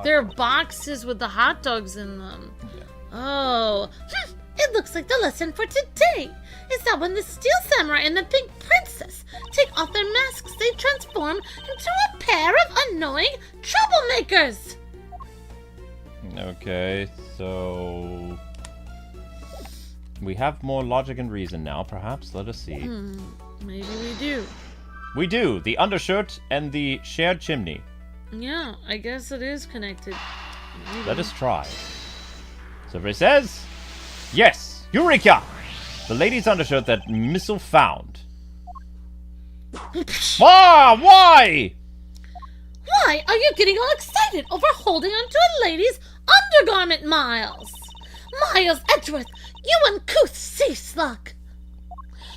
They're boxes with the hot dogs in them. Oh. It looks like the lesson for today is that when the Steel Samurai and the Pink Princess take off their masks, they transform into a pair of annoying troublemakers. Okay, so... we have more logic and reason now, perhaps. Let us see. Maybe we do. We do. The undershirt and the shared chimney. Yeah, I guess it is connected. Maybe. Let us try. Survey says... yes! Eureka! The lady's undershirt that Missile found. Ah! Why? Why are you getting all excited over holding onto a lady's undergarment, Miles? Miles Edgeworth, you uncouth sea slug!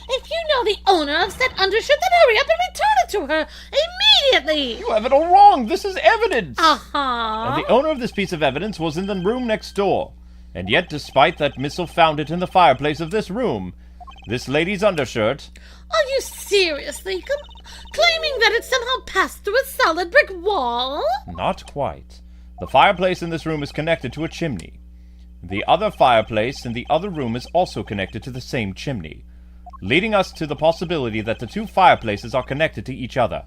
If you know the owner of said undershirt, then hurry up and return it to her immediately! You have it all wrong! This is evidence! Uh-huh. And the owner of this piece of evidence was in the room next door. And yet, despite that Missile found it in the fireplace of this room, this lady's undershirt... Are you seriously claiming that it somehow passed through a solid brick wall? Not quite. The fireplace in this room is connected to a chimney. The other fireplace in the other room is also connected to the same chimney, leading us to the possibility that the two fireplaces are connected to each other.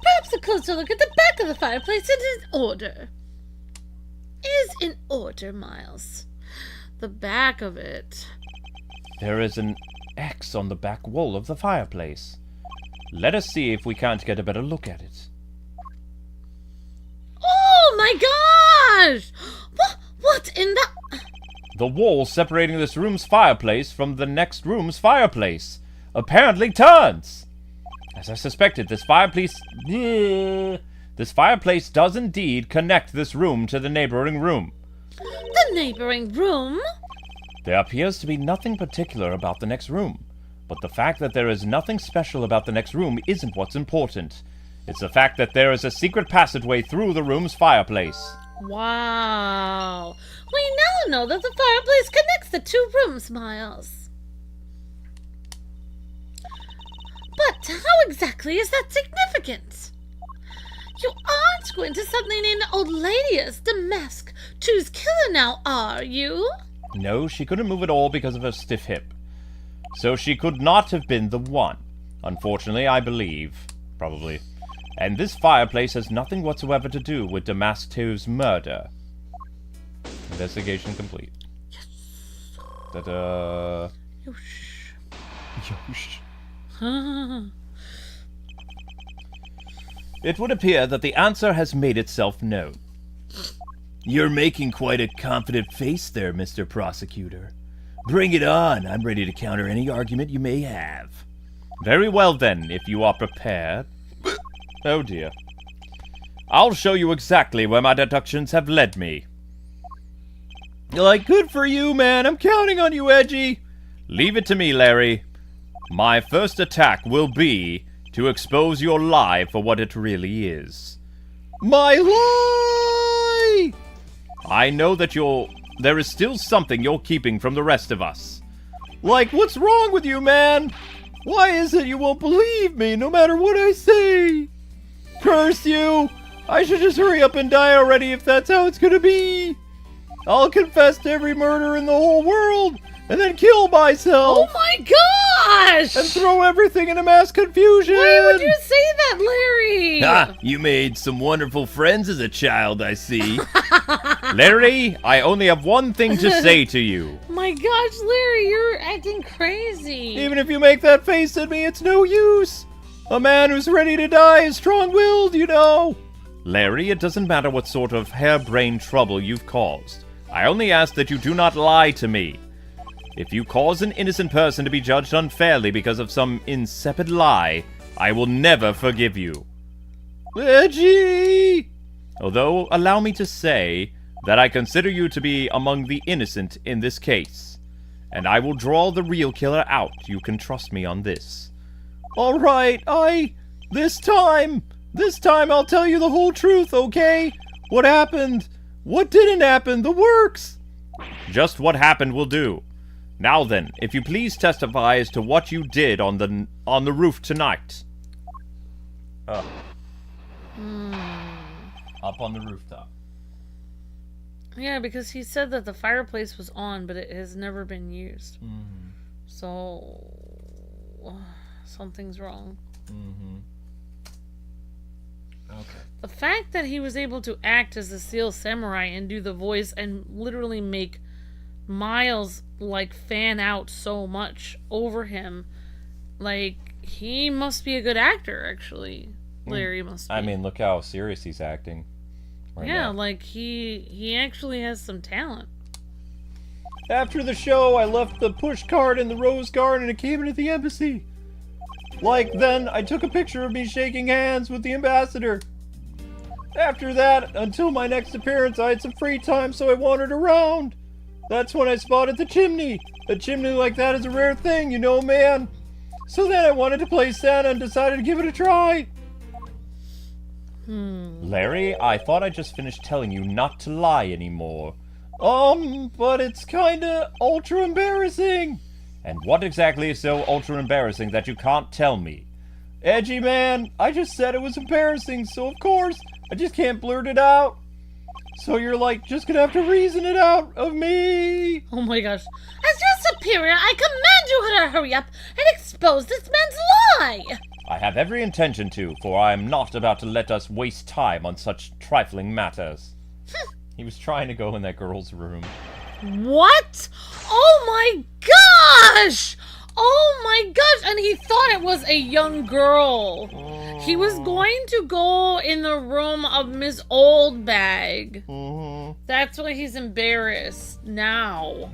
Perhaps a closer look at the back of the fireplace is in order. Is in order, Miles. The back of it. There is an X on the back wall of the fireplace. Let us see if we can't get a better look at it. Oh my gosh! What in the... The wall separating this room's fireplace from the next room's fireplace apparently turns. As I suspected, this fireplace does indeed connect this room to the neighboring room. The neighboring room? There appears to be nothing particular about the next room, but the fact that there is nothing special about the next room isn't what's important. It's the fact that there is a secret passageway through the room's fireplace. Wow. We now know that the fireplace connects the two rooms, Miles. But how exactly is that significant? You aren't going to suddenly name the old lady as Damask 2's killer now, are you? No, she couldn't move at all because of her stiff hip. So she could not have been the one. Unfortunately, I believe. Probably. And this fireplace has nothing whatsoever to do with Damask 2's murder. Investigation complete. Yes. Ta-da. Yosh. Yosh. It would appear that the answer has made itself known. You're making quite a confident face there, Mr. Prosecutor. Bring it on. I'm ready to counter any argument you may have. Very well, then, if you are prepared. Oh, dear. I'll show you exactly where my deductions have led me. You're like, good for you, man. I'm counting on you, Edgy. Leave it to me, Larry. My first attack will be to expose your lie for what it really is. My lie! I know that there is still something you're keeping from the rest of us. Like, what's wrong with you, man? Why is it you won't believe me no matter what I say? Curse you! I should just hurry up and die already if that's how it's gonna be. I'll confess to every murder in the whole world and then kill myself. Oh my gosh! And throw everything into mass confusion. Why would you say that, Larry? Ah, you made some wonderful friends as a child, I see. Larry, I only have one thing to say to you. My gosh, Larry, you're acting crazy. Even if you make that face at me, it's no use. A man who's ready to die is strong-willed, you know. Larry, it doesn't matter what sort of harebrained trouble you've caused. I only ask that you do not lie to me. If you cause an innocent person to be judged unfairly because of some insipid lie, I will never forgive you. Reggie! Although, allow me to say that I consider you to be among the innocent in this case. And I will draw the real killer out. You can trust me on this. All right, This time I'll tell you the whole truth, okay? What happened? What didn't happen? The works! Just what happened will do. Now then, if you please testify as to what you did on the roof tonight. Up on the rooftop. Yeah, because he said that the fireplace was on, but it has never been used. Mm-hmm. So, something's wrong. Mm-hmm. Okay. The fact that he was able to act as the Steel Samurai and do the voice and literally make Miles, like, fan out so much over him, like, he must be a good actor, actually. Larry must be. I mean, look how serious he's acting. Yeah, like, he actually has some talent. After the show, I left the push cart in the rose garden and came into the embassy. Like, then I took a picture of me shaking hands with the ambassador. After that, until my next appearance, I had some free time, so I wandered around. That's when I spotted the chimney. A chimney like that is a rare thing, you know, man. So then I wanted to play Santa and decided to give it a try. Larry, I thought I just finished telling you not to lie anymore. But it's kinda ultra embarrassing. And what exactly is so ultra embarrassing that you can't tell me? Edgy, man, I just said it was embarrassing, so of course, I just can't blurt it out. So you're like, just gonna have to reason it out of me. Oh my gosh. As your superior, I command you to hurry up and expose this man's lie! I have every intention to, for I am not about to let us waste time on such trifling matters. He was trying to go in that girl's room. What? Oh my gosh! Oh my gosh! And he thought it was a young girl. He was going to go in the room of Miss Oldbag. That's why he's embarrassed now.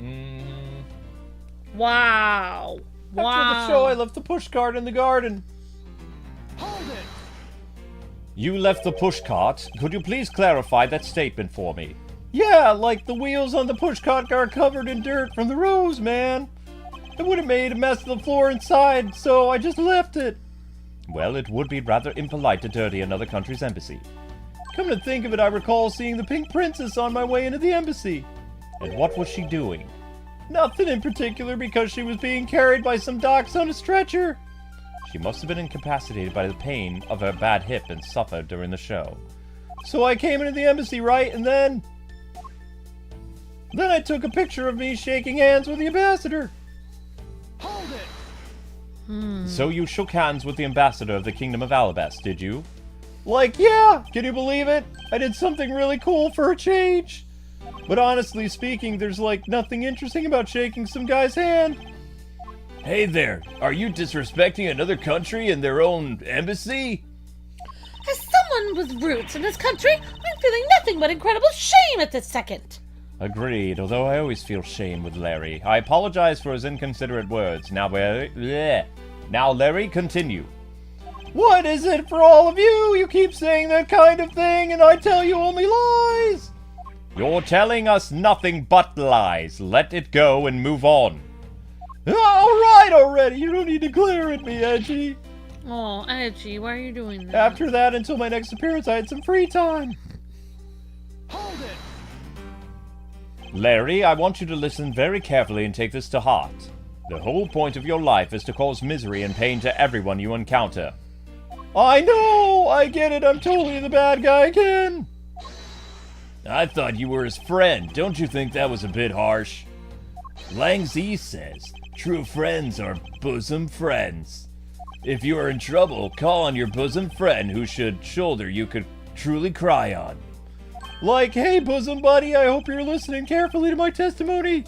Wow. After the show, I left the pushcart in the garden. You left the pushcart. Could you please clarify that statement for me? Yeah, like the wheels on the pushcart are covered in dirt from the rose, man. It would have made a mess of the floor inside, so I just left it. Well, it would be rather impolite to dirty another country's embassy. Come to think of it, I recall seeing the Pink Princess on my way into the embassy. And what was she doing? Nothing in particular, because she was being carried by some docs on a stretcher. She must have been incapacitated by the pain of her bad hip and suffered during the show. So I came into the embassy, right, and then I took a picture of me shaking hands with the ambassador. So you shook hands with the ambassador of the Kingdom of Allebahst, did you? Like, yeah, can you believe it? I did something really cool for a change. But honestly speaking, there's like nothing interesting about shaking some guy's hand. Hey there, are you disrespecting another country and their own embassy? As someone with roots in this country, I'm feeling nothing but incredible shame at this second. Agreed, although I always feel shame with Larry. I apologize for his inconsiderate words. Now, Larry, continue. What is it for all of you? You keep saying that kind of thing, and I tell you only lies. You're telling us nothing but lies. Let it go and move on. All right already. You don't need to glare at me, Edgy. Oh, Edgy, why are you doing that? After that, until my next appearance, I had some free time. Hold it! Larry, I want you to listen very carefully and take this to heart. The whole point of your life is to cause misery and pain to everyone you encounter. I know! I get it, I'm totally the bad guy again! I thought you were his friend. Don't you think that was a bit harsh? Lang Z says, true friends are bosom friends. If you are in trouble, call on your bosom friend who should shoulder you could truly cry on. Like, hey, bosom buddy, I hope you're listening carefully to my testimony.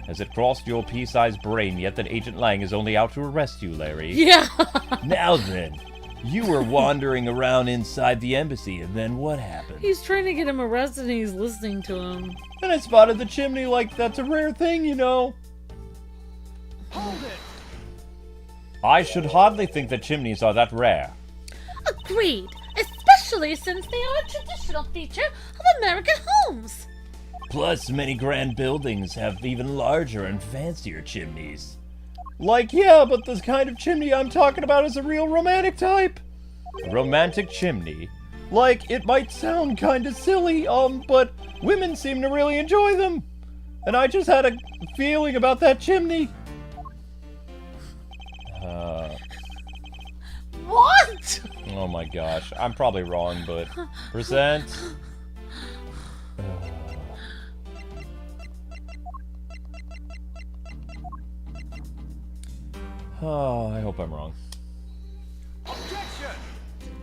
Has it crossed your pea-sized brain yet that Agent Lang is only out to arrest you, Larry? Yeah. Now then, you were wandering around inside the embassy, and then what happened? He's trying to get him arrested and he's listening to him. And I spotted the chimney like that's a rare thing, you know. Hold it! I should hardly think that chimneys are that rare. Agreed. Especially since they are a traditional feature of American homes. Plus, many grand buildings have even larger and fancier chimneys. Like, yeah, but the kind of chimney I'm talking about is a real romantic type. A romantic chimney? Like, it might sound kinda silly, but women seem to really enjoy them. And I just had a feeling about that chimney. What? Oh my gosh, I'm probably wrong, but... Present... Oh, I hope I'm wrong. Objection!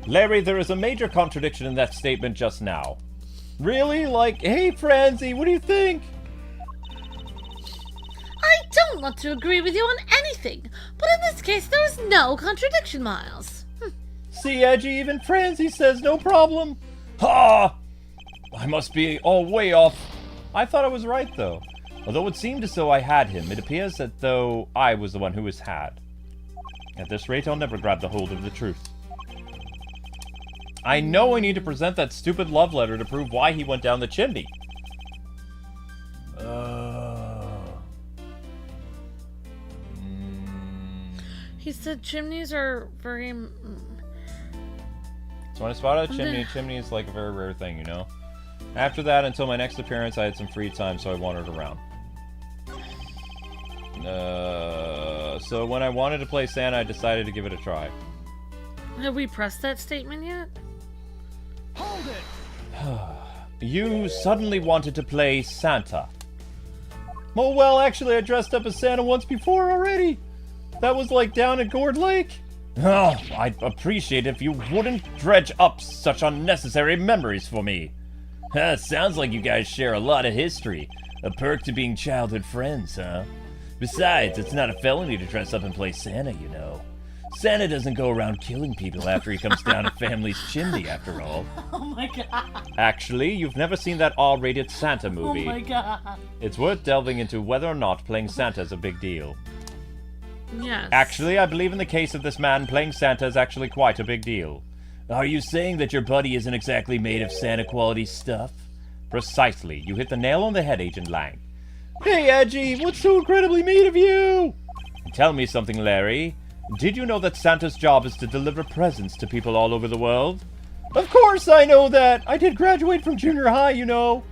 Larry, there is a major contradiction in that statement just now. Really? Like, hey, Francie, what do you think? I don't want to agree with you on anything, but in this case there is no contradiction, Miles. See, Edgy, even Francie says no problem. Ha! I must be all way off. I thought I was right, though. Although it seemed as though I had him, it appears that though I was the one who was had. At this rate, I'll never grab the hold of the truth. I know I need to present that stupid love letter to prove why he went down the chimney. He said chimneys are very... So when I spotted a chimney is like a very rare thing, you know? After that, until my next appearance, I had some free time, so I wandered around. So when I wanted to play Santa, I decided to give it a try. Have we pressed that statement yet? Hold it! You suddenly wanted to play Santa. Oh, well, actually, I dressed up as Santa once before already. That was like down at Gourd Lake. Oh, I'd appreciate if you wouldn't dredge up such unnecessary memories for me. Sounds like you guys share a lot of history. A perk to being childhood friends, huh? Besides, it's not a felony to dress up and play Santa, you know. Santa doesn't go around killing people after he comes down a family's chimney, after all. Oh my god. Actually, you've never seen that R-rated Santa movie. Oh my god. It's worth delving into whether or not playing Santa is a big deal. Yes. Actually, I believe in the case of this man, playing Santa is actually quite a big deal. Are you saying that your buddy isn't exactly made of Santa-quality stuff? Precisely. You hit the nail on the head, Agent Lang. Hey, Edgy, what's so incredibly mean of you? Tell me something, Larry. Did you know that Santa's job is to deliver presents to people all over the world? Of course I know that. I did graduate from junior high, you know.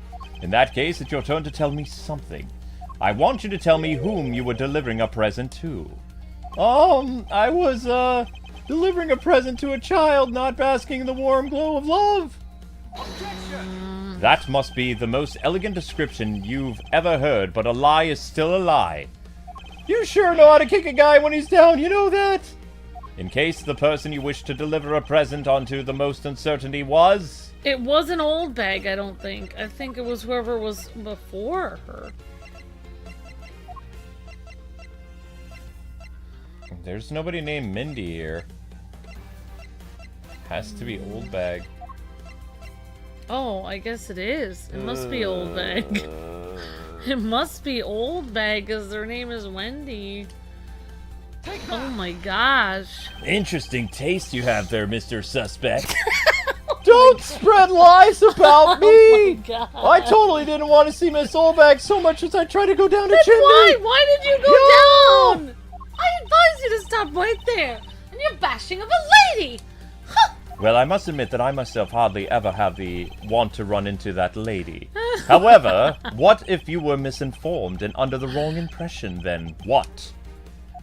In that case, it's your turn to tell me something. I want you to tell me whom you were delivering a present to. I was, delivering a present to a child not basking in the warm glow of love. Objection! That must be the most elegant description you've ever heard, but a lie is still a lie. You sure know how to kick a guy when he's down, you know that? In case the person you wish to deliver a present onto the most uncertainty was... It wasn't Old Bag, I don't think. I think it was whoever was before her. There's nobody named Mindy here. Has to be Old Bag. Oh, I guess it is. It must be Old Bag. It must be Old Bag, because their name is Wendy. Oh my gosh. Interesting taste you have there, Mr. Suspect. Don't spread lies about me! Oh my god. I totally didn't want to see Miss Olbag so much as I tried to go down a chimney. Why? Why did you go Yo! down? I advise you to stop right there and you're bashing of a lady! Huh! Well, I must admit that I myself hardly ever have the want to run into that lady. However, what if you were misinformed and under the wrong impression, then what?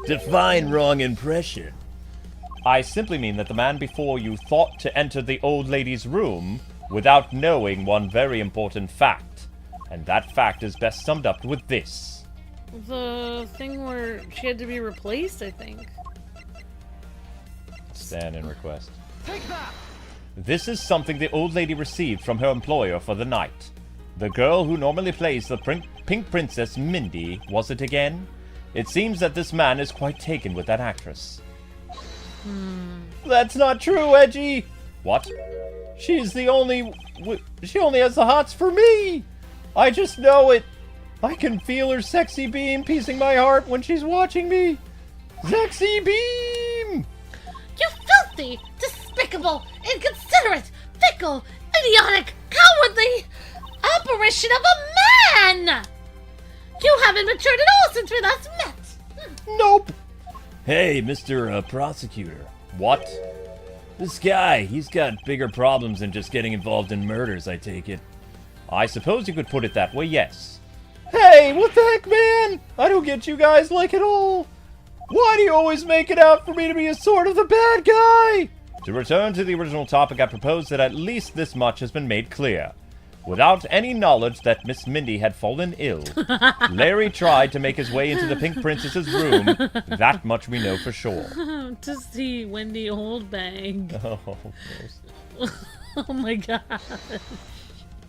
Define wrong impression. I simply mean that the man before you thought to enter the old lady's room without knowing one very important fact. And that fact is best summed up with this. The thing where she had to be replaced, I think. Stand-in request. Take that! This is something the old lady received from her employer for the night. The girl who normally plays the Pink Princess, Mindy, was it again? It seems that this man is quite taken with that actress. That's not true, Edgy! What? She only has the hots for me! I just know it! I can feel her sexy beam piecing my heart when she's watching me! Sexy beam! You filthy, despicable, inconsiderate, fickle, idiotic, cowardly apparition of a man! You haven't matured at all since we last met! Nope! Hey, Mr. Prosecutor. What? This guy, he's got bigger problems than just getting involved in murders, I take it. I suppose you could put it that way, yes. Hey, what the heck, man? I don't get you guys like at all. Why do you always make it out for me to be a sort of the bad guy? To return to the original topic, I propose that at least this much has been made clear. Without any knowledge that Miss Mindy had fallen ill, Larry tried to make his way into the Pink Princess's room. That much we know for sure. To see Wendy Oldbag. Oh, Oh my god.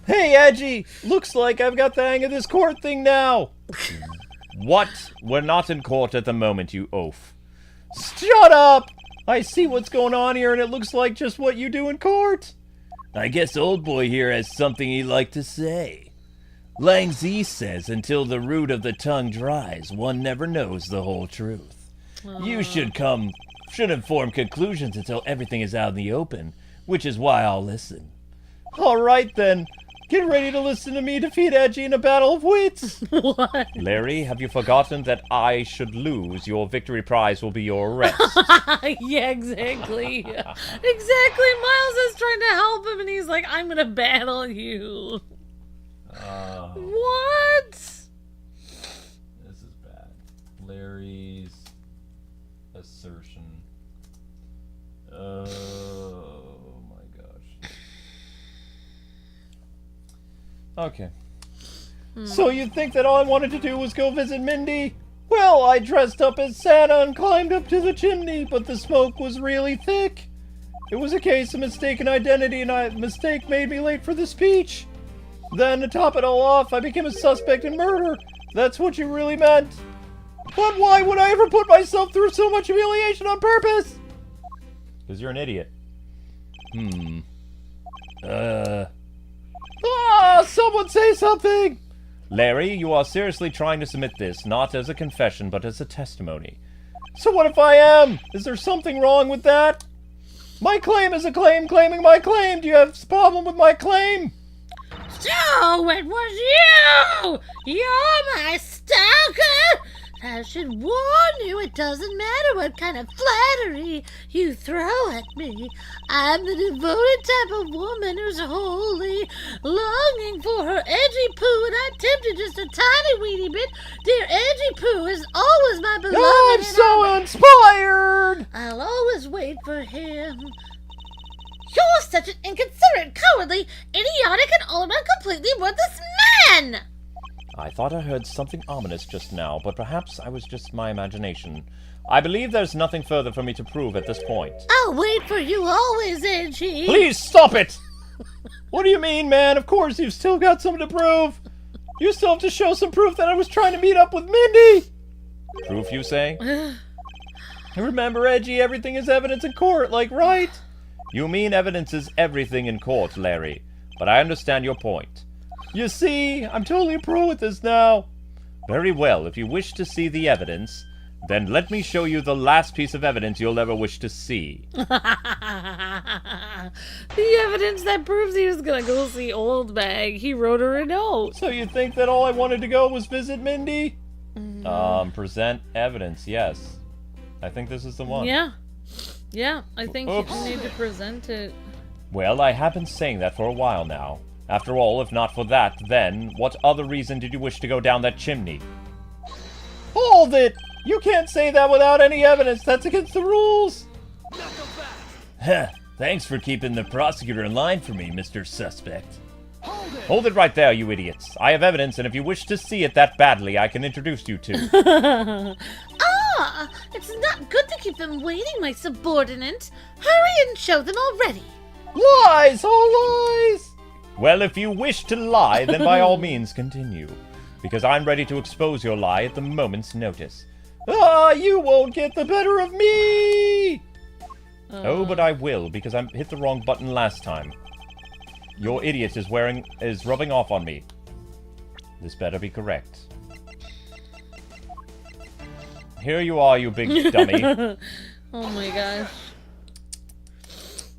hey, Edgy! Looks like I've got the hang of this court thing now. What? We're not in court at the moment, you oaf. Shut up! I see what's going on here, and it looks like just what you do in court. I guess old boy here has something he'd like to say. Lang Z says until the root of the tongue dries, one never knows the whole truth. You shouldn't form conclusions until everything is out in the open, which is why I'll listen. All right, then. Get ready to listen to me defeat Edgy in a battle of wits. What? Larry, have you forgotten that I should lose? Your victory prize will be your arrest. Yeah, exactly. Exactly. Miles is trying to help him and he's like, I'm gonna battle you. What? This is bad. Larry's assertion. Oh my gosh. Okay. So you think that all I wanted to do was go visit Mindy? Well, I dressed up as Santa and climbed up to the chimney, but the smoke was really thick. It was a case of mistaken identity, and mistake made me late for the speech. Then, to top it all off, I became a suspect in murder. That's what you really meant. But why would I ever put myself through so much humiliation on purpose? Because you're an idiot. Someone say something! Larry, you are seriously trying to submit this, not as a confession, but as a testimony. So what if I am? Is there something wrong with that? My claim is a claim claiming my claim. Do you have a problem with my claim? So it was you! You're my stalker! I should warn you, it doesn't matter what kind of flattery you throw at me. I'm the devoted type of woman who's wholly longing for her edgy poo, and I'm tempted just a tiny weeny bit. Dear edgy poo is always my beloved. I'm and so inspired! I'll always wait for him. You're such an inconsiderate, cowardly, idiotic, and all around completely worthless man! I thought I heard something ominous just now, but perhaps I was just my imagination. I believe there's nothing further for me to prove at this point. I'll wait for you always, Edgy. Please stop it! What do you mean, man? Of course you've still got something to prove. You still have to show some proof that I was trying to meet up with Mindy. Proof, you say? Remember, Edgy, everything is evidence in court, like Wright. You mean evidence is everything in court, Larry. But I understand your point. You see, I'm totally a pro at this now. Very well, if you wish to see the evidence, then let me show you the last piece of evidence you'll ever wish to see. The evidence that proves he was gonna go see Oldbag. He wrote her a note. So you think that all I wanted to go was visit Mindy? Present evidence, yes. I think this is the one. Yeah. Yeah, I think Oops. you need to present it. Well, I have been saying that for a while now. After all, if not for that, then what other reason did you wish to go down that chimney? Hold it! You can't say that without any evidence. That's against the rules. Heh, thanks for keeping the prosecutor in line for me, Mr. Suspect. Hold it right there, you idiots. I have evidence, and if you wish to see it that badly, I can introduce you to. Ah! It's not good to keep them waiting, my subordinate. Hurry and show them already. Lies! All lies! Well, if you wish to lie, then by all means continue. Because I'm ready to expose your lie at the moment's notice. Ah, you won't get the better of me! Oh, but I will, because I hit the wrong button last time. Your idiot is rubbing off on me. This better be correct. Here you are, you big dummy. Oh my gosh.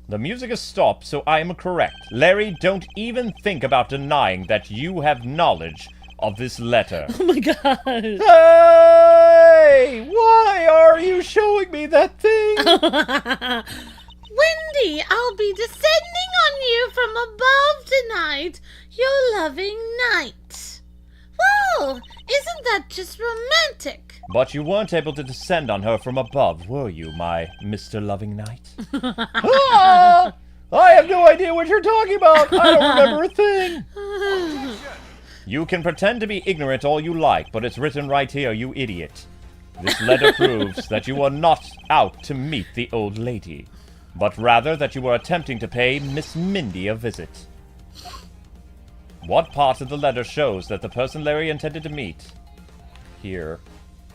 The music has stopped, so I am correct. Larry, don't even think about denying that you have knowledge of this letter. Oh my gosh. Hey! Why are you showing me that thing? Wendy, I'll be descending on you from above tonight, your loving knight. Well, isn't that just romantic? But you weren't able to descend on her from above, were you, my Mr. Loving Knight? Ah! I have no idea what you're talking about. I don't remember a thing. You can pretend to be ignorant all you like, but it's written right here, you idiot. This letter proves that you were not out to meet the old lady, but rather that you were attempting to pay Miss Mindy a visit. What part of the letter shows that the person Larry intended to meet? Here.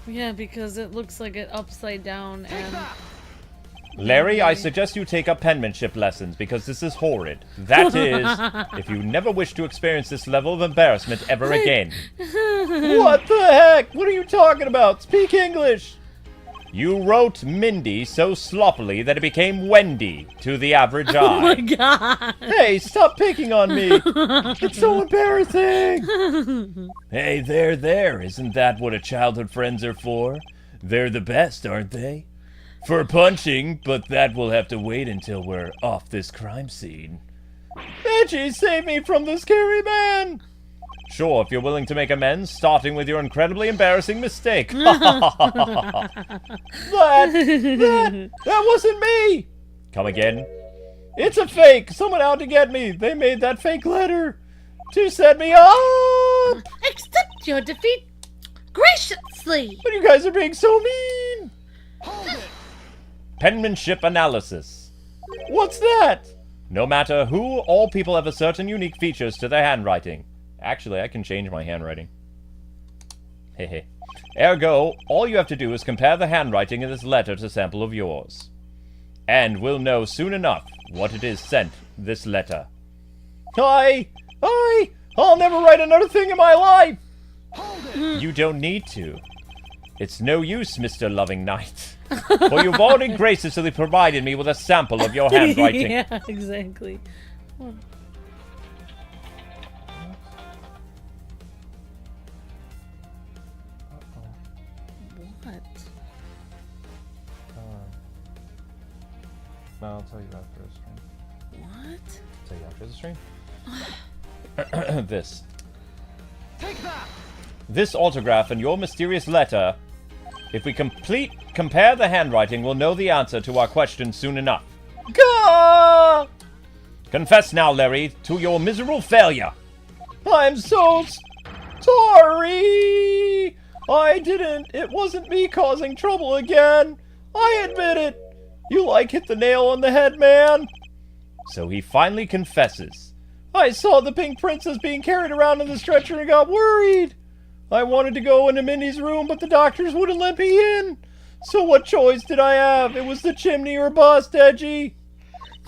Yeah, because it looks like it upside down and... Larry, I suggest you take up penmanship lessons, because this is horrid. That is, if you never wish to experience this level of embarrassment ever again. What the heck? What are you talking about? Speak English! You wrote Mindy so sloppily that it became Wendy to the average eye. Oh my god! Hey, stop picking on me! It's so embarrassing! Hey, there, isn't that what a childhood friends are for? They're the best, aren't they? For punching, but that will have to wait until we're off this crime scene. Edgy, save me from the scary man! Sure, if you're willing to make amends, starting with your incredibly embarrassing mistake. That wasn't me! Come again. It's a fake! Someone out to get me! They made that fake letter to set me up! Accept your defeat graciously. But you guys are being so mean! Penmanship analysis. What's that? No matter who, all people have a certain unique features to their handwriting. Actually, I can change my handwriting. Hehe. Ergo, all you have to do is compare the handwriting in this letter to sample of yours. And we'll know soon enough what it is sent this letter. I'll never write another thing in my life! You don't need to. It's no use, Mr. Loving Knight. For you've already graciously provided me with a sample of your handwriting. Yeah, exactly. What? I'll tell you after the stream. What? I'll tell you after the stream. This. Take that! This autograph and your mysterious letter. If we compare the handwriting, we'll know the answer to our question soon enough. Gah! Confess now, Larry, to your miserable failure. I'm so sorry. It wasn't me causing trouble again. I admit it. You hit the nail on the head, man. So he finally confesses. I saw the pink princess being carried around in the stretcher and got worried. I wanted to go into Minnie's room, but the doctors wouldn't let me in. So what choice did I have? It was the chimney or bust, Edgy.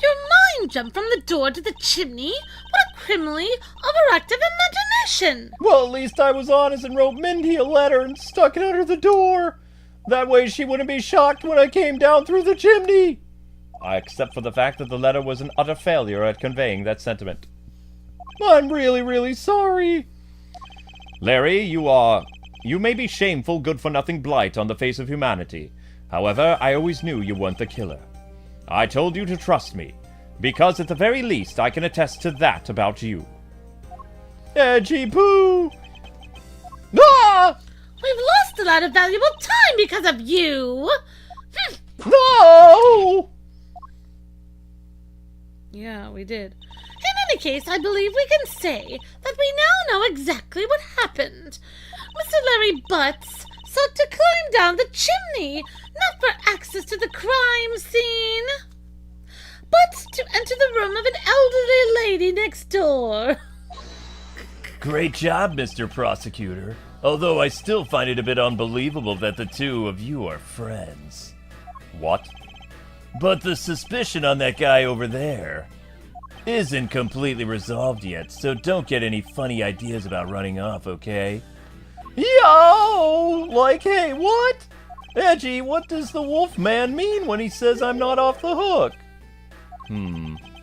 Your mind jumped from the door to the chimney? What a criminally overactive imagination! Well, at least I was honest and wrote Mindy a letter and stuck it under the door. That way she wouldn't be shocked when I came down through the chimney. Except for the fact that the letter was an utter failure at conveying that sentiment. I'm really, really sorry. Larry, you may be shameful, good-for-nothing blight on the face of humanity. However, I always knew you weren't the killer. I told you to trust me, because at the very least I can attest to that about you. Edgy poo! Ah! We've lost a lot of valuable time because of you! No! Yeah, we did. In any case, I believe we can say that we now know exactly what happened. Mr. Larry Butz sought to climb down the chimney, not for access to the crime scene, but to enter the room of an elderly lady next door. Great job, Mr. Prosecutor. Although I still find it a bit unbelievable that the two of you are friends. What? But the suspicion on that guy over there isn't completely resolved yet, so don't get any funny ideas about running off, okay? Yo! Like, hey, what? Edgy, what does the Wolfman mean when he says I'm not off the hook?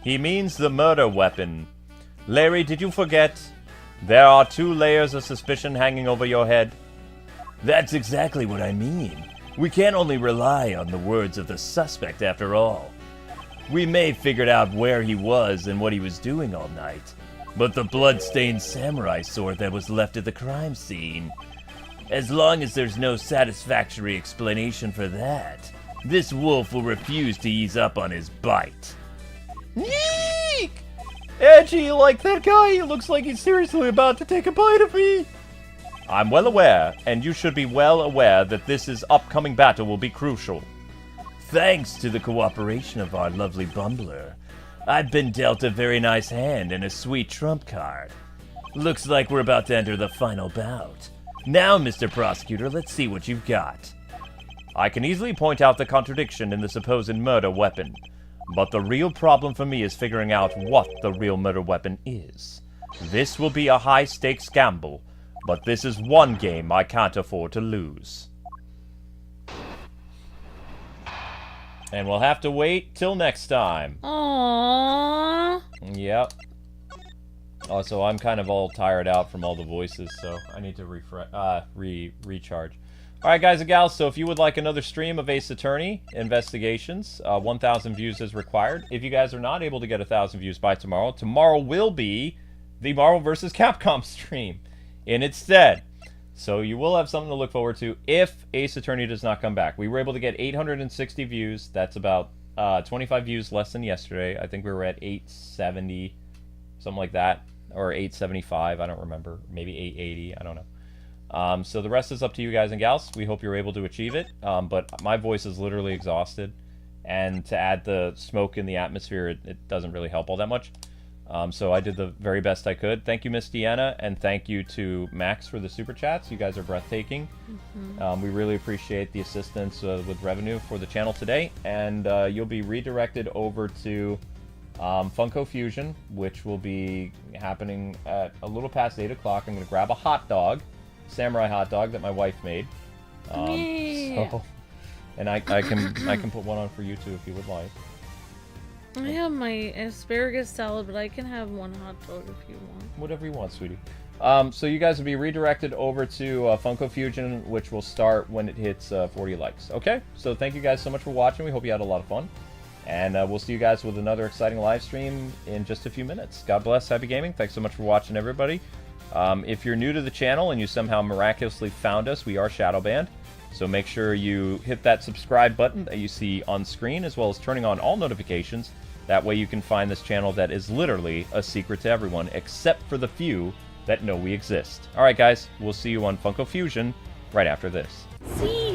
He means the murder weapon. Larry, did you forget? There are 2 layers of suspicion hanging over your head. That's exactly what I mean. We can't only rely on the words of the suspect after all. We may have figured out where he was and what he was doing all night, but the blood-stained samurai sword that was left at the crime scene, as long as there's no satisfactory explanation for that, this wolf will refuse to ease up on his bite. Yeek! Edgy, like that guy, he looks like he's seriously about to take a bite of me. I'm well aware, and you should be well aware that this upcoming battle will be crucial. Thanks to the cooperation of our lovely bumbler, I've been dealt a very nice hand and a sweet trump card. Looks like we're about to enter the final bout. Now, Mr. Prosecutor, let's see what you've got. I can easily point out the contradiction in the supposed murder weapon, but the real problem for me is figuring out what the real murder weapon is. This will be a high-stakes gamble, but this is one game I can't afford to lose. And we'll have to wait till next time. Aww. Yep. Also, I'm kind of all tired out from all the voices, so I need to recharge. Alright, guys and gals, so if you would like another stream of Ace Attorney Investigations, 1,000 views is required. If you guys are not able to get 1,000 views by tomorrow, tomorrow will be the Marvel vs. Capcom stream in its stead. So you will have something to look forward to if Ace Attorney does not come back. We were able to get 860 views. That's about 25 views less than yesterday. I think we were at 870, something like that. Or 875, I don't remember. Maybe 880, I don't know. So the rest is up to you guys and gals. We hope you're able to achieve it. But my voice is literally exhausted. And to add the smoke in the atmosphere, it doesn't really help all that much. So I did the very best I could. Thank you, Miss Deanna, and thank you to Max for the super chats. You guys are breathtaking. We really appreciate the assistance with revenue for the channel today. And you'll be redirected over to Funko Fusion, which will be happening at a little past 8 o'clock. I'm going to grab a hot dog, samurai hot dog that my wife made. So, and I can put one on for you too if you would like. I have my asparagus salad, but I can have one hot dog if you want. Whatever you want, sweetie. So you guys will be redirected over to Funko Fusion, which will start when it hits 40 likes. Okay? So thank you guys so much for watching. We hope you had a lot of fun. And we'll see you guys with another exciting live stream in just a few minutes. God bless. Happy gaming. Thanks so much for watching, everybody. If you're new to the channel and you somehow miraculously found us, we are Shadowbanned. So make sure you hit that subscribe button that you see on screen, as well as turning on all notifications. That way you can find this channel that is literally a secret to everyone, except for the few that know we exist. Alright guys, we'll see you on Funko Fusion right after this. See